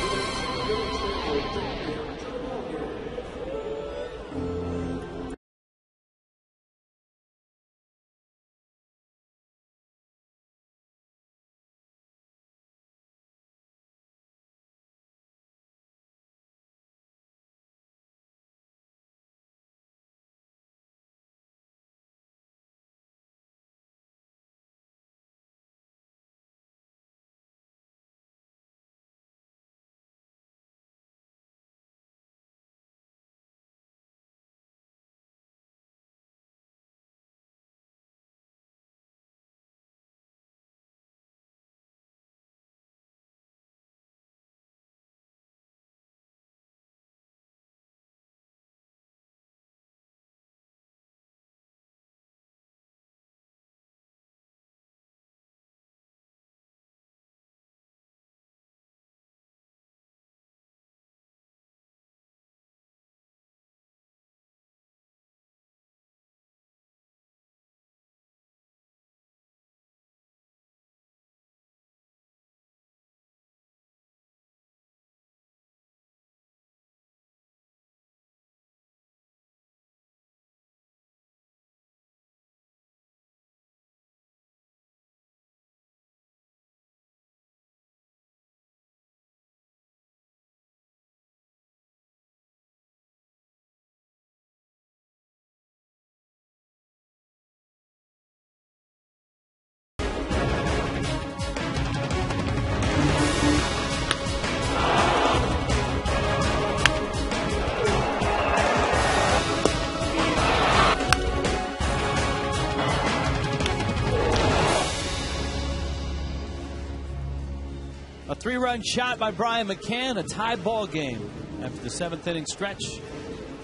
A 3-run shot by Brian McCann, a tie ball game after the 7th inning stretch.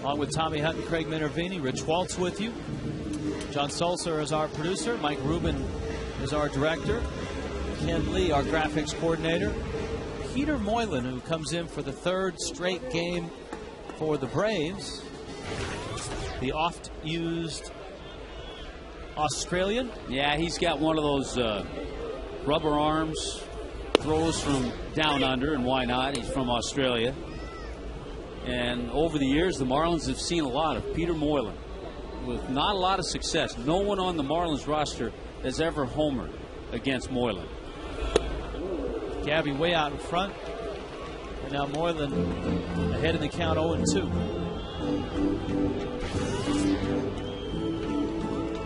Along with Tommy Hunt and Craig Minervini, Rich Waltz with you. John Sulzer is our producer. Mike Rubin is our director. Ken Lee, our graphics coordinator. Peter Moylan, who comes in for the 3rd straight game for the Braves. The oft-used Australian. Yeah, he's got one of those rubber arms. Throws from down under, and why not? He's from Australia. And over the years, the Marlins have seen a lot of Peter Moylan with not a lot of success. No one on the Marlins roster has ever homered against Moylan. Gabby way out in front. And now Moylan ahead in the count 0-2.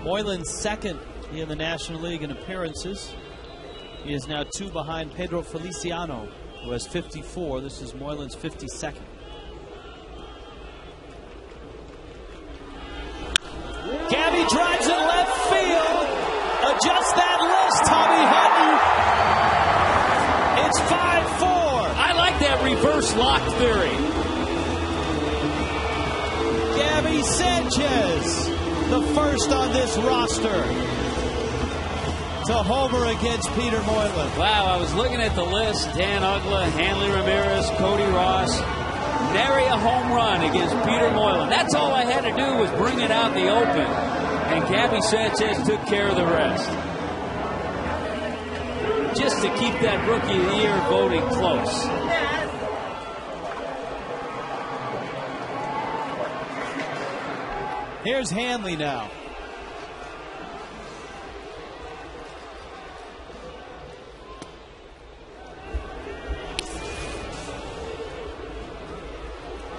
Moylan's second in the National League in appearances. He is now 2 behind Pedro Feliciano, who has 54. This is Moylan's 52nd. Gabby drives in left field. Adjust that list, Tommy Hutton. It's 5-4. I like that reverse lock theory. Gabby Sanchez, the first on this roster to homer against Peter Moylan. Wow, I was looking at the list. Dan Uggla, Hanley Ramirez, Cody Ross. Nary a home run against Peter Moylan. That's all I had to do was bring it out in the open. And Gabby Sanchez took care of the rest. Just to keep that Rookie of the Year voting close. Here's Hanley now.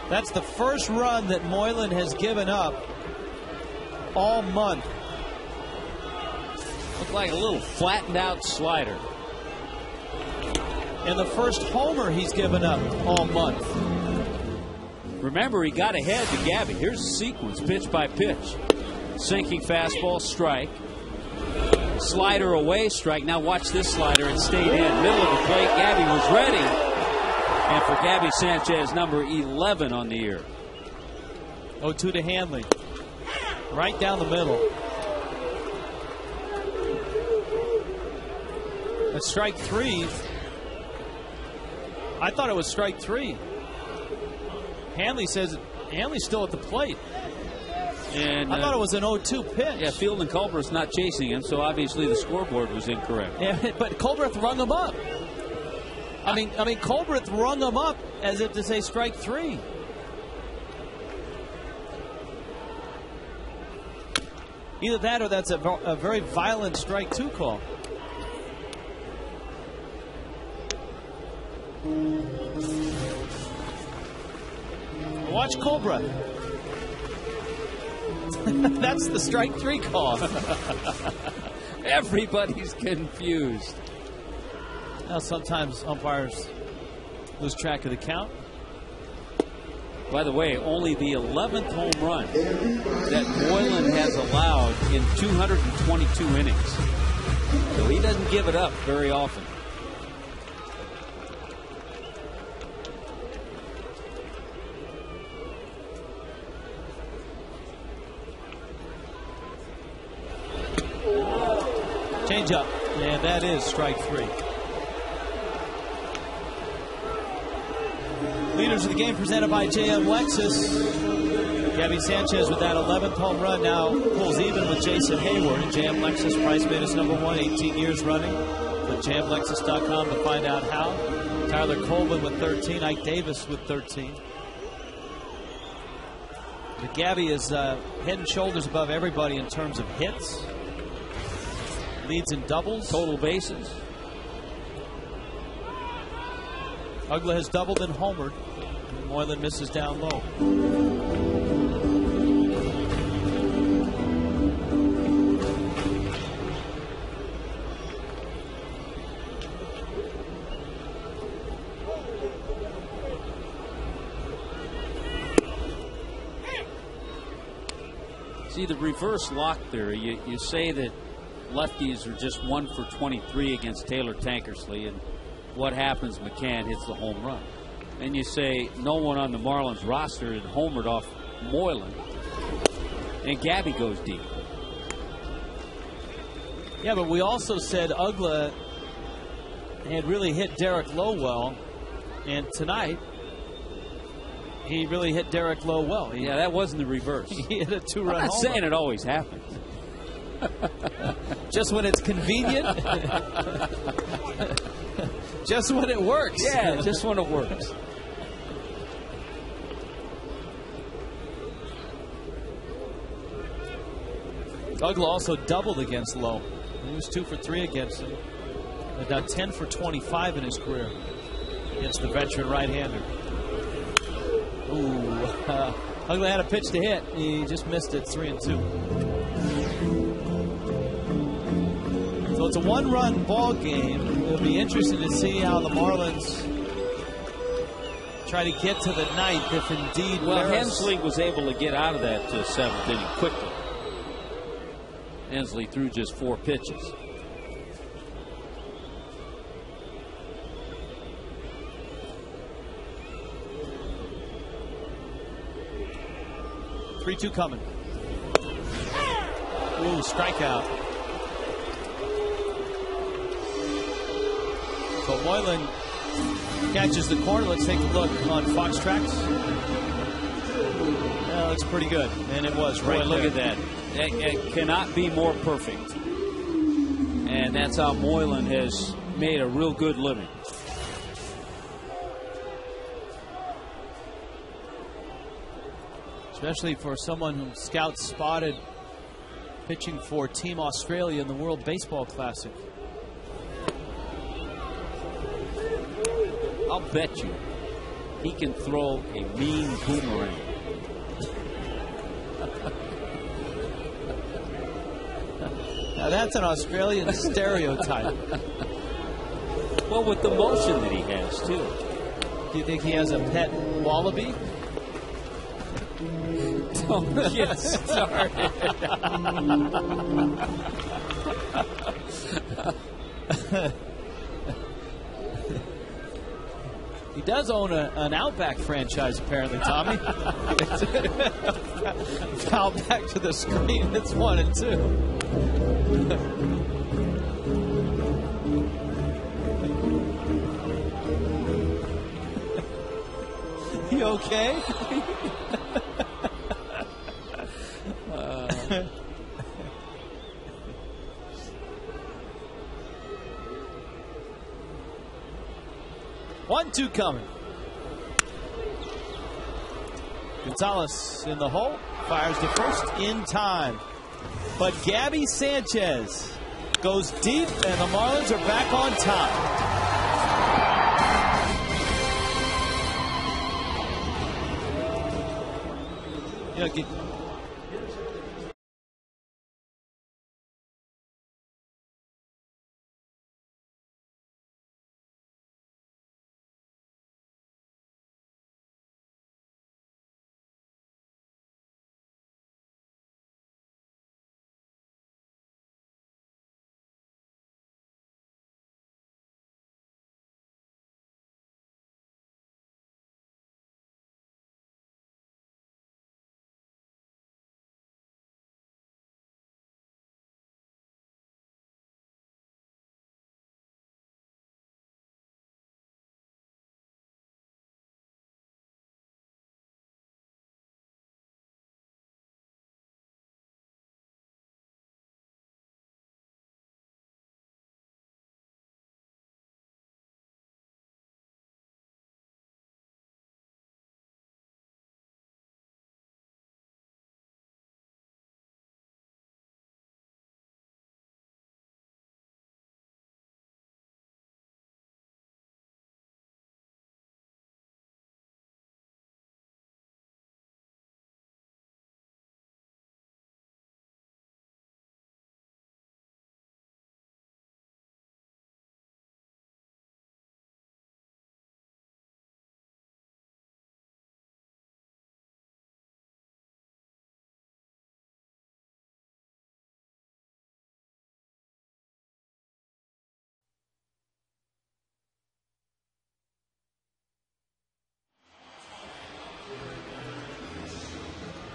That's the first run that Moylan has given up all month. Looked like a little flattened out slider. And the first homer he's given up all month. Remember, he got ahead to Gabby. Here's the sequence, pitch by pitch. Sinking fastball, strike. Slider away, strike. Now watch this slider. It stayed in. Middle of the plate. Gabby was ready. And for for Gabby Sanchez, number 11 on the year. 0-2 to Hanley. Right down the middle. That's strike 3. I thought it was strike 3. Hanley says Hanley's still at the plate. And I thought it was an 0-2 pitch. Yeah, Field and Culberth's not chasing him, so obviously the scoreboard was incorrect. Yeah, but Culberth rung him up. I mean, Culberth rung him up as if to say strike 3. Either that or that's a very violent strike 2 call. Watch Culberth. That's the strike 3 call. Everybody's confused. Now, sometimes umpires lose track of the count. By the way, only the 11th home run that Moylan has allowed in 222 innings. So he doesn't give it up very often. Change up, and that is strike 3. Leaders of the game presented by JM Lexus. Gabby Sanchez with that 11th home run now pulls even with Jason Hayward. And JM Lexus price made us number 1, 18 years running. With JMLexus.com to find out how. Tyler Coleman with 13, Ike Davis with 13. But Gabby is head and shoulders above everybody in terms of hits. Leads in doubles. Total bases. Ugla has doubled and homered. Moylan misses down low. See the reverse lock theory. You say that lefties are just 1 for 23 against Taylor Tankersley, and what happens? McCann hits the home run. And you say no one on the Marlins roster had homered off Moylan, and Gabby goes deep. Yeah, but we also said Ugla had really hit Derek Lowe well, and tonight he really hit Derek Lowe well. Yeah, that wasn't the reverse. He hit a 2-run I'm not home saying run. it always happens. Just when it's convenient. Just when it works. Yeah, just when it works. Ugla also doubled against Lowe. He was 2 for 3 against him. But now 10 for 25 in his career against the veteran right-hander. Ooh. Ugla had a pitch to hit. He just missed it, 3-2. So it's a 1-run ball game. It'll be interesting to see how the Marlins try to get to the 9th if indeed. Well, Hensley was able to get out of that 7th inning quickly. Hensley threw just 4 pitches. Three-two coming. Ooh, strikeout. So Moylan catches the corner. Let's take a look on Fox Tracks. That looks pretty good, and it was right. Boy, look at that. It cannot be more perfect. And that's how Moylan has made a real good living. Especially for someone who scouts spotted pitching for Team Australia in the World Baseball Classic. I'll bet you he can throw a mean boomerang. Now that's an Australian stereotype. Well, with the motion that he has, too. Do you think he has a pet wallaby? Don't get started. He does own an Outback franchise, apparently, Tommy. Foul back to the screen. It's 1-2. You okay? One, two coming. Gonzalez in the hole, fires to first in time. But Gabby Sanchez goes deep, and the Marlins are back on top.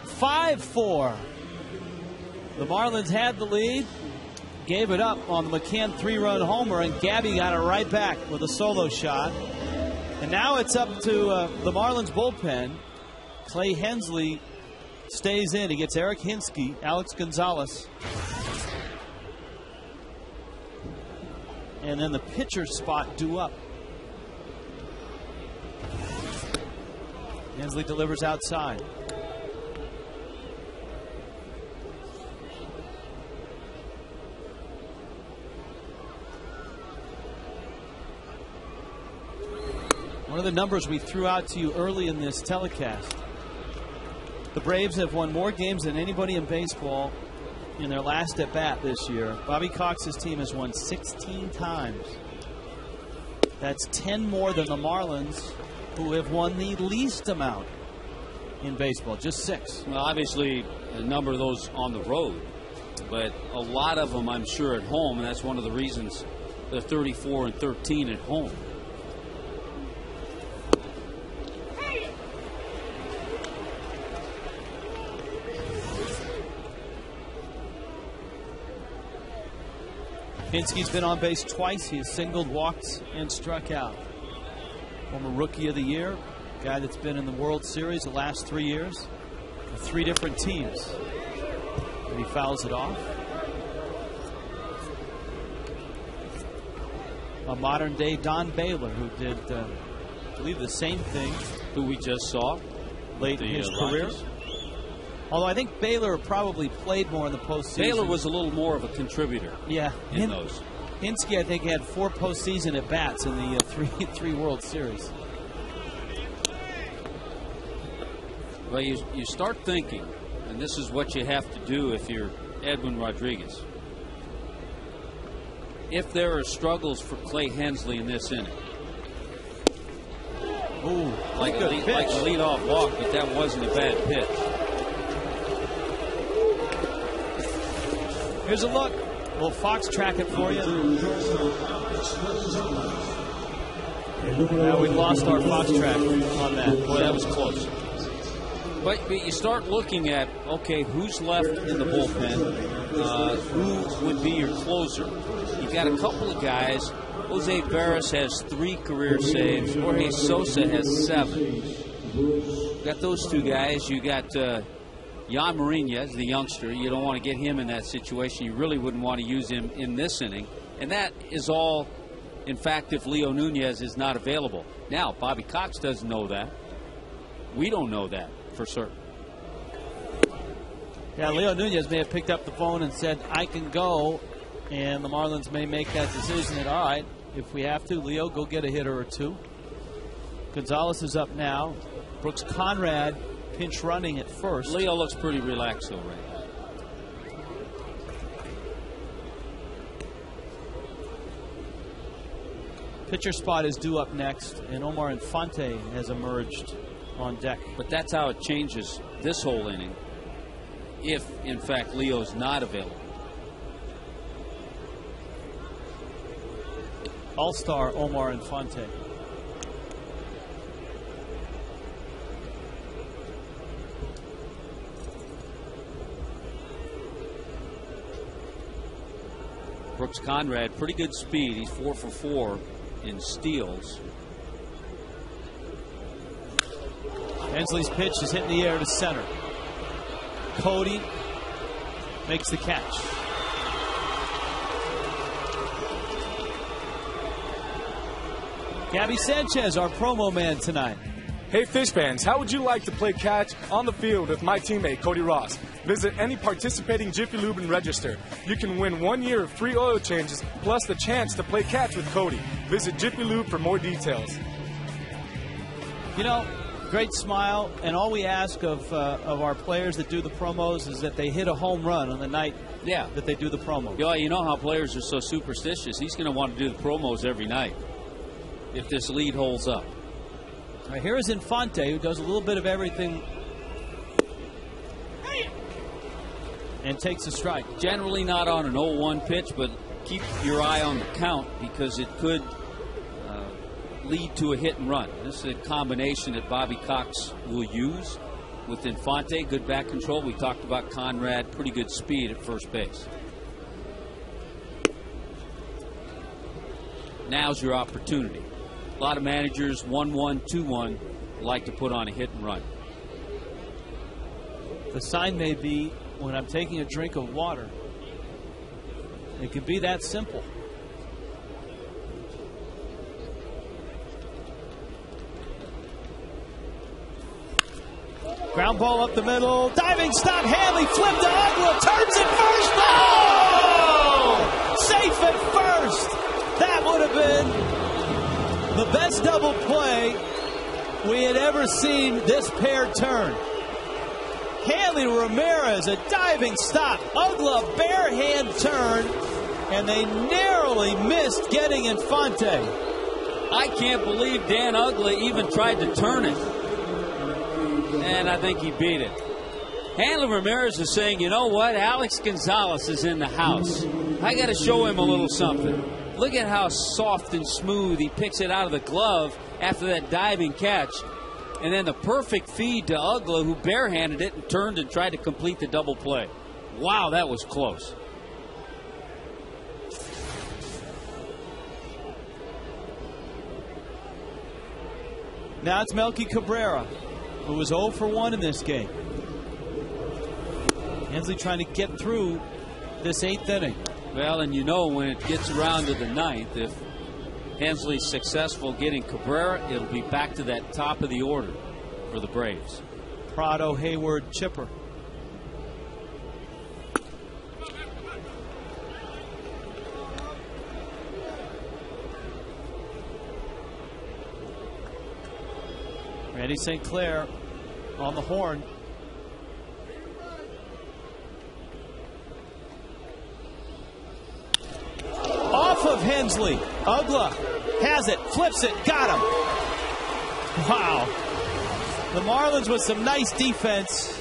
Five-4. The Marlins had the lead, gave it up on the McCann 3-run homer, and Gabby got it right back with a solo shot. And now it's up to the Marlins bullpen. Clay Hensley stays in. He gets Eric Hinske, Alex Gonzalez. And then the pitcher spot due up. Hensley delivers outside. One of the numbers we threw out to you early in this telecast. The Braves have won more games than anybody in baseball in their last at bat this year. Bobby Cox's team has won 16 times. That's 10 more than the Marlins, who have won the least amount in baseball, just 6. Well, obviously, a number of those on the road, but a lot of them, I'm sure, at home, and that's one of the reasons they're 34-13 at home. Hinske's been on base twice. He has singled, walked, and struck out. Former Rookie of the Year, guy that's been in the World Series the last 3 years with 3 different teams. And he fouls it off. A modern-day Don Baylor, who did, I believe, the same thing. Who we just saw late in his career. Although I think Baylor probably played more in the postseason. Baylor was a little more of a contributor. Yeah, in those. Hinske, I think, had 4 postseason at bats in the three World Series. Well, you start thinking, and this is what you have to do if you're Edwin Rodriguez. If there are struggles for Clay Hensley in this inning, like a leadoff walk, but that wasn't a bad pitch. Here's a look. Will Fox track it for you? Now we've lost our fox track on that. Boy, that was close. But you start looking at, okay, who's left in the bullpen? Who would be your closer? You got a couple of guys. Jose Veras has 3 career saves. Jorge Sosa has 7. You got those 2 guys. You got Jan Marinez, the youngster. You don't want to get him in that situation. You really wouldn't want to use him in this inning. And that is all, in fact, if Leo Nunez is not available. Now, Bobby Cox doesn't know that. We don't know that for certain. Yeah, Leo Nunez may have picked up the phone and said, I can go, and the Marlins may make that decision that, all right, if we have to, Leo, go get a hitter or 2. Gonzalez is up now. Brooks Conrad pinch running at first. Leo looks pretty relaxed though, right? Pitcher spot is due up next, and Omar Infante has emerged on deck. But that's how it changes this whole inning if, in fact, Leo's not available. All-star Omar Infante. Brooks Conrad, pretty good speed. He's 4 for 4 in steals. Hensley's pitch is hitting the air to center. Cody makes the catch. Gabby Sanchez, our promo man tonight. Hey Fish fans, how would you like to play catch on the field with my teammate Cody Ross? Visit any participating Jiffy Lube and register. You can win 1 year of free oil changes plus the chance to play catch with Cody. Visit Jiffy Lube for more details. You know, great smile, and all we ask of our players that do the promos is that they hit a home run on the night that they do the promo. Yeah, you know how players are so superstitious. He's going to want to do the promos every night if this lead holds up. All right, here is Infante, who does a little bit of everything and takes a strike. Generally not on an 0-1 pitch, but keep your eye on the count because it could lead to a hit and run. This is a combination that Bobby Cox will use with Infante. Good back control. We talked about Conrad. Pretty good speed at first base. Now's your opportunity. A lot of managers, 1-1, 2-1, like to put on a hit and run. The sign may be when I'm taking a drink of water. It can be that simple. Ground ball up the middle. Diving stop. Hanley flipped to Ugla. Turns it first. Oh! Safe at first. That would have been the best double play we had ever seen this pair turn. Hanley Ramirez, a diving stop. Ugla, bare hand turn, and they narrowly missed getting Infante. I can't believe Dan Ugla even tried to turn it. And I think he beat it. Hanley Ramirez is saying, you know what? Alex Gonzalez is in the house. I got to show him a little something. Look at how soft and smooth he picks it out of the glove after that diving catch. And then the perfect feed to Ugla, who barehanded it and turned and tried to complete the double play. Wow, that was close. Now it's Melky Cabrera, who was 0 for 1 in this game. Hensley trying to get through this 8th inning. Well, and you know when it gets around to the 9th, if Hensley's successful getting Cabrera, it'll be back to that top of the order for the Braves. Prado, Hayward, Chipper. Randy St. Clair on the horn. Off of Hensley. Ugla has it, flips it, got him. Wow. The Marlins with some nice defense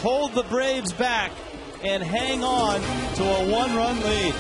hold the Braves back and hang on to a 1-run lead.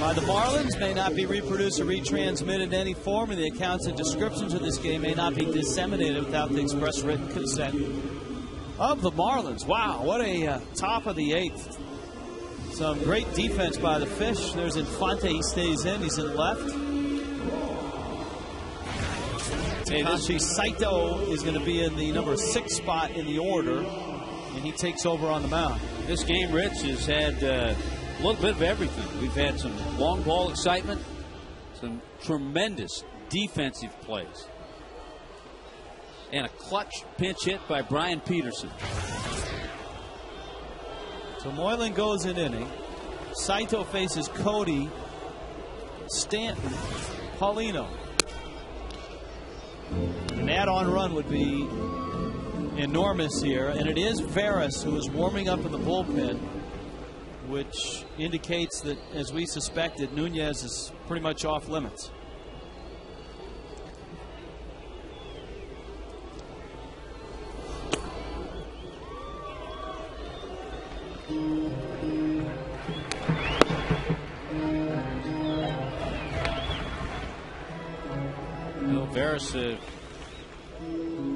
by the Marlins may not be reproduced or retransmitted in any form, and the accounts and descriptions of this game may not be disseminated without the express written consent of the Marlins. Wow, what a top of the 8th. Some great defense by the Fish. There's Infante. He stays in. He's in left. Takashi Saito is going to be in the number 6 spot in the order, and he takes over on the mound. This game, Rich, has had a little bit of everything. We've had some long ball excitement, some tremendous defensive plays, and a clutch pinch hit by Brian Peterson. So Moylan goes an inning. Saito faces Cody, Stanton, Paulino. An add-on run would be enormous here, and it is Veras who is warming up in the bullpen, which indicates that, as we suspected, Nunez is pretty much off limits. Veras, a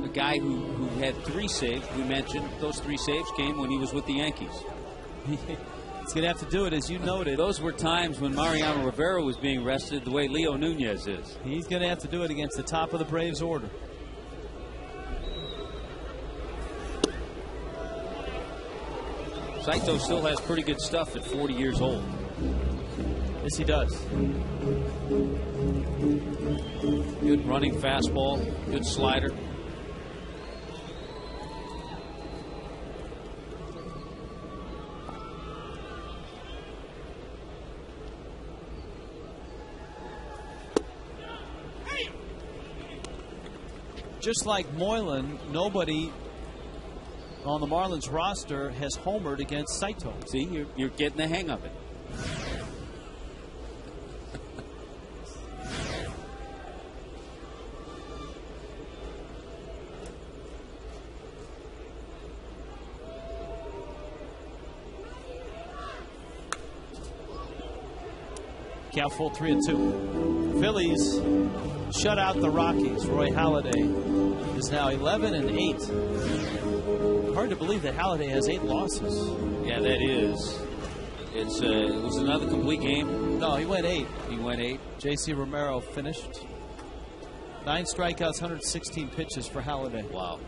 guy who had 3 saves. We mentioned those 3 saves came when he was with the Yankees. He's going to have to do it, as you noted. Those were times when Mariano Rivera was being rested the way Leo Nunez is. He's going to have to do it against the top of the Braves order. Saito still has pretty good stuff at 40 years old. Yes, he does. Good running fastball, good slider. Just like Moylan, nobody on the Marlins roster has homered against Saito. See, you're getting the hang of it. Count full 3-2. Phillies shut out the Rockies. Roy Halladay is now 11-8. Hard to believe that Halladay has 8 losses. Yeah, that is. It was another complete game. No, he went 8. He went 8. J.C. Romero finished. 9 strikeouts, 116 pitches for Halladay. Wow.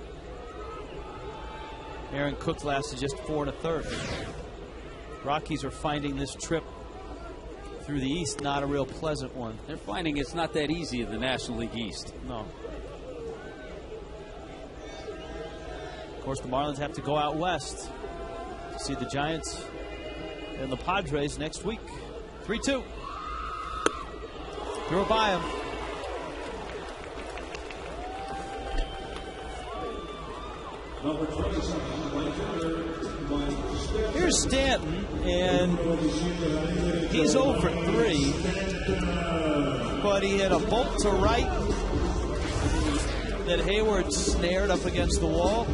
Aaron Cook lasted just 4 1/3. Rockies are finding this trip through the East not a real pleasant one. They're finding it's not that easy in the National League East. No. Of course, the Marlins have to go out west to see the Giants and the Padres next week. 3-2. Throw by him. Here's Stanton, and he's 0 for 3, but he had a bolt to right that Hayward snared up against the wall,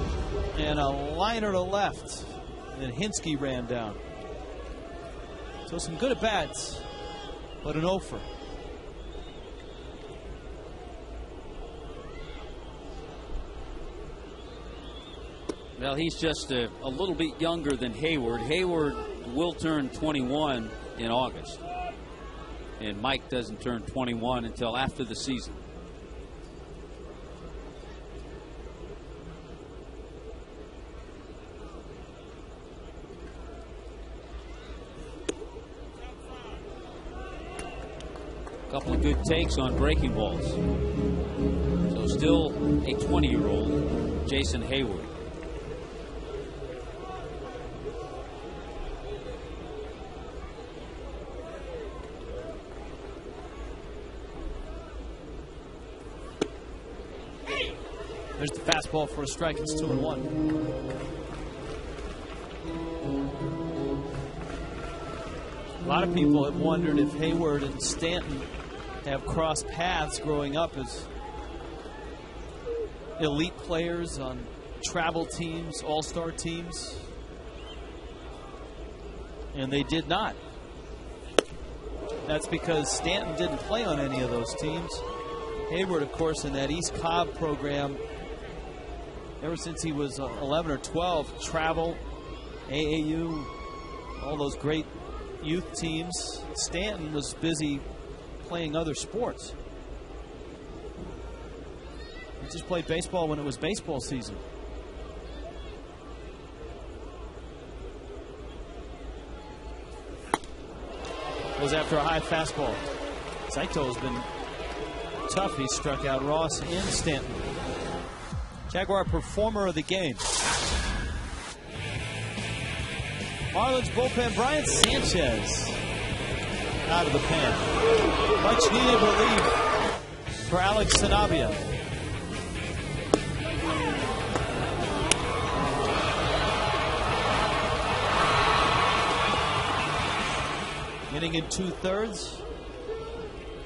and a liner to left that Hinsky ran down. So some good at-bats, but an 0 for. Well, he's just a little bit younger than Hayward. Hayward will turn 21 in August. And Mike doesn't turn 21 until after the season. A couple of good takes on breaking balls. So still a 20-year-old Jason Hayward. There's the fastball for a strike. It's 2-1. A lot of people have wondered if Hayward and Stanton have crossed paths growing up as elite players on travel teams, all-star teams. And they did not. That's because Stanton didn't play on any of those teams. Hayward, of course, in that East Cobb program, ever since he was 11 or 12, travel, AAU, all those great youth teams. Stanton was busy playing other sports. He just played baseball when it was baseball season. Goes after a high fastball. Saito has been tough. He struck out Ross and Stanton. Jaguar performer of the game. Marlins bullpen, Brian Sanchez out of the pen. Much needed relief for Alex Sanabia. Inning in 2/3.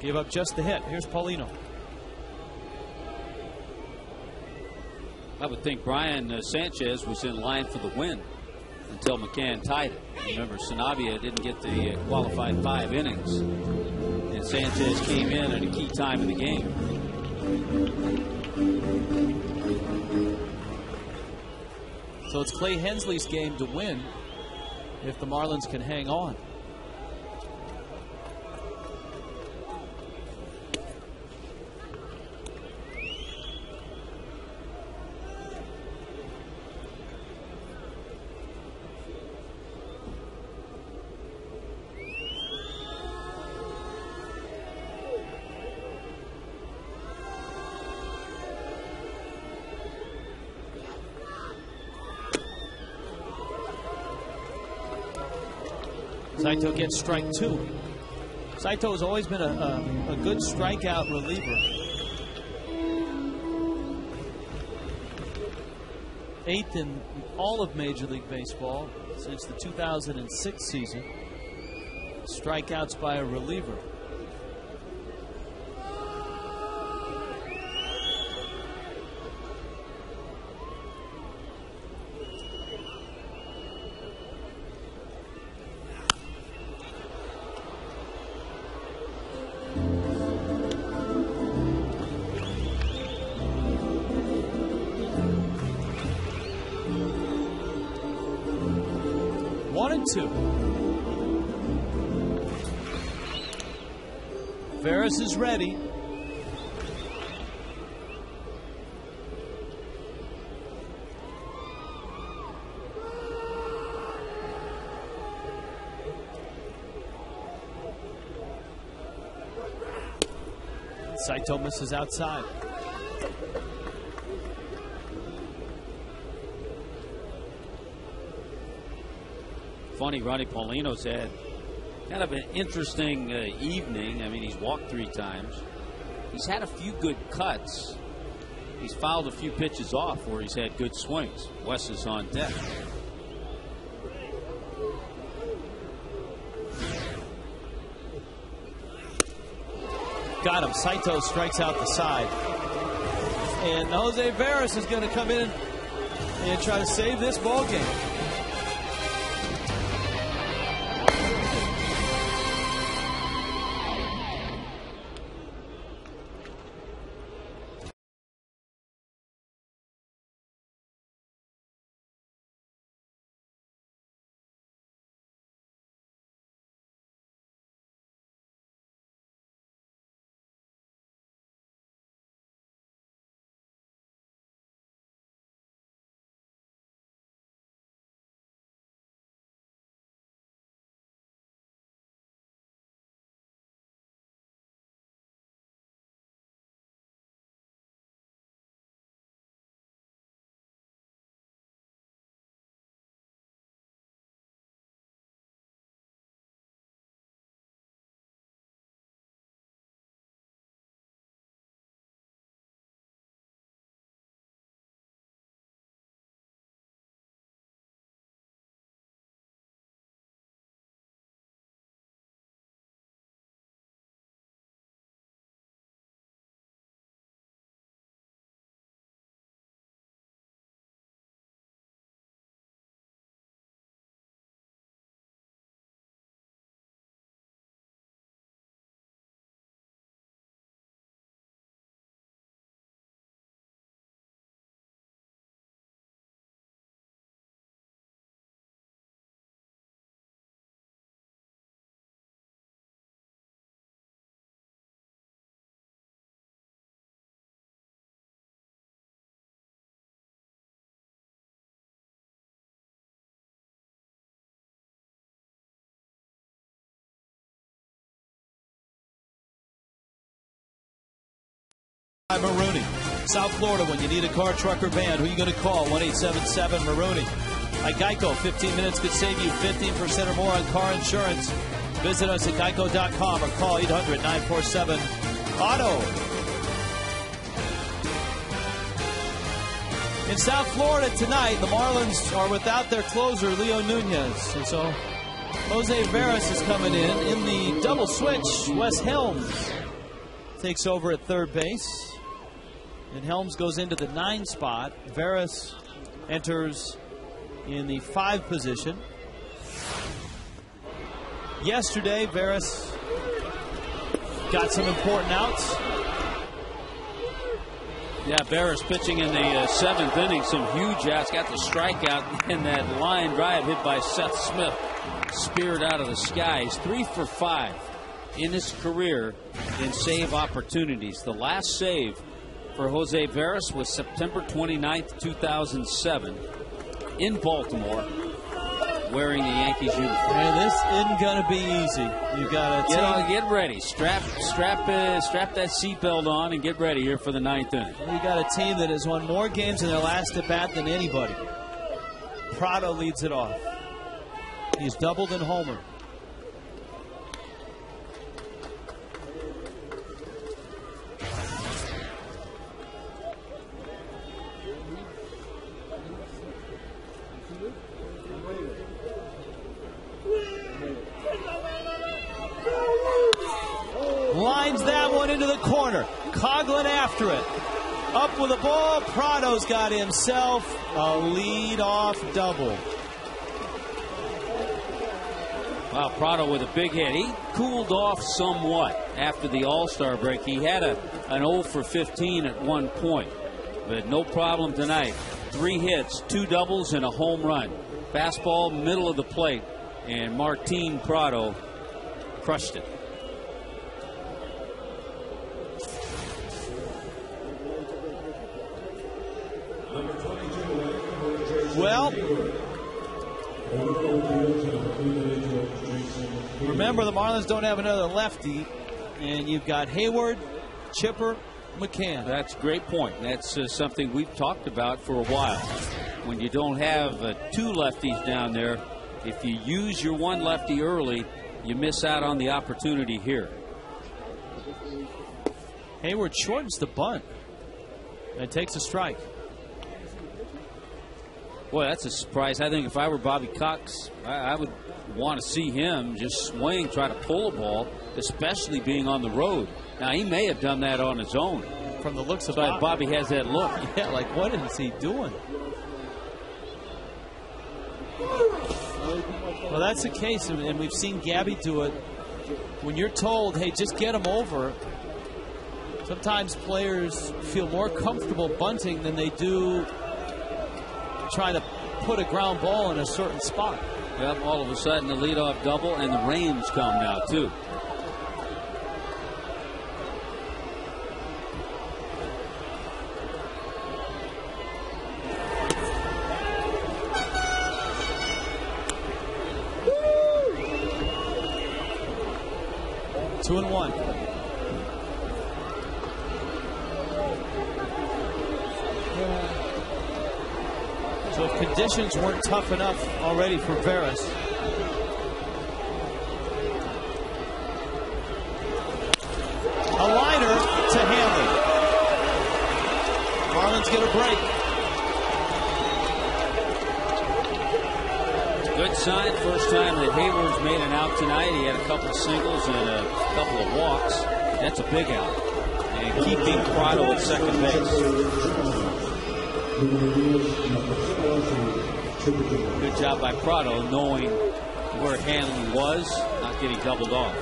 Gave up just the hit. Here's Paulino. I would think Brian Sanchez was in line for the win until McCann tied it. Remember, Sanabia didn't get the qualified 5 innings, and Sanchez came in at a key time in the game. So it's Clay Hensley's game to win if the Marlins can hang on. Saito gets strike 2. Saito has always been a good strikeout reliever. 8th in all of Major League Baseball since the 2006 season. Strikeouts by a reliever. Veras is ready. Saito misses outside. Funny, Ronnie Paulino's had kind of an interesting evening. I mean, he's walked 3 times. He's had a few good cuts. He's fouled a few pitches off where he's had good swings. Wes is on deck. Got him. Saito strikes out the side. And Jose Veras is going to come in and try to save this ball game. Maroney. South Florida, when you need a car, truck, or van, who are you going to call? 1-877-MARONEY. At Geico, 15 minutes could save you 15% or more on car insurance. Visit us at geico.com or call 800-947-AUTO. In South Florida tonight, the Marlins are without their closer, Leo Nunez. And so Jose Veras is coming in the double switch. Wes Helms takes over at third base. And Helms goes into the 9 spot. Veras enters in the 5 position. Yesterday, Veras got some important outs. Yeah, Veras pitching in the 7th inning, some huge outs. Got the strikeout and that line drive hit by Seth Smith. Speared out of the sky. He's 3 for 5 in his career in save opportunities. The last save for Jose Veras was September 29th, 2007 in Baltimore, wearing the Yankees uniform. And this isn't going to be easy. You've got to get ready. Strap that seatbelt on and get ready here for the 9th inning. We got a team that has won more games in their last at bat than anybody. Prado leads it off. He's doubled and homered. Lines that one into the corner. Coughlin after it. Up with the ball. Prado's got himself a lead-off double. Wow, Prado with a big hit. He cooled off somewhat after the All-Star break. He had an 0 for 15 at one point, but no problem tonight. 3 hits, 2 doubles, and a home run. Fastball, middle of the plate, and Martin Prado crushed it. Well, remember the Marlins don't have another lefty, and you've got Hayward, Chipper, McCann. That's a great point. That's something we've talked about for a while. When you don't have 2 lefties down there, if you use your one lefty early, you miss out on the opportunity here. Hayward shortens the bunt and takes a strike. Boy, that's a surprise. I think if I were Bobby Cox, I would want to see him just swing, try to pull a ball, especially being on the road. Now, he may have done that on his own. From the looks of Bobby has that look. Yeah, like what is he doing? Well, that's the case, and we've seen Gabby do it. When you're told, hey, just get him over, sometimes players feel more comfortable bunting than they do trying to put a ground ball in a certain spot. Yep, all of a sudden the leadoff double, and the rains come now, too. Two and one. So if conditions weren't tough enough already for Veras, a liner to Hanley. Marlins get a break. Good sign. First time that Hayward's made an out tonight. He had a couple of singles and a couple of walks. That's a big out. And keeping Prado at second base. Good job by Prado knowing where Hanley was, not getting doubled off.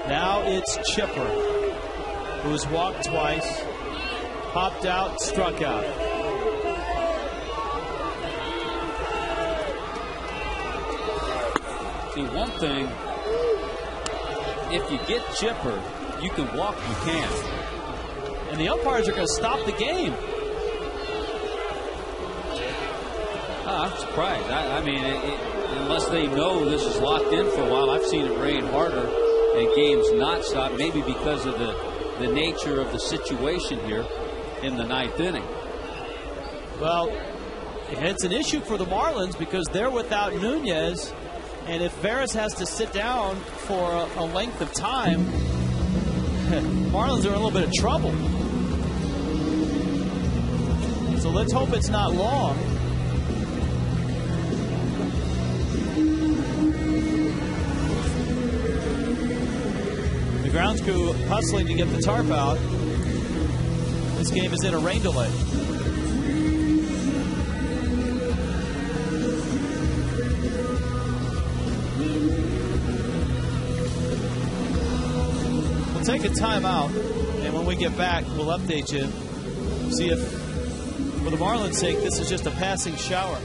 Now it's Chipper, who's walked twice, popped out, struck out. See, one thing, if you get Chipper, you can walk, you can. And the umpires are going to stop the game. I'm surprised. I mean, unless they know this is locked in for a while, I've seen it rain harder and games not stop, maybe because of the the nature of the situation here in the 9th inning. Well, it's an issue for the Marlins because they're without Nunez, and if Veras has to sit down for a length of time, Marlins are in a little bit of trouble. So let's hope it's not long. The grounds crew hustling to get the tarp out. This game is in a rain delay. We'll take a timeout, and when we get back, we'll update you. See if, for the Marlins' sake, this is just a passing shower.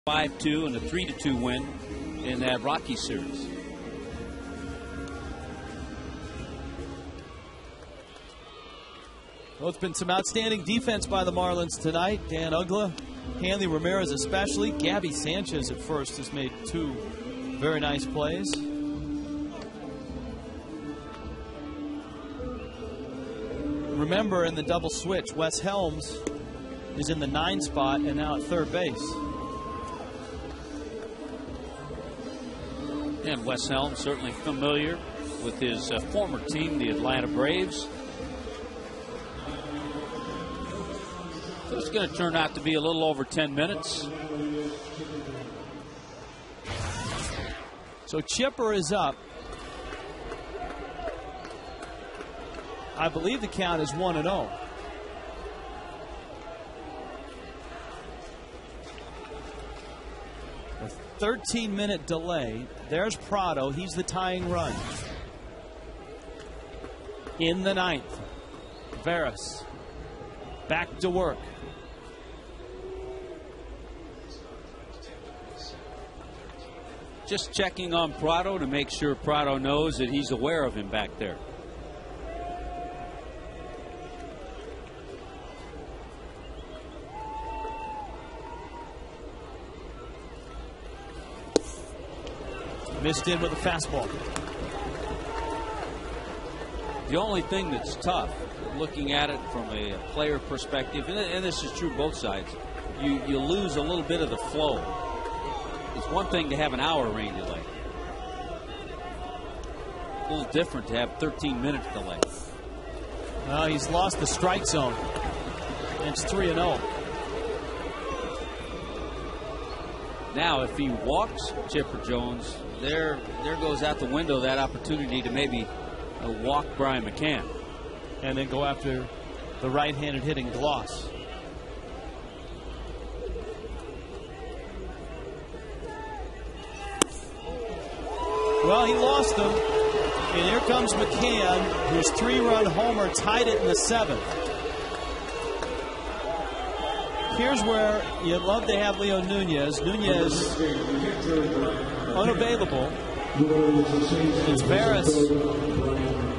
5-2 and a 3-2 win in that Rockies series. Well, it's been some outstanding defense by the Marlins tonight. Dan Uggla, Hanley Ramirez especially. Gabby Sanchez at first has made 2 very nice plays. Remember, in the double switch, Wes Helms is in the 9 spot and now at third base. And Wes Helms certainly familiar with his former team, the Atlanta Braves. So it's going to turn out to be a little over 10 minutes. So Chipper is up. I believe the count is 1-0. A 13-minute delay. There's Prado. He's the tying run. In the 9th, Veras back to work. Just checking on Prado to make sure Prado knows that he's aware of him back there. Missed in with a fastball. The only thing that's tough, looking at it from a player perspective, and this is true both sides, you lose a little bit of the flow. It's one thing to have an hour rain delay. A little different to have 13-minute delay. Well, he's lost the strike zone. It's 3-0. Now, if he walks Chipper Jones, there goes out the window that opportunity to maybe walk Brian McCann. And then go after the right-handed hitting Gloss. Well, he lost him. And here comes McCann, whose 3-run homer tied it in the 7th. Here's where you'd love to have Leo Nunez. Nunez unavailable. It's Veras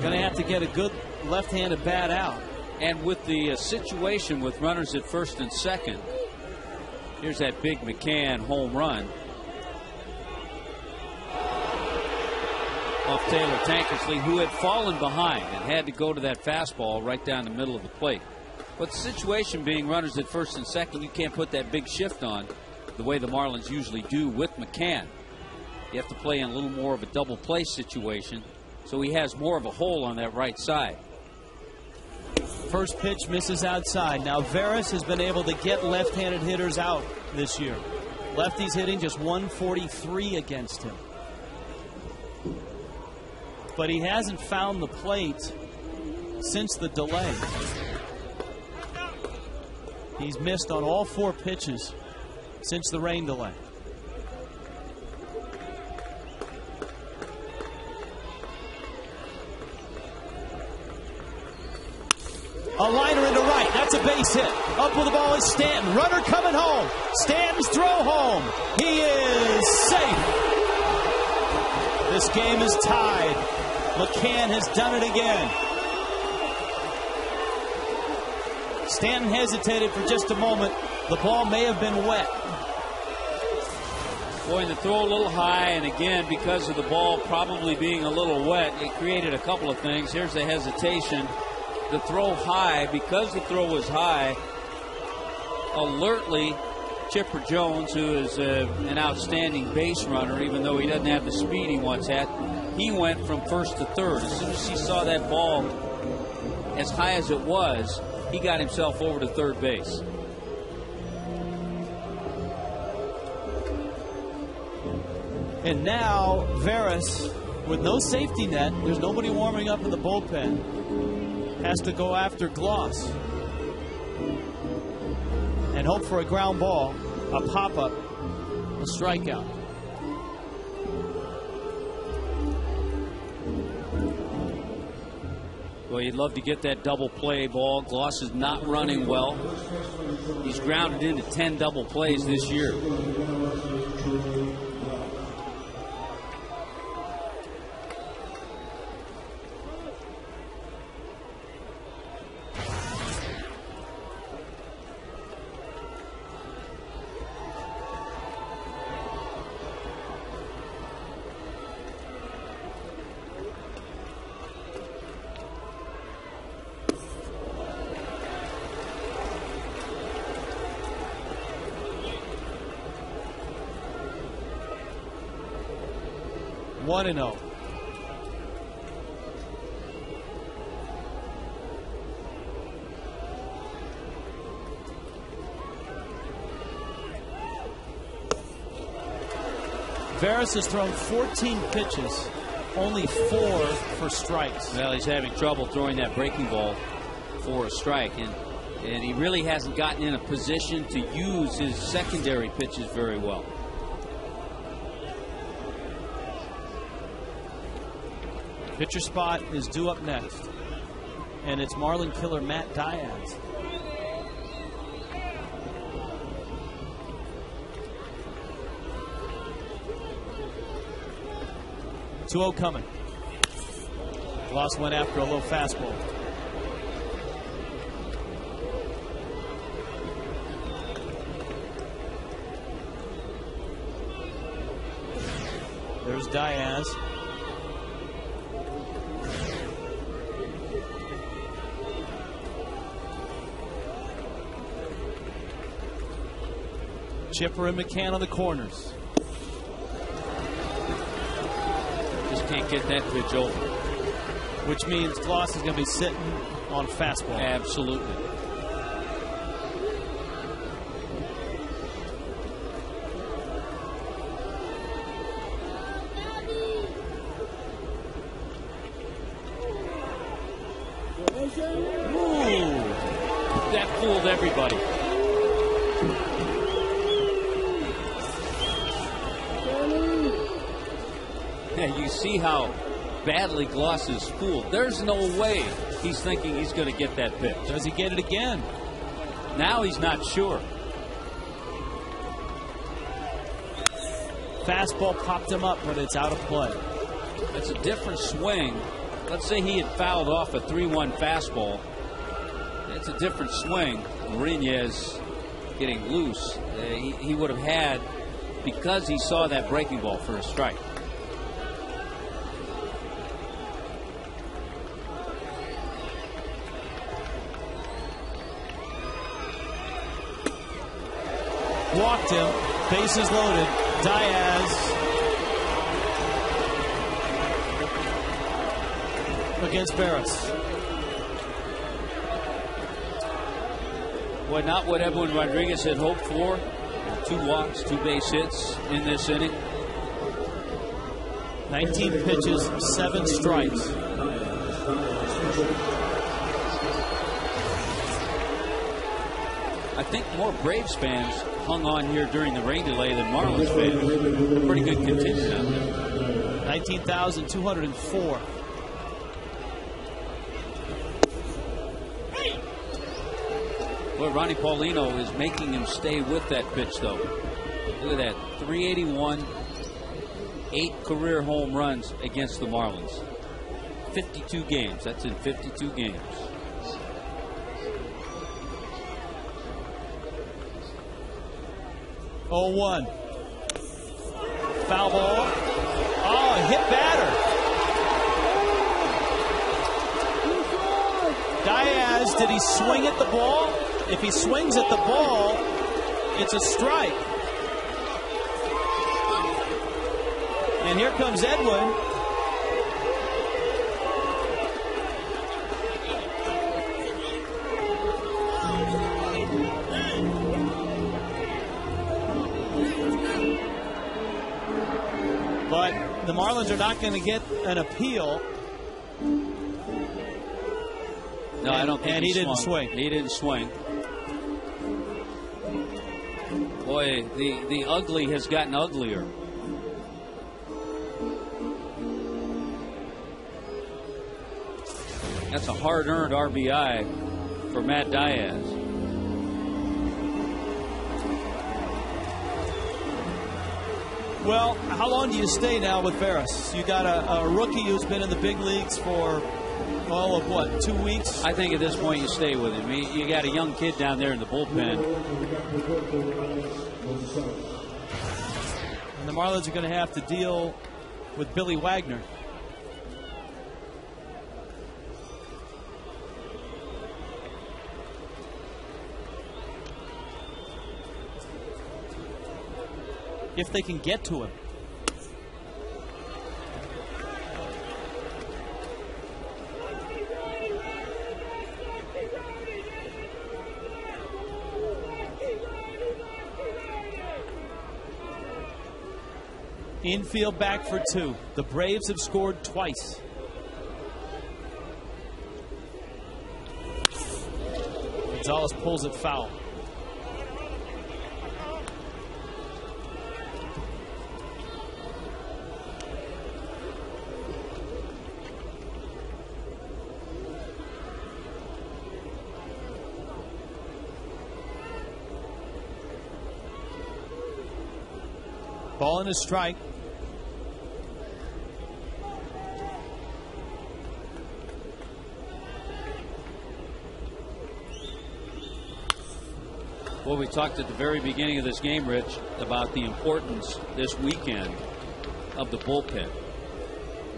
going to have to get a good left-handed bat out. And with the situation with runners at first and second, here's that big McCann home run off Taylor Tankersley, who had fallen behind and had to go to that fastball right down the middle of the plate. But the situation being runners at first and second, you can't put that big shift on the way the Marlins usually do with McCann. You have to play in a little more of a double play situation, so he has more of a hole on that right side. First pitch misses outside. Now Veras has been able to get left-handed hitters out this year. Lefties hitting just 143 against him. But he hasn't found the plate since the delay. He's missed on all 4 pitches since the rain delay. A liner into right. That's a base hit. Up with the ball is Stanton. Runner coming home. Stanton's throw home. He is safe. This game is tied. McCann has done it again. Stanton hesitated for just a moment. The ball may have been wet. Boy, and the throw a little high, and again, because of the ball probably being a little wet, it created a couple of things. Here's the hesitation. The throw high, because the throw was high, alertly, Chipper Jones, who is an outstanding base runner, even though he doesn't have the speed he once had, he went from first to third. As soon as he saw that ball as high as it was, he got himself over to third base. And now Veras, with no safety net, there's nobody warming up in the bullpen, has to go after Gloss and hope for a ground ball, a pop-up, a strikeout. Well, you'd love to get that double play ball. Gloss is not running well. He's grounded into 10 double plays this year. 1-0. Veras has thrown 14 pitches, only 4 for strikes. Well, he's having trouble throwing that breaking ball for a strike, and he really hasn't gotten in a position to use his secondary pitches very well. Pitcher spot is due up next, and it's Marlin killer Matt Diaz. (2-0) coming. Gloss went after a low fastball. There's Diaz. Chipper and McCann on the corners. Just can't get that pitch over. Which means Gloss is going to be sitting on fastball. Absolutely. Ooh, that fooled everybody. Yeah, you see how badly Gloss is fooled. There's no way he's thinking he's going to get that pitch. Does he get it again? Now he's not sure. Fastball popped him up, but it's out of play. That's a different swing. Let's say he had fouled off a 3-1 fastball. It's a different swing. Mourinho's getting loose. He would have had, because he saw that breaking ball for a strike. Walked him. Bases loaded. Diaz against Veras. Well, not what Edwin Rodriguez had hoped for. 2 walks, 2 base hits in this inning. 19 pitches, 7 strikes. I think more Braves fans hung on here during the rain delay than Marlins fans. Pretty good contingent out there. 19,204. Boy, Ronnie Paulino is making him stay with that pitch, though. Look at that. 381, 8 career home runs against the Marlins. 52 games. That's in 52 games. Oh, 1. Foul ball. Oh, hit batter. Diaz, did he swing at the ball? If he swings at the ball, it's a strike. And here comes Edwin. But the Marlins are not going to get an appeal. No, I don't think he didn't swing. He didn't swing. Boy, the ugly has gotten uglier. That's a hard-earned RBI for Matt Diaz. Well, how long do you stay now with Veras? You got a rookie who's been in the big leagues for all of what, 2 weeks? I think at this point you stay with him. You got a young kid down there in the bullpen. And the Marlins are going to have to deal with Billy Wagner. If they can get to him. Infield back for 2. The Braves have scored twice. Gonzalez pulls it foul. Ball and a strike. Well, we talked at the very beginning of this game, Rich, about the importance this weekend of the bullpen.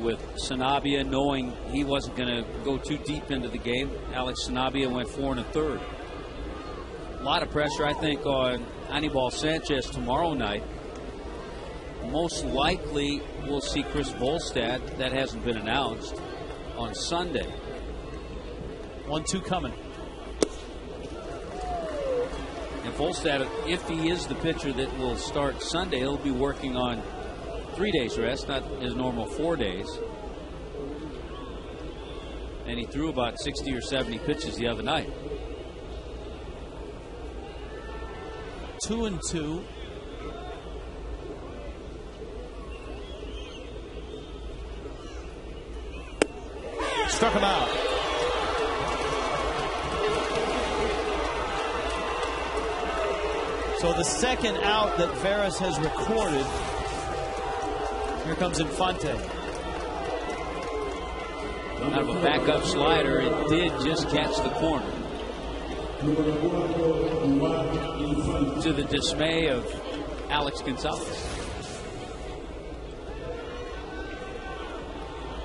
With Sanabria knowing he wasn't going to go too deep into the game, Alex Sanabria went 4 1/3. A lot of pressure, I think, on Anibal Sanchez tomorrow night. Most likely we'll see Chris Volstad, that hasn't been announced, on Sunday. 1-2 coming. And Volstad, if he is the pitcher that will start Sunday, he'll be working on 3 days rest, not his normal 4 days. And he threw about 60 or 70 pitches the other night. 2-2. Struck him out. So the second out that Veras has recorded. Here comes Infante. Out of a backup slider, it did just catch the corner. To the dismay of Alex Gonzalez.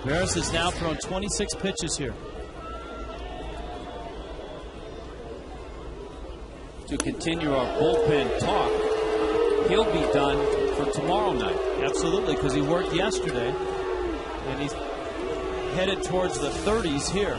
Veras has now thrown 26 pitches here. To continue our bullpen talk, he'll be done for tomorrow night. Absolutely, because he worked yesterday, and he's headed towards the 30s here.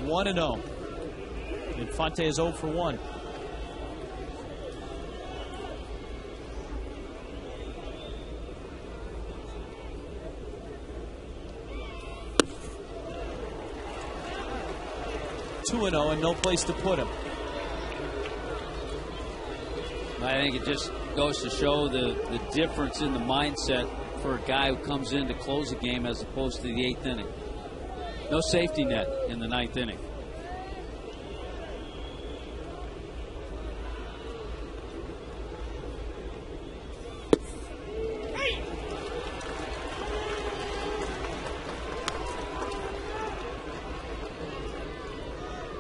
One and 0. Infante is 0 for 1. Two and 0 and no place to put him. I think it just goes to show the difference in the mindset for a guy who comes in to close a game as opposed to the 8th inning. No safety net in the 9th inning.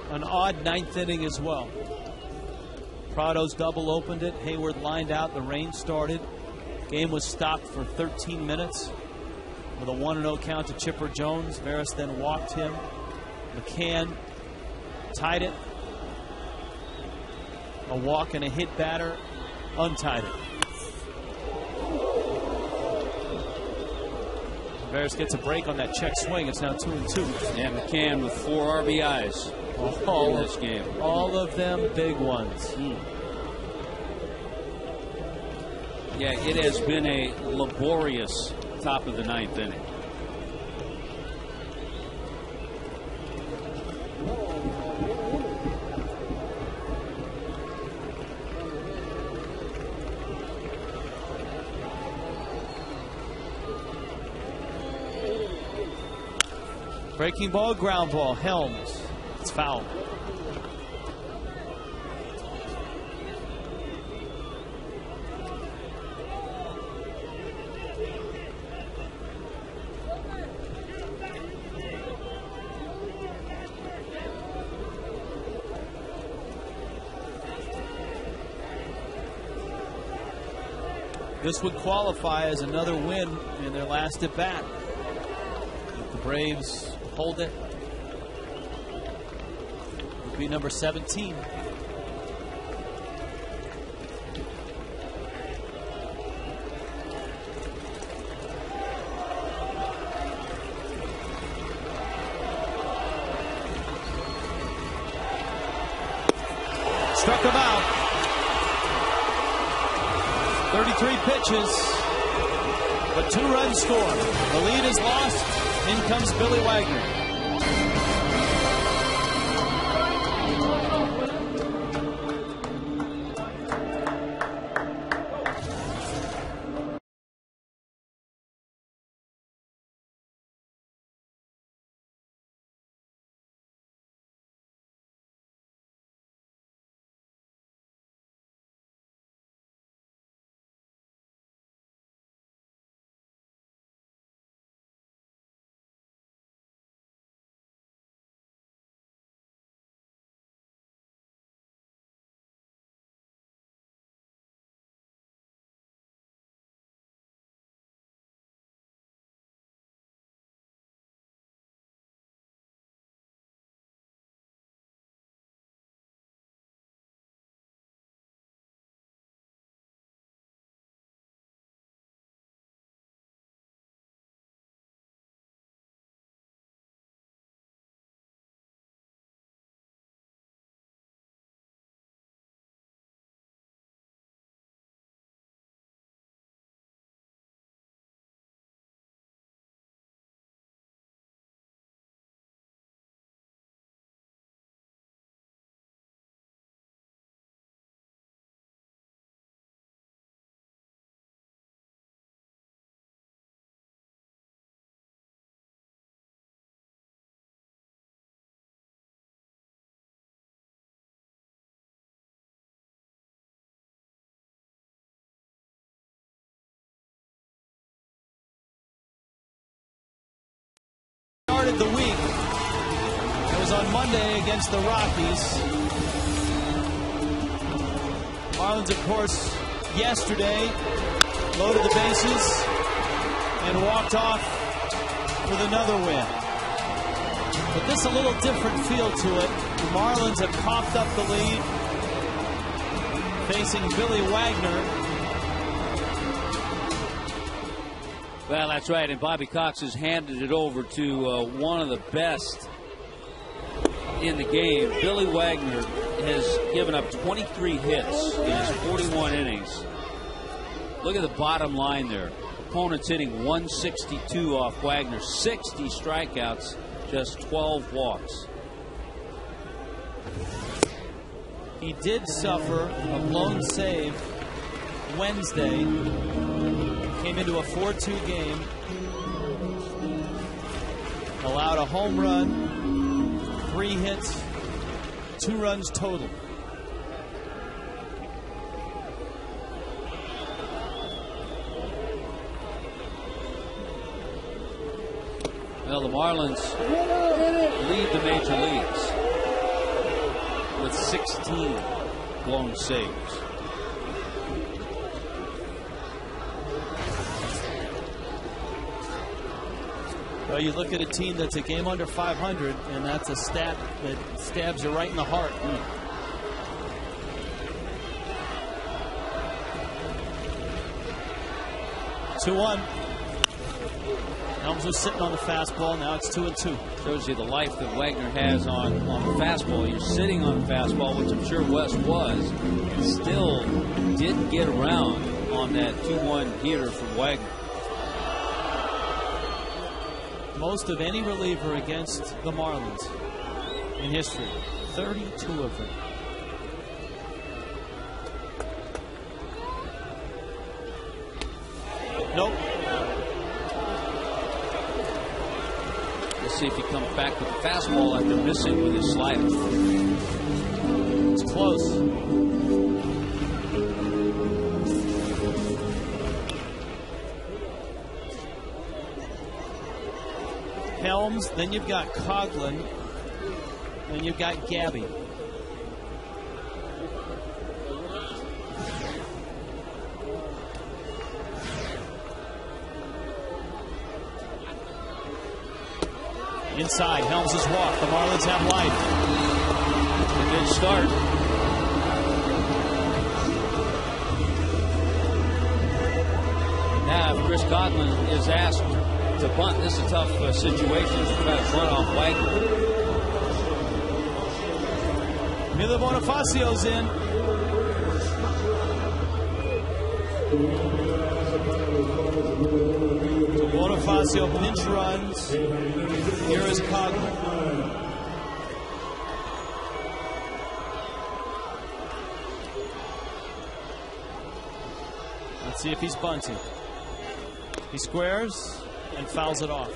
An odd 9th inning as well. Prado's double opened it. Hayward lined out. The rain started. Game was stopped for 13 minutes with a 1-0 count to Chipper Jones. Veras then walked him. McCann tied it. A walk and a hit batter untied it. Veras gets a break on that check swing. It's now 2-2. And McCann with 4 RBIs in this game. All of them big ones. Yeah, it has been a laborious top of the 9th inning. Breaking ball, ground ball. Helms. It's foul. This would qualify as another win in their last at bat. If the Braves hold it, it would be number 17. Struck him out. 33 pitches, but 2 runs scored. The lead is lost. In comes Billy Wagner. Started the week. It was on Monday against the Rockies. Marlins, of course, yesterday loaded the bases and walked off with another win. But this a little different feel to it. The Marlins have coughed up the lead, facing Billy Wagner. Well, that's right, and Bobby Cox has handed it over to one of the best in the game. Billy Wagner has given up 23 hits in his 41 innings. Look at the bottom line there. Opponents hitting 162 off Wagner, 60 strikeouts, just 12 walks. He did suffer a blown save Wednesday. Came into a 4-2 game. Allowed a home run, 3 hits, 2 runs total. Well, the Marlins lead the major leagues with 16 blown saves. Well, you look at a team that's a game under 500, and that's a stat that stabs you right in the heart. 2-1. Helms was sitting on the fastball. Now it's 2-2. Shows you the life that Wagner has on the fastball. You're sitting on the fastball, which I'm sure Wes was, and still didn't get around on that 2-1 hitter from Wagner. Most of any reliever against the Marlins in history. 32 of them. Nope. The Let's see if he comes back with the fastball after missing with his slider. It's close. Helms, then you've got Coughlin, then you've got Gabby. Inside, Helms is walked. The Marlins have life. A good start. Now, if Chris Coughlin is asked to bunt, this is a tough situation to try to bunt off Wagner. Emilio Bonifacio's in. Bonifacio pinch runs. Here is Coughlin. Let's see if he's bunting. He squares and fouls it off.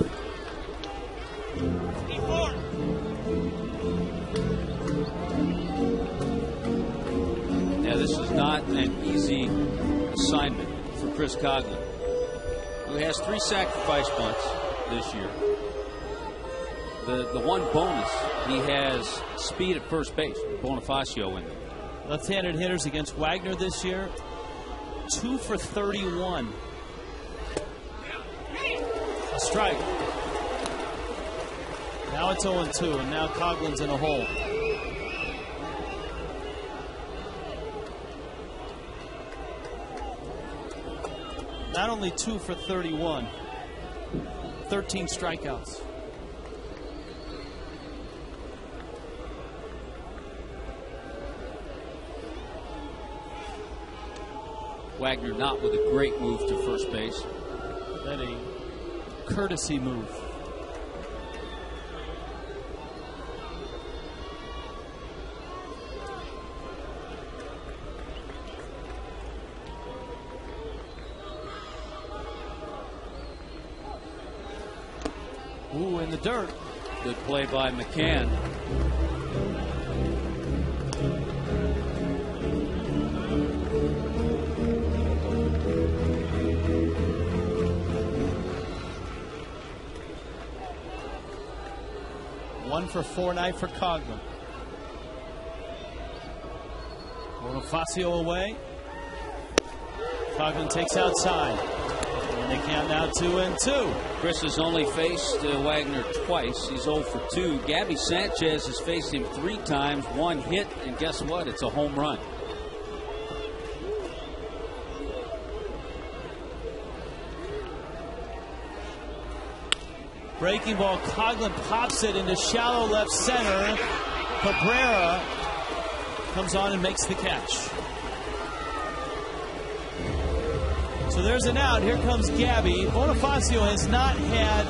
Now, this is not an easy assignment for Chris Coughlin, who has 3 sacrifice bunts this year. The one bonus, he has speed at first base. Bonifacio in there. Left-handed hitters against Wagner this year, 2 for 31. A strike. Now it's 0-2, and now Coughlin's in a hole. Not only 2 for 31, 13 strikeouts. Wagner not with a great move to first base. That a courtesy move. Ooh, in the dirt. Good play by McCann. One for 4 night for Coughlin. Bonifacio away. Coughlin takes outside. And they count now 2-2. Chris has only faced Wagner twice. He's 0 for 2. Gabby Sanchez has faced him 3 times, 1 hit, and guess what? It's a home run. Breaking ball, Coughlin pops it into shallow left center. Cabrera comes on and makes the catch. So there's an out. Here comes Gabby. Bonifacio has not had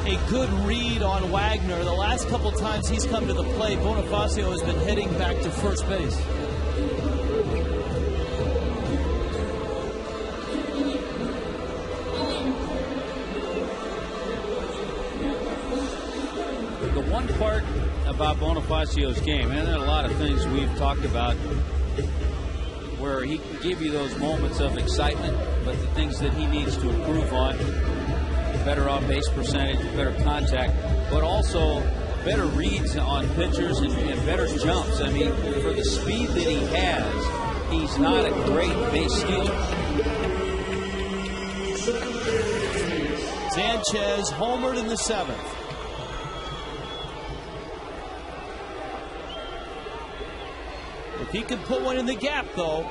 a good read on Wagner. The last couple times he's come to the plate, Bonifacio has been heading back to first base. The one part about Bonifacio's game, and there are a lot of things we've talked about where he can give you those moments of excitement, but the things that he needs to improve on, better on-base percentage, better contact, but also better reads on pitchers and better jumps. I mean, for the speed that he has, he's not a great base stealer. Sanchez homered in the 7th. If he can put one in the gap, though.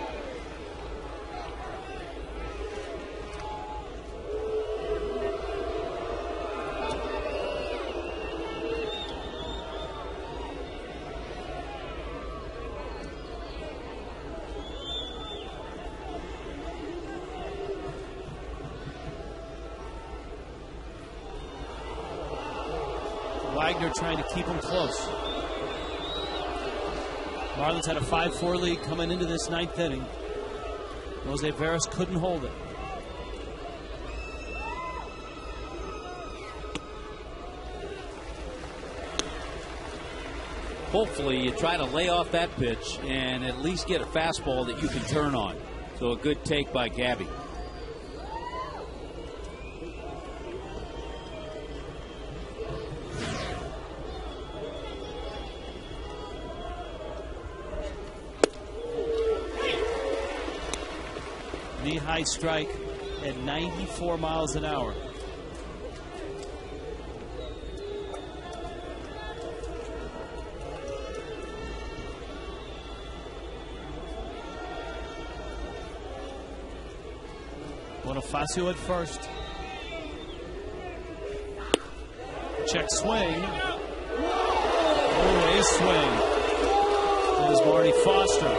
Wagner trying to keep him close. Marlins had a 5-4 lead coming into this 9th inning. Jose Veras couldn't hold it. hopefully you try to lay off that pitch and at least get a fastball that you can turn on. So a good take by Gabby. Knee-high strike at 94 miles an hour. Bonifacio at first. Check swing. Oh, a swing. There's Marty Foster.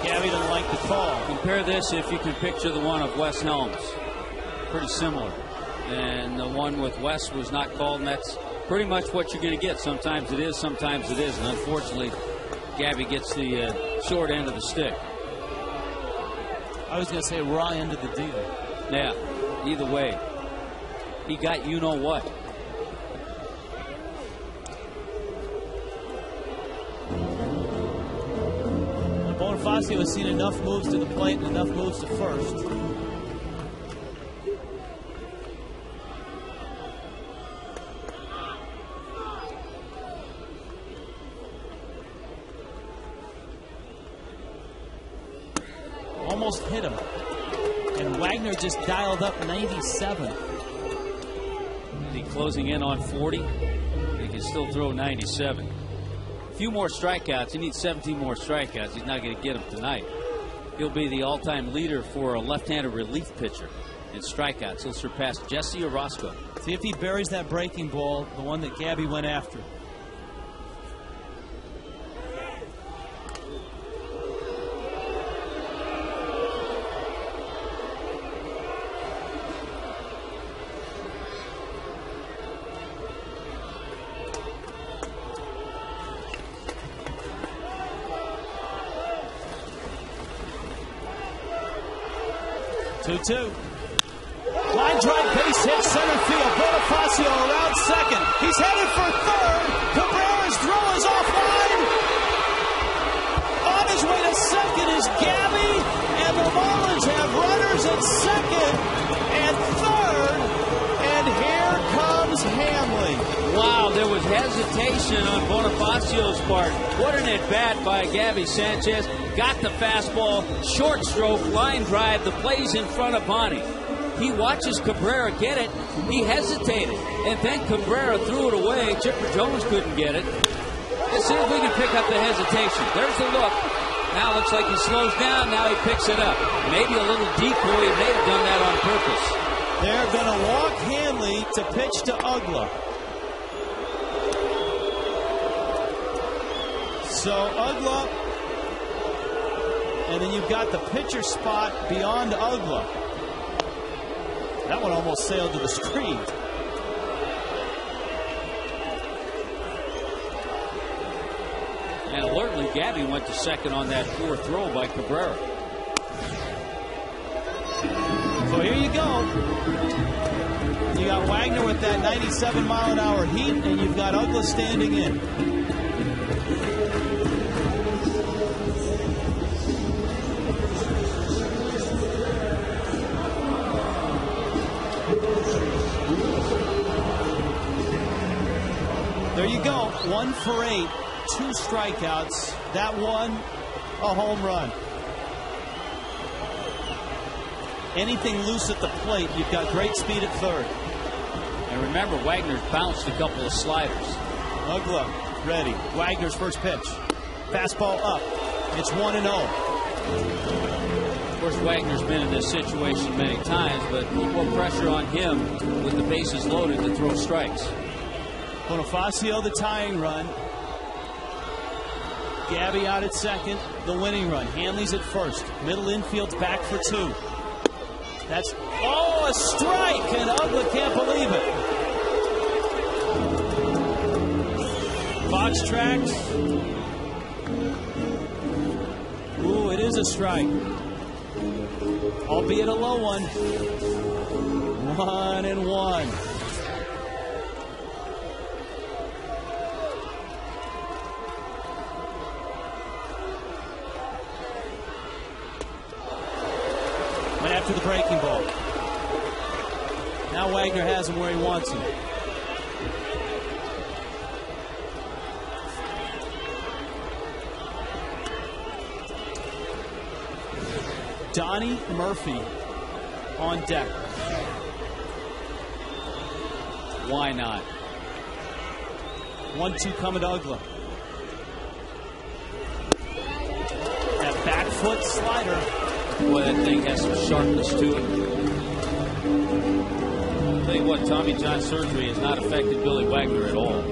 Gabby doesn't like the call. Compare this if you can picture the one of Wes Helms. Pretty similar. And the one with Wes was not called, and that's pretty much what you're going to get. Sometimes it is, sometimes it isn't. Unfortunately, Gabby gets the short end of the stick. I was going to say raw end of the deal. Yeah, either way. He got you know what. Bonifacio has seen enough moves to the plate and enough moves to first. Almost hit him. And Wagner just dialed up 97. Is he closing in on 40? He can still throw 97. A few more strikeouts. He needs 17 more strikeouts. He's not going to get them tonight. He'll be the all-time leader for a left-handed relief pitcher in strikeouts. He'll surpass Jesse Orozco. See if he buries that breaking ball, the one that Gabby went after. Line drive, base hit, center field. Bonifacio around second. He's headed for third. Cabrera's throw is offline. On his way to second is Gabby, and the Marlins have runners at second and third. And here comes Hanley. Wow, there was hesitation on Bonifacio's part. What an at-bat by Gabby Sanchez. Got the fastball, short stroke, line drive. The play's in front of Bonnie. He watches Cabrera get it. He hesitated, and then Cabrera threw it away. Chipper Jones couldn't get it. Let's see if we can pick up the hesitation. There's the look. Now looks like he slows down. Now he picks it up. Maybe a little decoy. He may have done that on purpose. They're going to walk Hanley to pitch to Ugla. So Ugla, and then you've got the pitcher spot beyond Ugla. That one almost sailed to the screen. And alertly, Gabby went to second on that poor throw by Cabrera. So here you go. You got Wagner with that 97-mile-an-hour heat, and you've got Ugla standing in. There you go. 1 for 8, 2 strikeouts. That one, a home run. Anything loose at the plate, you've got great speed at third. And remember, Wagner's bounced a couple of sliders. Ugla ready. Wagner's first pitch. Fastball up. It's 1-0. Of course, Wagner's been in this situation many times, but more pressure on him with the bases loaded to throw strikes. Bonifacio, the tying run. Gabby out at second, the winning run. Hanley's at first. Middle infield's back for 2. That's, a strike, and Ugla can't believe it. Fox tracks. Ooh, it is a strike. Albeit a low one. 1-1. after the breaking ball. Now Wagner has him where he wants him. Donnie Murphy on deck. Why not? 1-2 coming to Uggla. That back foot slider. Boy, that thing has some sharpness to it. I'll tell you what, Tommy John surgery has not affected Billy Wagner at all.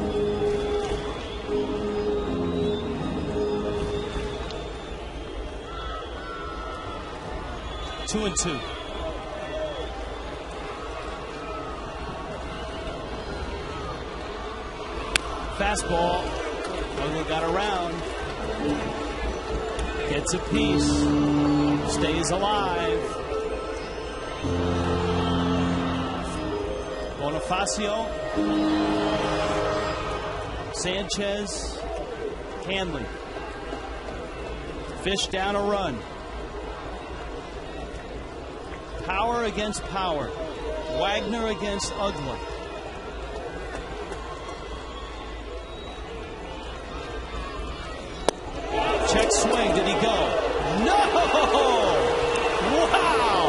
Two and two. Fastball. Uggla got around. Gets a piece. Stays alive. Bonifacio. Sanchez. Hanley. Fish down a run. Power against power. Wagner against Uggla. Check swing. Did he go? No! Wow!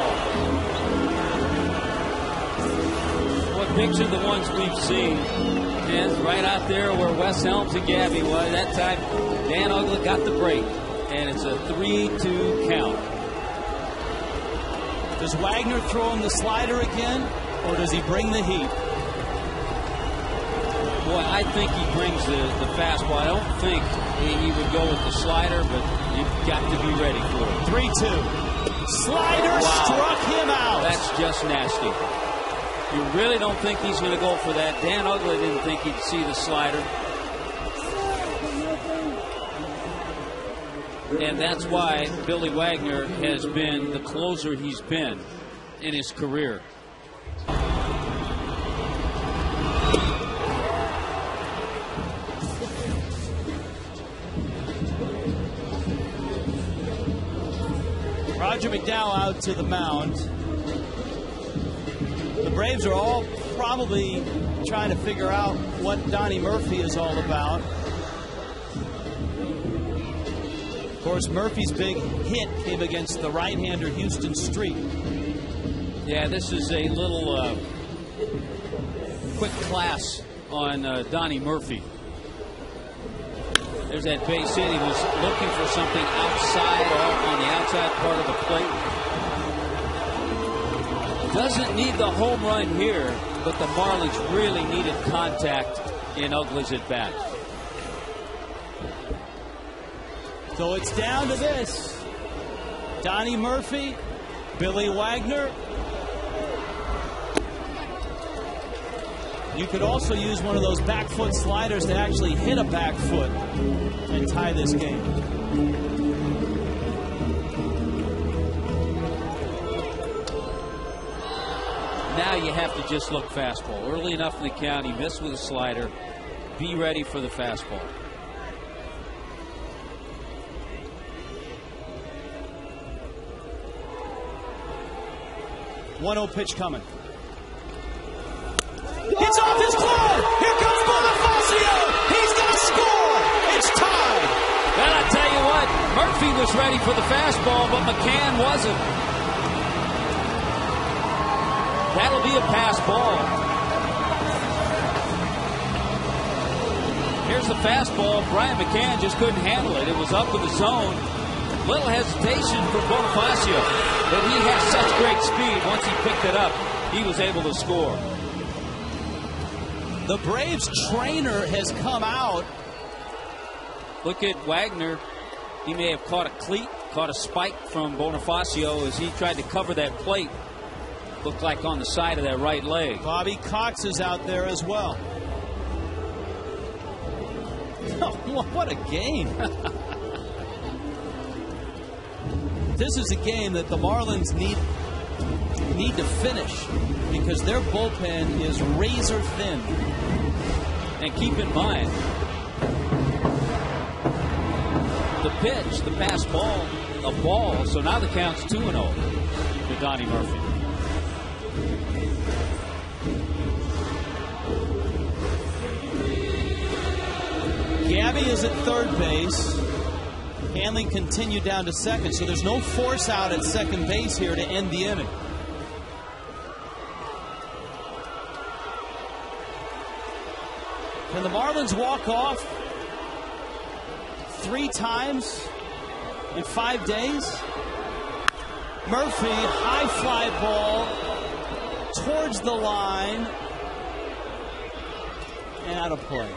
What picture the ones we've seen. And right out there where Wes Helms and Gabby was. That time, Dan Uggla got the break. And it's a 3-2 count. Does Wagner throw him the slider again, or does he bring the heat? Boy, I think he brings the fastball. I don't think he would go with the slider, but you've got to be ready for it. 3-2. Slider struck him out. That's just nasty. You really don't think he's going to go for that. Dan Uggla didn't think he'd see the slider. And that's why Billy Wagner has been the closer he's been in his career. Roger McDowell out to the mound. The Braves are all probably trying to figure out what Donnie Murphy is all about. Of course, Murphy's big hit came against the right-hander Houston Street. Yeah, this is a little quick class on Donnie Murphy. There's that base hit. He was looking for something outside or on the outside part of the plate. Doesn't need the home run here, but the Marlins really needed contact in Uggla's at bat. So it's down to this. Donnie Murphy, Billy Wagner. You could also use one of those back foot sliders to actually hit a back foot and tie this game. Now you have to just look fastball. Early enough in the count, he missed with a slider. Be ready for the fastball. One-0 pitch coming. It's off his glove. Here comes Bonifacio. He's going to score. It's tied. Well, I tell you what, Murphy was ready for the fastball, but McCann wasn't. That'll be a pass ball. Here's the fastball. Brian McCann just couldn't handle it. It was up in the zone. Little hesitation for Bonifacio, but he has such great speed. Once he picked it up, he was able to score. The Braves trainer has come out. Look at Wagner. He may have caught a cleat, caught a spike from Bonifacio as he tried to cover that plate. Looked like on the side of that right leg. Bobby Cox is out there as well. What a game. This is a game that the Marlins need to finish because their bullpen is razor thin. And keep in mind, the pitch, the pass ball, a ball, so now the count's 2-0. The Donnie Murphy. Gabby is at third base. Hanley continued down to second, so there's no force out at second base here to end the inning. Can the Marlins walk off 3 times in 5 days? Murphy, high fly ball towards the line and out of play.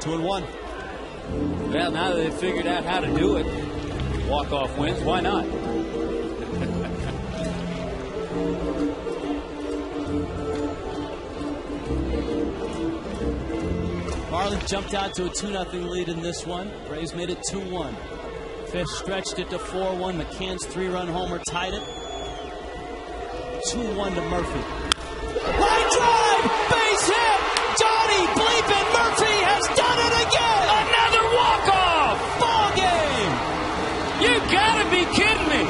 2-1. Well, now that they've figured out how to do it, walk-off wins, why not? Marlins jumped out to a 2-0 lead in this one. Braves made it 2-1. Fish stretched it to 4-1. McCann's 3-run homer tied it. 2-1 to Murphy. Line drive! Base hit! Johnny Bleepin' Murphy has done it again! Another walk-off! Ball game! You gotta be kidding me!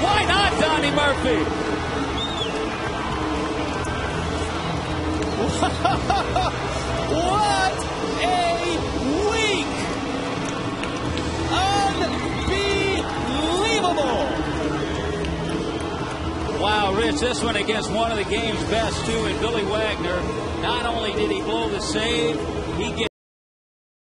Why not Donnie Murphy? What a week! Unbelievable! Wow, Rich, this one against one of the game's best, too, and Billy Wagner. Not only did he blow the save, he gets